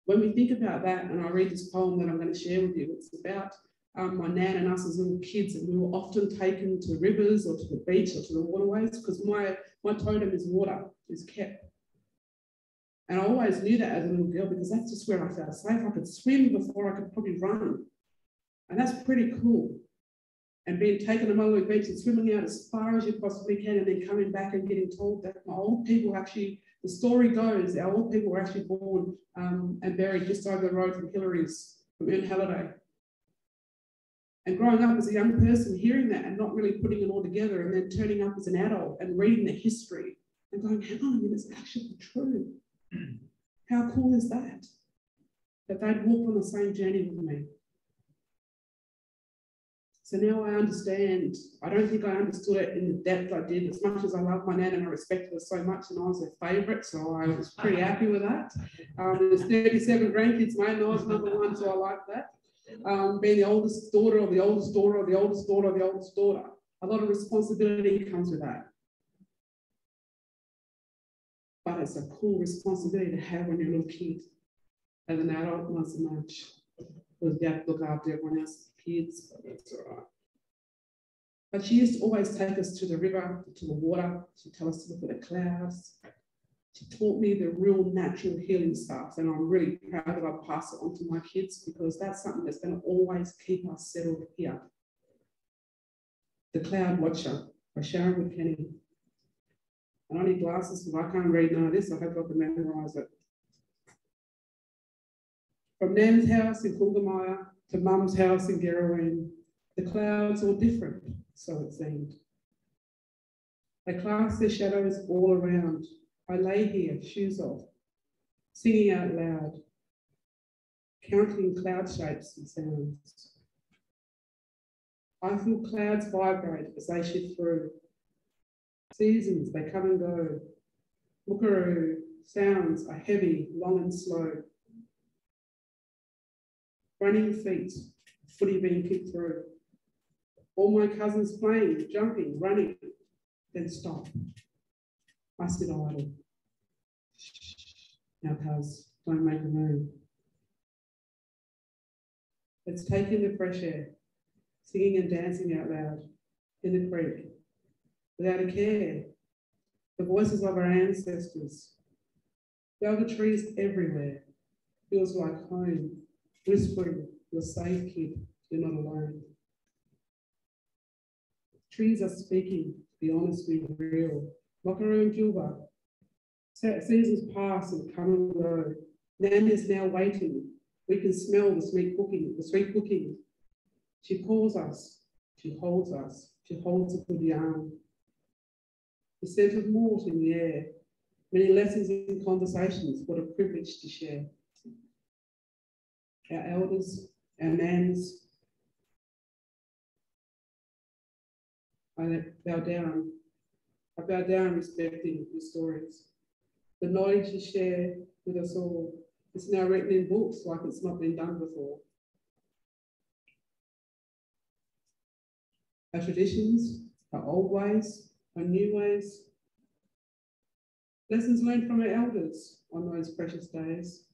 When we think about that, and I read this poem that I'm going to share with you, it's about my nan and us as little kids, and we were often taken to rivers or to the beach or to the waterways, because my totem is water, is kept. And I always knew that as a little girl, because that's just where I felt safe. I could swim before I could probably run. And that's pretty cool. And being taken to Mullugu Beach and swimming out as far as you possibly can, and then coming back and getting told that my old people actually, the story goes, our old people were actually born and buried just over the road from Hillary's, from Ern Halliday. And growing up as a young person, hearing that and not really putting it all together, and then turning up as an adult and reading the history and going, hang on a minute, it's actually true. How cool is that? That they'd walk on the same journey with me. So now I understand. I don't think I understood it in the depth I did, as much as I love my nan and I respected her so much, and I was her favourite, so I was pretty happy with that. There's 37 grandkids, mate, and I was number 1, so I like that. Being the oldest daughter of the oldest daughter of the oldest daughter of the oldest daughter, a lot of responsibility comes with that. But it's a cool responsibility to have when you're a little kid. As an adult, not so much. Because you have to look after everyone else's kids, but that's all right. But she used to always take us to the river, to the water. She'd tell us to look at the clouds. She taught me the real natural healing stuff, and I'm really proud that I pass it on to my kids, because that's something that's going to always keep us settled here. The Cloud Watcher by Sharon with Keny. And I need glasses because I can't read none of this. I hope I can memorise it. From Nan's house in Coolgamaya to Mum's house in Gerraween, the clouds all different, so it seemed. They cast their shadows all around. I lay here, shoes off, singing out loud, counting cloud shapes and sounds. I feel clouds vibrate as they shift through. Seasons, they come and go. Wookaroo sounds are heavy, long and slow. running feet, footy being kicked through. All my cousins playing, jumping, running, then stop. I sit idle. Now, cuz, don't make a move. Let's take in the fresh air, singing and dancing out loud in the creek, without a care. The voices of our ancestors. There are trees everywhere. Feels like home, whispering, you're safe, kid, you're not alone. Trees are speaking, be honest, be real. Mockaroo and Gilbert. Seasons pass and come and go. Nan is now waiting. We can smell the sweet cooking. She calls us, she holds us, she holds a good yarn. The scent of malt in the air, many lessons in conversations, what a privilege to share. Our elders, our nans, I bow down respecting the stories. The knowledge you share with us all is now written in books like it's not been done before. Our traditions, our old ways, our new ways. Lessons learned from our elders on those precious days.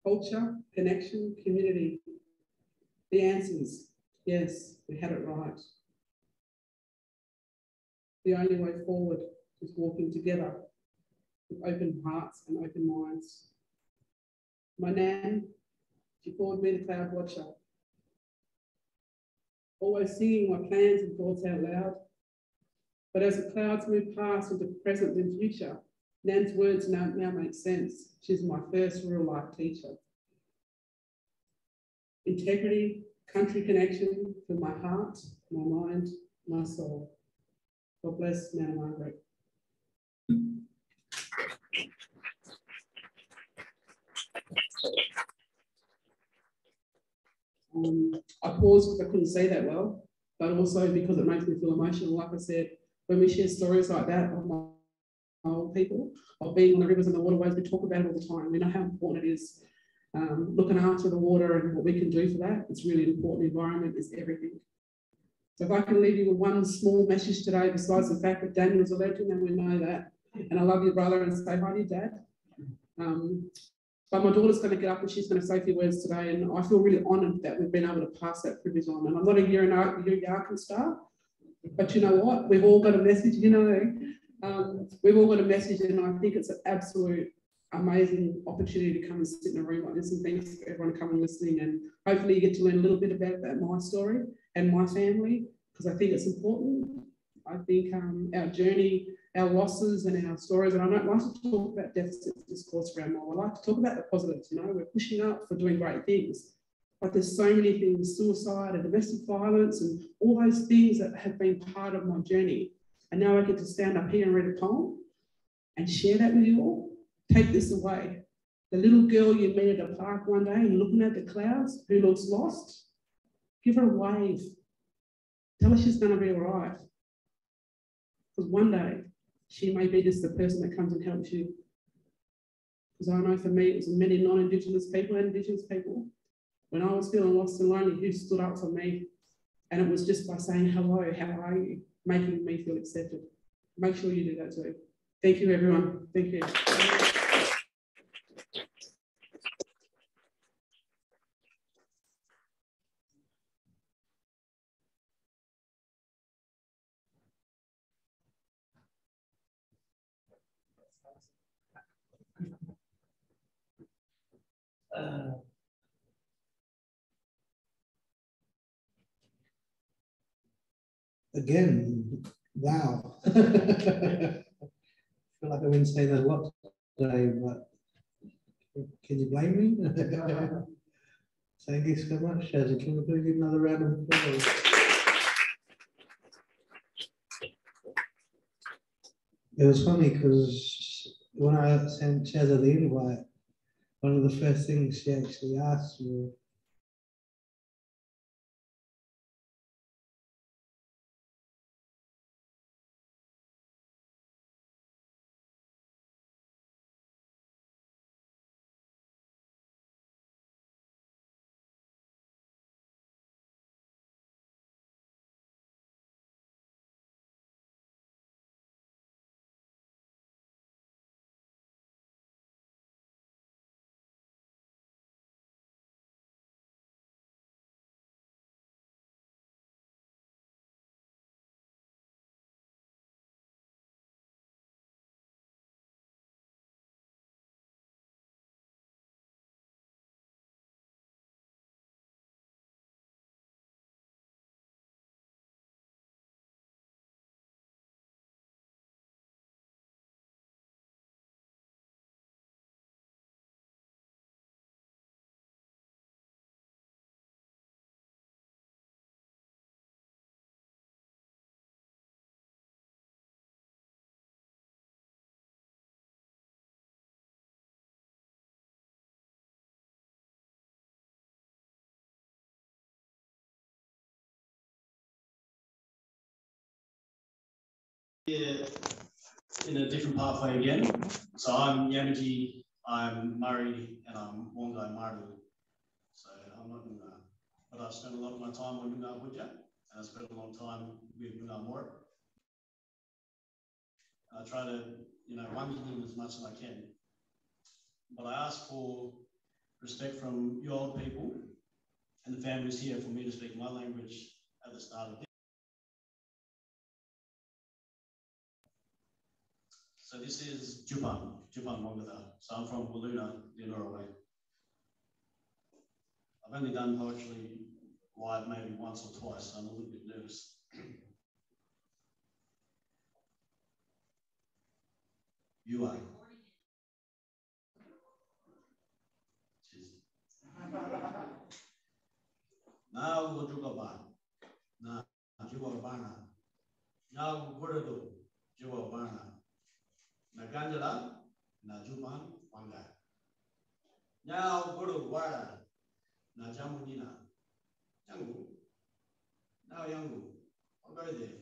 Culture, connection, community. The answers, yes, we had it right. The only way forward is walking together with open hearts and open minds. My nan, she called me the cloud watcher. Always singing my plans and thoughts out loud. But as the clouds move past into present and future, Nan's words now make sense. She's my first real life teacher. Integrity, country connection for my heart, my mind, my soul. God bless Nana Margaret. I paused because I couldn't say that well, but also because it makes me feel emotional. Like I said, when we share stories like that of my old people, of being on the rivers and the waterways, we talk about it all the time. We know how important it is. Looking after the water and what we can do for that, it's really important. The environment is everything. So if I can leave you with one small message today, besides the fact that Daniel's a legend, and we know that, and I love your brother and say hi to your dad. But my daughter's going to get up and she's going to say a few words today, and I feel really honoured that we've been able to pass that privilege on. And I'm not a Yarkan star, but you know what? We've all got a message, you know. We've all got a message, and I think it's an absolute amazing opportunity to come and sit in a room like this. And thanks for everyone coming and listening. And hopefully you get to learn a little bit about my story and my family, because I think it's important. I think our journey, our losses and our stories, and I don't like to talk about deficit discourse around more. I like to talk about the positives, you know, we're pushing up for doing great things. But there's so many things, suicide and domestic violence and all those things that have been part of my journey. And now I get to stand up here and read a poem and share that with you all. Take this away. The little girl you meet at a park one day and looking at the clouds who looks lost, give her a wave. Tell her she's going to be all right. Because one day she may be just the person that comes and helps you. Because I know for me, it was many non-Indigenous people and Indigenous people, when I was feeling lost and lonely, who stood up for me. And it was just by saying, hello, how are you? Making me feel accepted. Make sure you do that too. Thank you, everyone. Thank you. Again, wow. I feel like I've been saying that a lot today, but can you blame me? Thank you so much, Shazzy. Can we please give another round of applause? It was funny because when I sent Shazza the invite, one of the first things she actually asked me here in a different pathway again. So I'm Yamaji, I'm Murray, and I'm Wongai Maru. So I'm not Noongar, but I've spent a lot of my time on Noongar Budja, and I spent a long time with Noongar Mora. I try to, wangi him as much as I can. But I ask for respect from you old people and the families here for me to speak my language at the start of this. So this is Jupan Wongada. So I'm from Waluna, the Norway. I've only done poetry live maybe once or twice, so I'm a little bit nervous. You are. Now go to Gaban. Now Jubabana. Now go to Jubabana. Nagandala, Najuban, Wanga. Now go to Wada, Najamunina. Yangu. Now Yangu. I'll go there.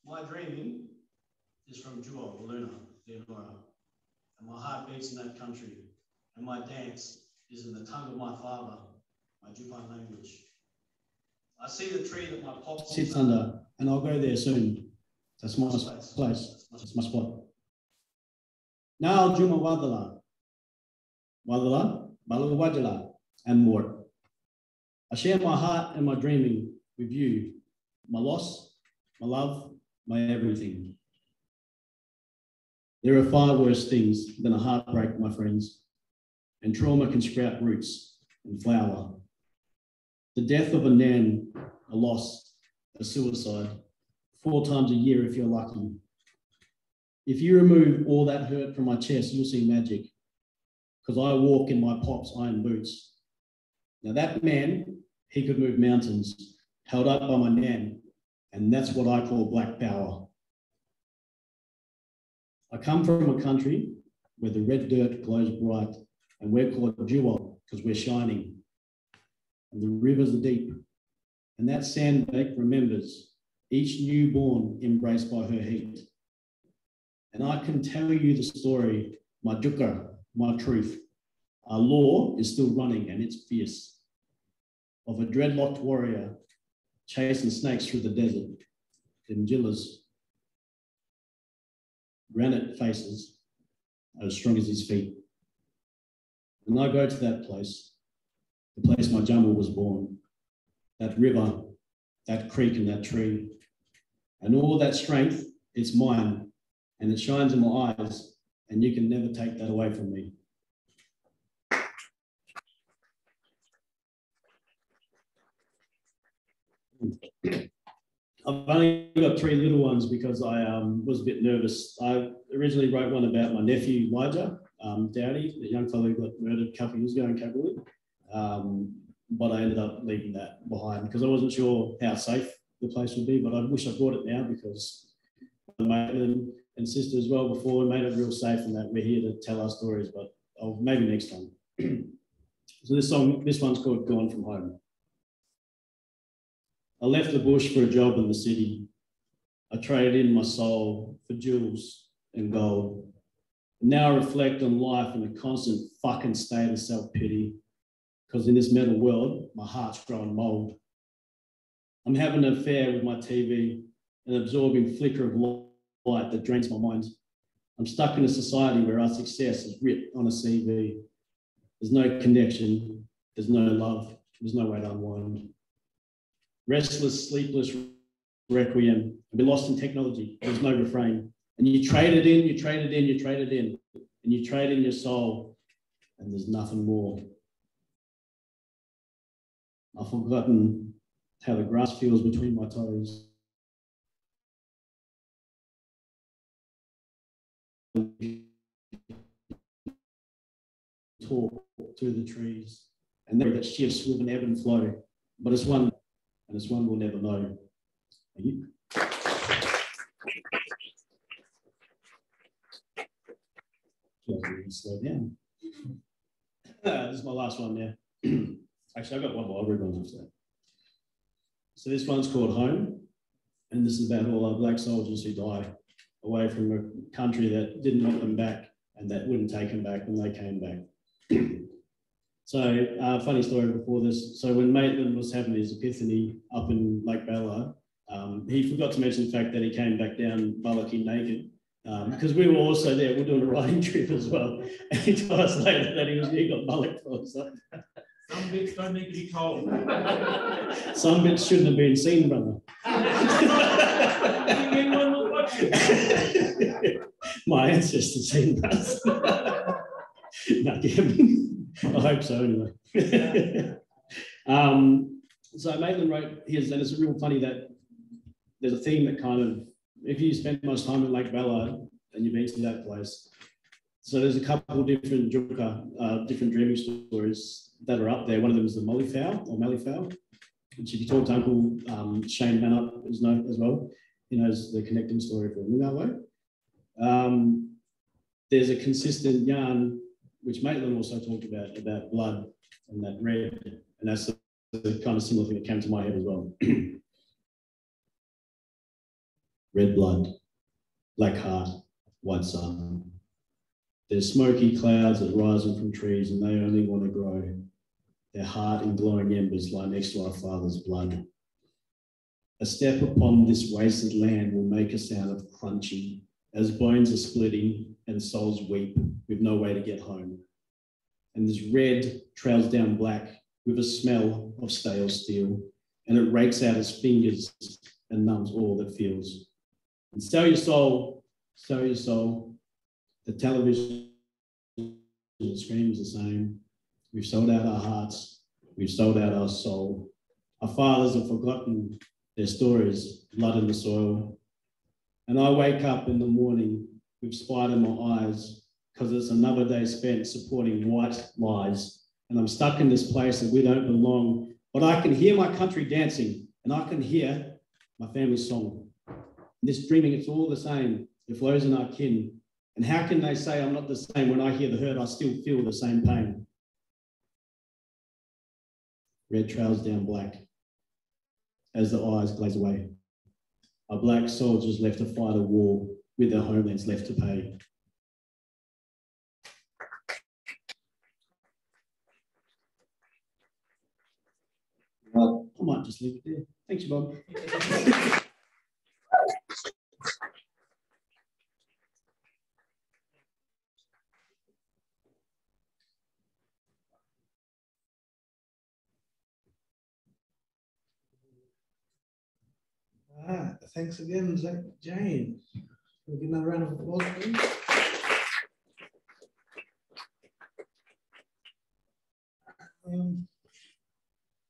My dreaming is from Jua, Waluna, Leonora. And my heart beats in that country. And my dance is in the tongue of my father, my Jupan language. I see the tree that my pop sits under, and I'll go there soon. That's my place. That's my spot. Now, Juma Wadala, Balawajala, and more. I share my heart and my dreaming with you, my loss, my love, my everything. There are far worse things than a heartbreak, my friends, and trauma can sprout roots and flower. The death of a nan, a loss, a suicide, 4 times a year if you're lucky. If you remove all that hurt from my chest, you'll see magic, because I walk in my pop's iron boots. Now that man, he could move mountains, held up by my nan, and that's what I call black power. I come from a country where the red dirt glows bright, and we're called Jewel because we're shining. And the rivers are deep, and that sandbank remembers each newborn embraced by her heat. And I can tell you the story, my dukkha, my truth. Our law is still running and it's fierce. Of a dreadlocked warrior chasing snakes through the desert, them jillas, granite faces, are as strong as his feet. And I go to that place, the place my Jumble was born, that river, that creek and that tree. And all that strength, it's mine, and it shines in my eyes, and you can never take that away from me. I've only got 3 little ones because I was a bit nervous. I originally wrote one about my nephew, Elijah Dowdy, the young fellow who got murdered a couple of years ago in Kalgoorlie. But I ended up leaving that behind because I wasn't sure how safe the place would be, but I wish I brought it now because my mate and sister as well before made it real safe and that we're here to tell our stories, but maybe next time. So this one's called Gone From Home. I left the bush for a job in the city. I traded in my soul for jewels and gold. And now I reflect on life in a constant fucking state of self-pity because in this metal world, my heart's growing mold. I'm having an affair with my TV, an absorbing flicker of light that drains my mind. I'm stuck in a society where our success is written on a CV. There's no connection, there's no love, there's no way to unwind. Restless, sleepless requiem, and we're lost in technology. There's no refrain. And you trade it in, you trade it in, you trade it in, and you trade in your soul, and there's nothing more. I've forgotten how the grass feels between my toes. Talk through the trees, and that shifts with an ebb and flow, but it's one, and it's one we'll never know. Thank you. Slow down. This is my last one now. Actually, I've got one more. I'll read one after that. So this one's called Home. And this is about all our black soldiers who died away from a country that didn't want them back and that wouldn't take them back when they came back. So, funny story before this. So when Maitland was having his epiphany up in Lake Bella, he forgot to mention the fact that he came back down bullocking naked. Because we were also there, we're doing a riding trip as well. And he told us later that he got mullet for us. Some bits don't need to be told. Some bits shouldn't have been seen, brother. My ancestors seen that. Not him. I hope so anyway. So Maitland wrote his, and it's real funny that there's a theme that kind of, if you spend much time in Lake Bella and you've been to that place, so there's a couple different different dreaming stories that are up there. One of them is the Mollyfowl or Mallyfowl, which if you talk to Uncle Shane Mannup is known as well, he knows the connecting story for Mingawe. There's a consistent yarn, which Maitland also talked about blood and that red, and that's the kind of similar thing that came to my head as well. Red blood, black heart, white sun. There's smoky clouds that rising from trees and they only want to grow. Their heart in glowing embers lie next to our father's blood. A step upon this wasted land will make a sound of crunching as bones are splitting and souls weep with no way to get home. And this red trails down black with a smell of stale steel, and it rakes out his fingers and numbs all that feels. And sell your soul, the television screams the same. We've sold out our hearts, we've sold out our soul. Our fathers have forgotten their stories, blood in the soil. And I wake up in the morning with spite in my eyes because it's another day spent supporting white lies. And I'm stuck in this place that we don't belong, but I can hear my country dancing and I can hear my family's song. This dreaming, it's all the same. It flows in our kin. And how can they say I'm not the same when I hear the hurt, I still feel the same pain? Red trails down black as the eyes glaze away. Our black soldiers left to fight a war with their homelands left to pay. Well, I might just leave it there. Thanks, Bob. All right, thanks again, Jane. We'll give another round of applause, please.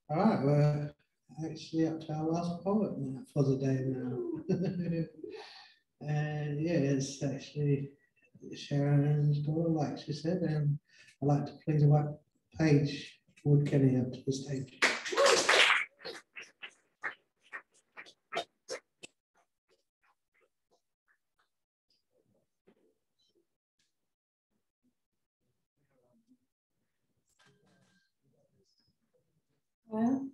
All right, we're actually up to our last poet now for the day now. And yeah, it's actually Sharon's daughter, like she said, and I'd like to please invite Paige Wood Keny up to the stage. Well,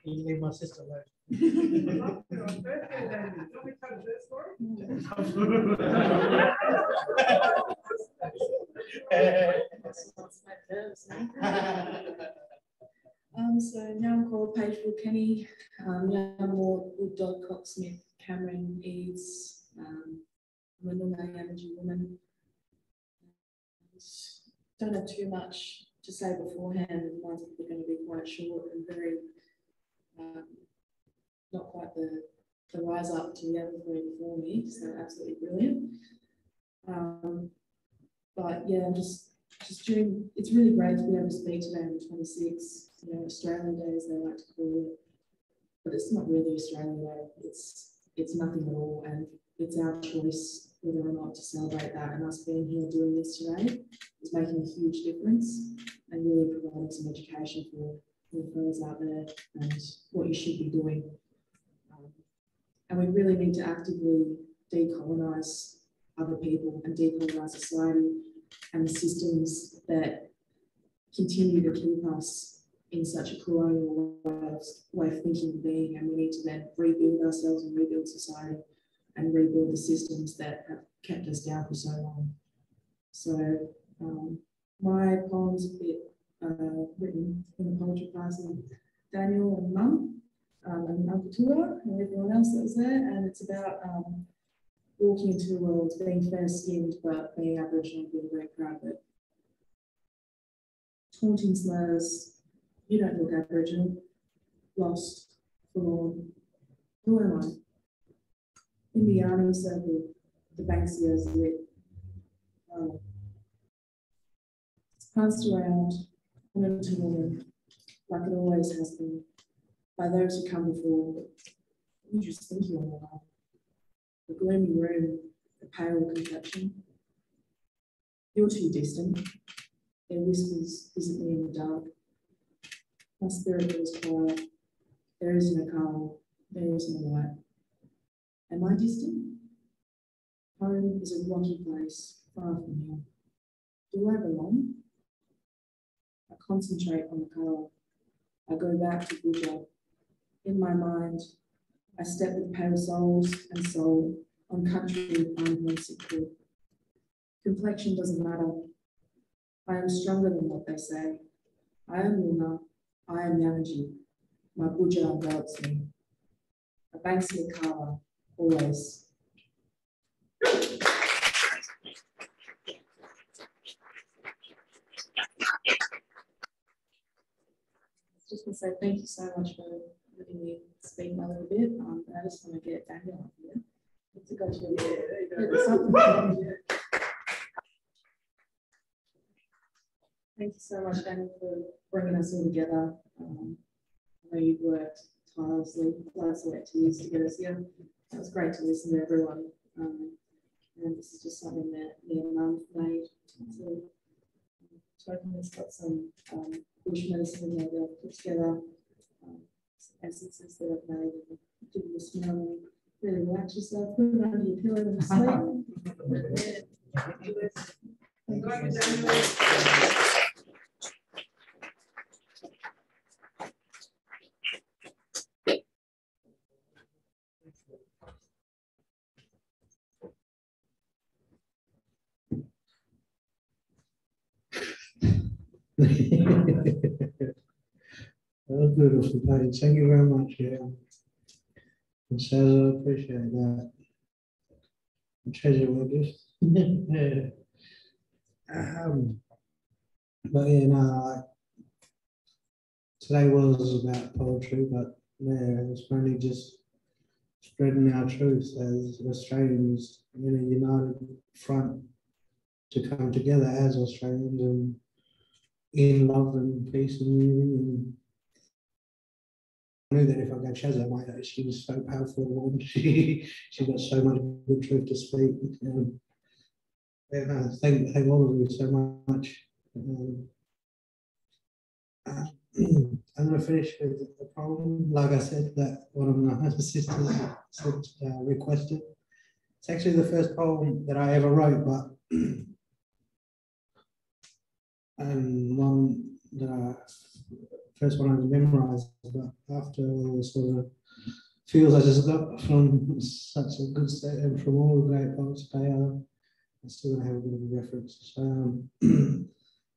You leave my sister alone. So now I'm called Paige Wood Keny, young Wood Dog Cocksmith, Cameron Eads, I'm a Noongar Aboriginal woman. Don't have too much to say beforehand. Mine's probably going to be quite short and very, not quite the rise up to the other three before me, so absolutely brilliant. But yeah, just during, it's really great to be able to speak today on the 26th, you know, Australian Day as they like to call it, but it's not really Australian Day, it's nothing at all, and it's our choice whether or not to celebrate that, and us being here doing this today is making a huge difference and really providing some education for the fellas out there and what you should be doing. And we really need to actively decolonise other people and decolonise society and the systems that continue to keep us in such a colonial way of thinking and being, and we need to then rebuild ourselves and rebuild society and rebuild the systems that have kept us down for so long. So my poem's a bit written in the poetry class with Daniel and Mum and Uncle Tua and everyone else that was there, and it's about walking into the world, being fair-skinned, but being Aboriginal and being very proud of it. Taunting slurs, you don't look Aboriginal, lost, forlorn. Who am I? In the yarning circle, the Banksio's lit. It's passed around, woman to woman, like it always has been, by those who come before. You just think you're alive. The gloomy room, the pale complexion. You're too distant. Their whispers visit me in the dark. My spirit goes quiet. There is no calm. There is no light. Am I distant? Home is a rocky place, far from here. Do I belong? I concentrate on the colour. I go back to Buja. In my mind, I step with pale souls and soul on country I'm homesick for. Complexion doesn't matter. I am stronger than what they say. I am Luna. I am Yamaji. My Buja envelops me. A Banksia Kala, always. Just want to say thank you so much for letting me speak a little bit. I just want to get Daniel up here. To go to Thank you so much, Daniel, for bringing us all together. I know you've worked tirelessly, lots of activities to get us here. It was great to listen to everyone. And this is just something that me and Mum made. So, token has got some bush medicine in there that I've put together, essences that I've made, and give you a smell and really relax yourself, put it under your pillow and sleep. That was beautiful, Patty. Thank you very much. Yeah. And so I appreciate that. Treasure workers. But yeah, no, today was about poetry, but yeah, it's mainly just spreading our truth as Australians in a united front to come together as Australians and in love and peace and unity. And I knew that if I go Shazza, she was so powerful and she got so much good truth to speak. And thank all of you so much. I'm going to finish with the poem, like I said, that one of my sisters requested. It's actually the first poem that I ever wrote, but and one that first one I memorized, but after all the sort of feels I just got from such a good set and from all the great poets today, I'm still going to have a bit of a reference. So,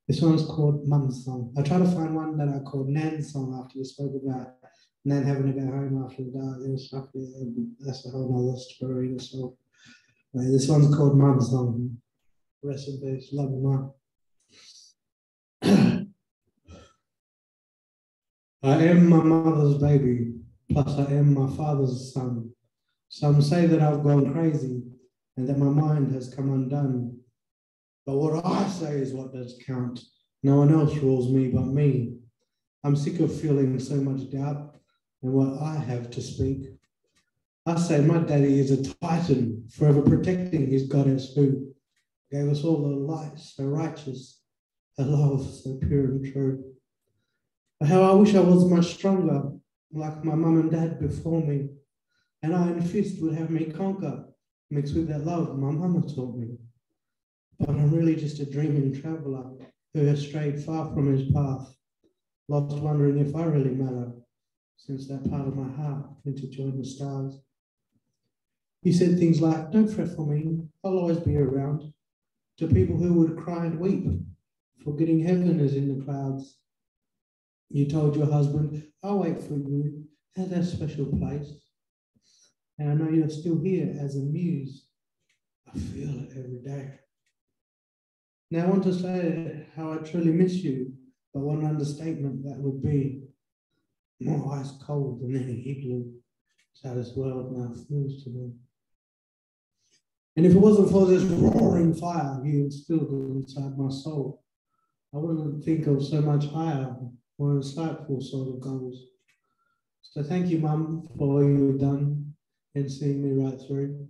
this one's called Mum's Song. I tried to find one that I called Nan's Song after you spoke about Nan having to go home after the dark and stuff. That's a whole nother story. So, this one's called Mum's Song. Rest in peace. Love you, Mum. I am my mother's baby, plus I am my father's son. Some say that I've gone crazy and that my mind has come undone. But what I say is what does count. No one else rules me but me. I'm sick of feeling so much doubt in what I have to speak. I say my daddy is a titan, forever protecting his goddess who gave us all the light so righteous, a love so pure and true. How I wish I was much stronger, like my mum and dad before me, and Iron Fist would have me conquer, mixed with that love my mama taught me. But I'm really just a dreaming traveller, who has strayed far from his path, lost wondering if I really matter, since that part of my heart went to join the stars. He said things like, don't fret for me, I'll always be around, to people who would cry and weep, forgetting heaven is in the clouds. You told your husband, I'll wait for you at that special place. And I know you're still here as a muse. I feel it every day. Now I want to say how I truly miss you, but one understatement that would be more ice cold than any igloo. It's how this world now feels to me. And if it wasn't for this roaring fire you instilled inside my soul, I wouldn't think of so much higher or insightful sort of goals. So thank you, Mum, for all you've done in seeing me right through.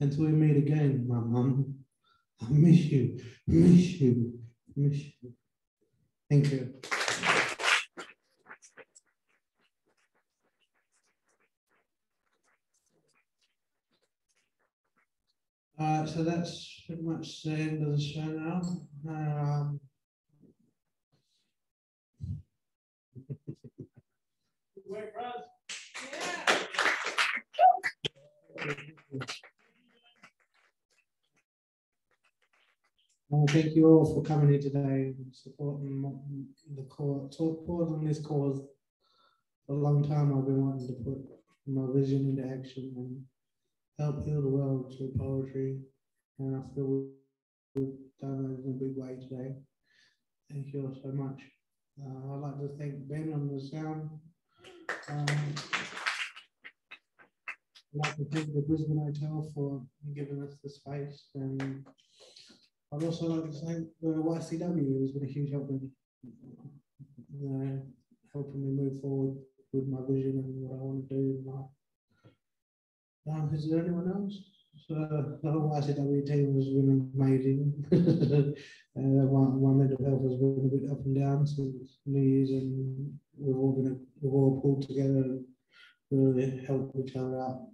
Until we meet again, my Mum, I miss you, miss you, miss you. Thank you. So that's pretty much the end of the show now. Thank you all for coming here today and supporting the cause on this cause. For a long time I've been wanting to put my vision into action and help heal the world through poetry, and I feel we've done it in a big way today. Thank you all so much. I'd like to thank Ben on the sound. I'd like to thank the Brisbane Hotel for giving us the space, and I'd also like to thank the YCW, who's been a huge help in helping me move forward with my vision and what I want to do in life. Is there anyone else? So the whole YCW team has been amazing. My mental health has been a bit up and down since New Year's, and we've all pulled together and really helped each other out.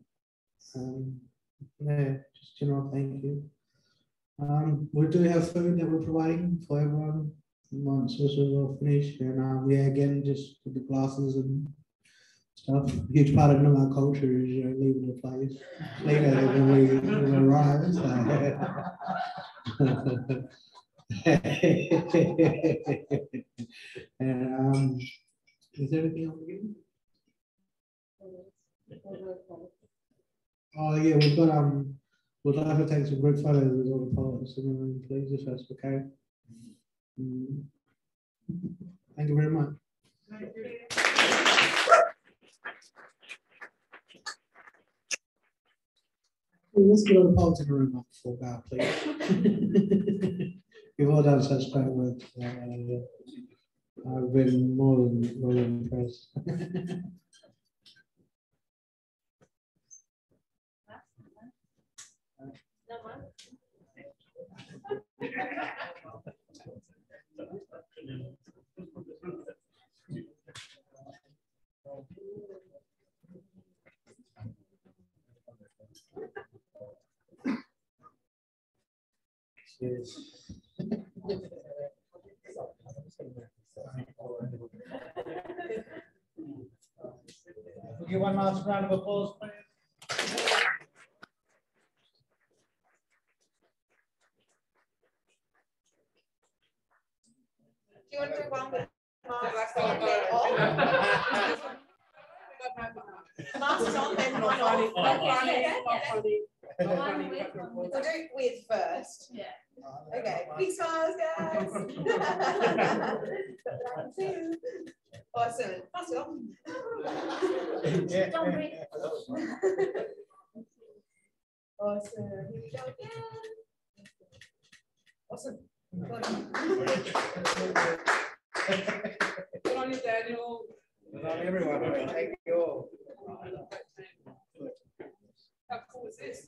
Yeah, just general thank you. We do have food that we're providing for everyone once this is all finished, and yeah, again, just with the glasses and stuff. A huge part of our culture is leaving the place later when we arrive. So. And is there anything else again? Oh yeah, we've got we'd like to take some group photos with all the poets in the room, please, if that's okay. Thank you very much. Thank you. Let's get all the poets in the room up for that, please. You've all done such great work. I've been more than impressed. Cheers. We'll give one last round of applause, please. Do you want to do one with Mask on, then one off? We'll do it with first. Yeah. Okay. Big smiles, guys. Awesome. Pass it on. Don't breathe. Awesome. Here we go again. Awesome. Good on you, Daniel. Good on everyone. Thank you all. How cool is this?